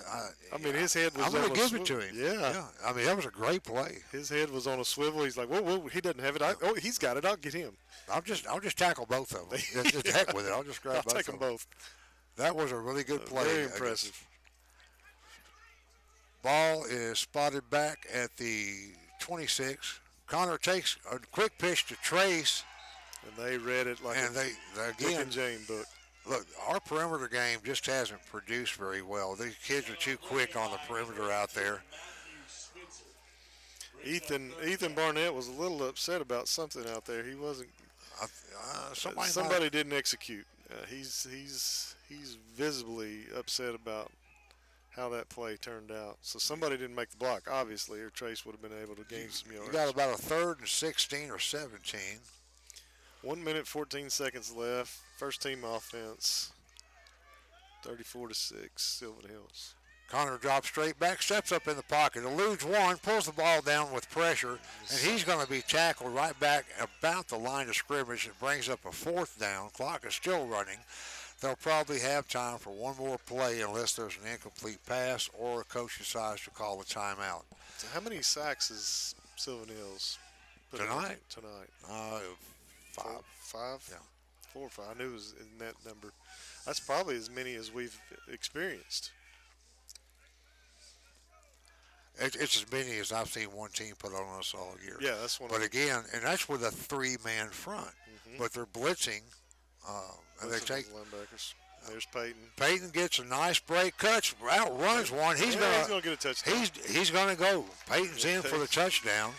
I mean, his head was. I'm going to give it to him. Yeah. I mean, that was a great play. His head was on a swivel. He's like, whoa, he doesn't have it. He's got it. I'll get him. I'll just tackle both of them. Just heck with it. I'll just grab both. I'll take them both. That was a really good play. Very impressive. Ball is spotted back at the 26. Connor takes a quick pitch to Trace. And they read it like again, Jane book. Look, our perimeter game just hasn't produced very well. These kids are too quick on the perimeter out there. Ethan Barnett was a little upset about something out there. He wasn't. Somebody didn't execute. He's visibly upset about how that play turned out. So somebody didn't make the block, obviously, or Trace would have been able to gain some yards. You got about a 3rd and 16 or 17. 1 minute, 14 seconds left. First team offense. 34-6, Sylvan Hills. Connor drops straight back, steps up in the pocket, eludes one, pulls the ball down with pressure, and he's going to be tackled right back about the line of scrimmage. It brings up a 4th down. Clock is still running. They'll probably have time for one more play unless there's an incomplete pass or a coach decides to call a timeout. So how many sacks is Sylvan Hills put tonight? Tonight. 5. 5? Yeah. 4 or 5. I knew it was in that number. That's probably as many as we've experienced. It's as many as I've seen one team put on us all year. Yeah, that's one. But again, and that's with a 3-man front. Mm-hmm. But they're blitzing. And they take linebackers. There's Peyton. Peyton gets a nice break, outruns one. He's gonna get a touchdown. He's gonna go. Peyton's in for the touchdown.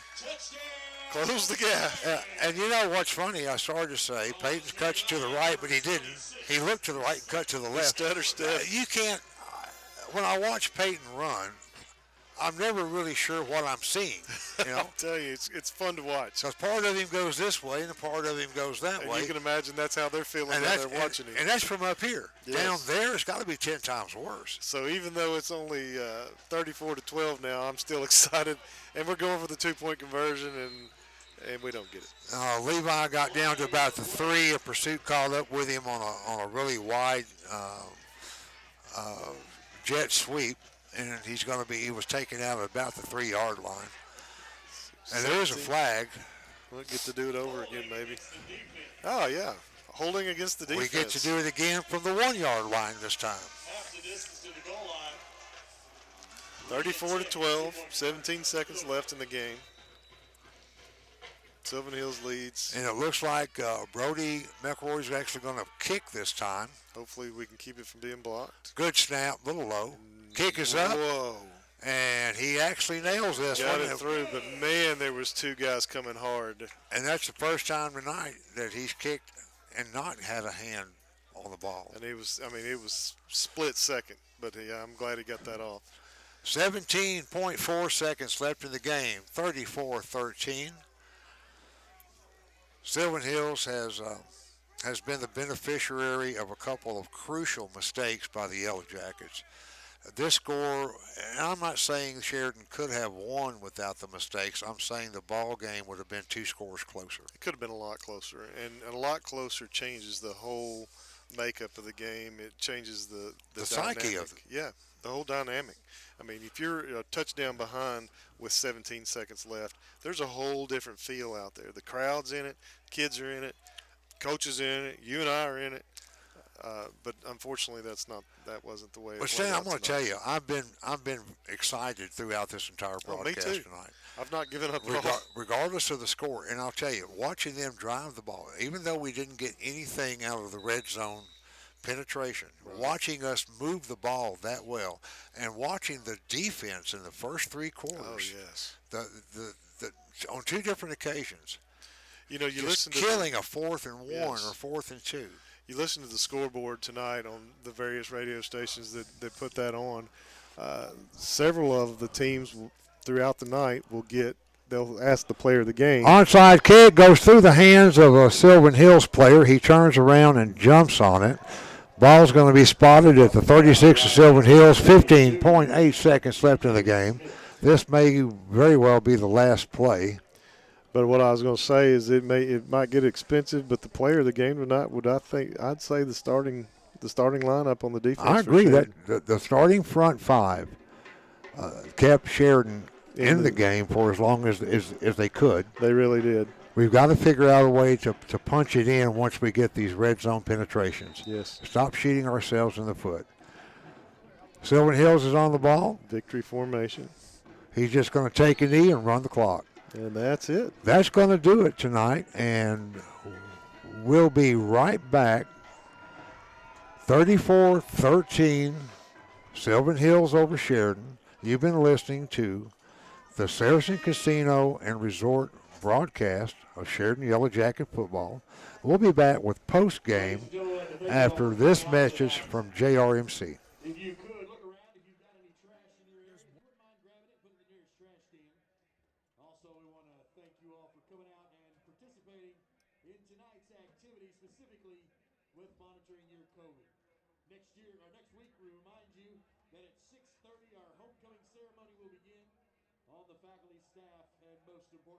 Close the gap. And you know what's funny? I started to say Peyton cuts to the right, but he didn't. He looked to the right and cut to the left. Stutter step. You can't. When I watch Peyton run, I'm never really sure what I'm seeing. You know, I'll tell you, it's fun to watch. because part of him goes this way and a part of him goes that And way. you can imagine that's how they're feeling and when they're watching him. And that's from up here. Yes. Down there, it's got to be 10 times worse. So even though it's only 34-12 now, I'm still excited. And we're going for the 2-point conversion, and we don't get it. Levi got down to about the 3. A pursuit called up with him on a really wide jet sweep. And he was taken out at about the 3-yard line. And there is a flag. We'll get to do it over again, maybe. Oh, yeah. Holding against the defense. We get to do it again from the 1 yard line this time. 34-12, 17 seconds left in the game. Sylvan Hills leads. And it looks like Brody McElroy's actually going to kick this time. Hopefully we can keep it from being blocked. Good snap, little low. Kick is up. Whoa. And he actually nails this Got one. it through, but, man, there was two guys coming hard. And that's the first time tonight that he's kicked and not had a hand on the ball. And it was split second, but yeah, I'm glad he got that off. 17.4 seconds left in the game, 34-13. Sylvan Hills has been the beneficiary of a couple of crucial mistakes by the Yellowjackets. This score, and I'm not saying Sheridan could have won without the mistakes. I'm saying the ball game would have been 2 scores closer. It could have been a lot closer, and a lot closer changes the whole makeup of the game. It changes the psyche of it. Yeah, the whole dynamic. I mean, if you're a touchdown behind with 17 seconds left, there's a whole different feel out there. The crowd's in it, kids are in it, coaches are in it, you and I are in it. But unfortunately, that wasn't the way it was. Stan, I'm going to tell you, I've been excited throughout this entire broadcast tonight. I've not given up at all. Regardless of the score, and I'll tell you, watching them drive the ball, even though we didn't get anything out of the red zone penetration, watching us move the ball that well, and watching the defense in the first 3 quarters. Oh yes. The on 2 different occasions. You know, you just listen to killing a 4th and 1 or 4th and 2. You listen to the scoreboard tonight on the various radio stations that put that on. Several of the teams throughout the night they'll ask the player of the game. Onside kick goes through the hands of a Sylvan Hills player. He turns around and jumps on it. Ball's going to be spotted at the 36 of Sylvan Hills. 15.8 seconds left in the game. This may very well be the last play. But what I was going to say is it might get expensive, but the player of the game I'd say the starting lineup on the defense. I agree that the starting front 5 kept Sheridan in the game for as long as they could. They really did. We've got to figure out a way to punch it in once we get these red zone penetrations. Yes. Stop shooting ourselves in the foot. Sylvan Hills is on the ball. Victory formation. He's just going to take a knee and run the clock. And that's it. That's going to do it tonight, and we'll be right back. 34-13, Sylvan Hills over Sheridan. You've been listening to the Saracen Casino and Resort broadcast of Sheridan Yellowjacket football. We'll be back with post-game after this message from JRMC. If you could, look around. If you've got any trash in your area, wouldn't mind grabbing it, put it in the nearest trash can. Also, we want to thank you all for coming out and participating in tonight's activity, specifically with monitoring your COVID. Next week, we remind you that at 6:30, our homecoming ceremony will begin. All the faculty, staff, and most importantly,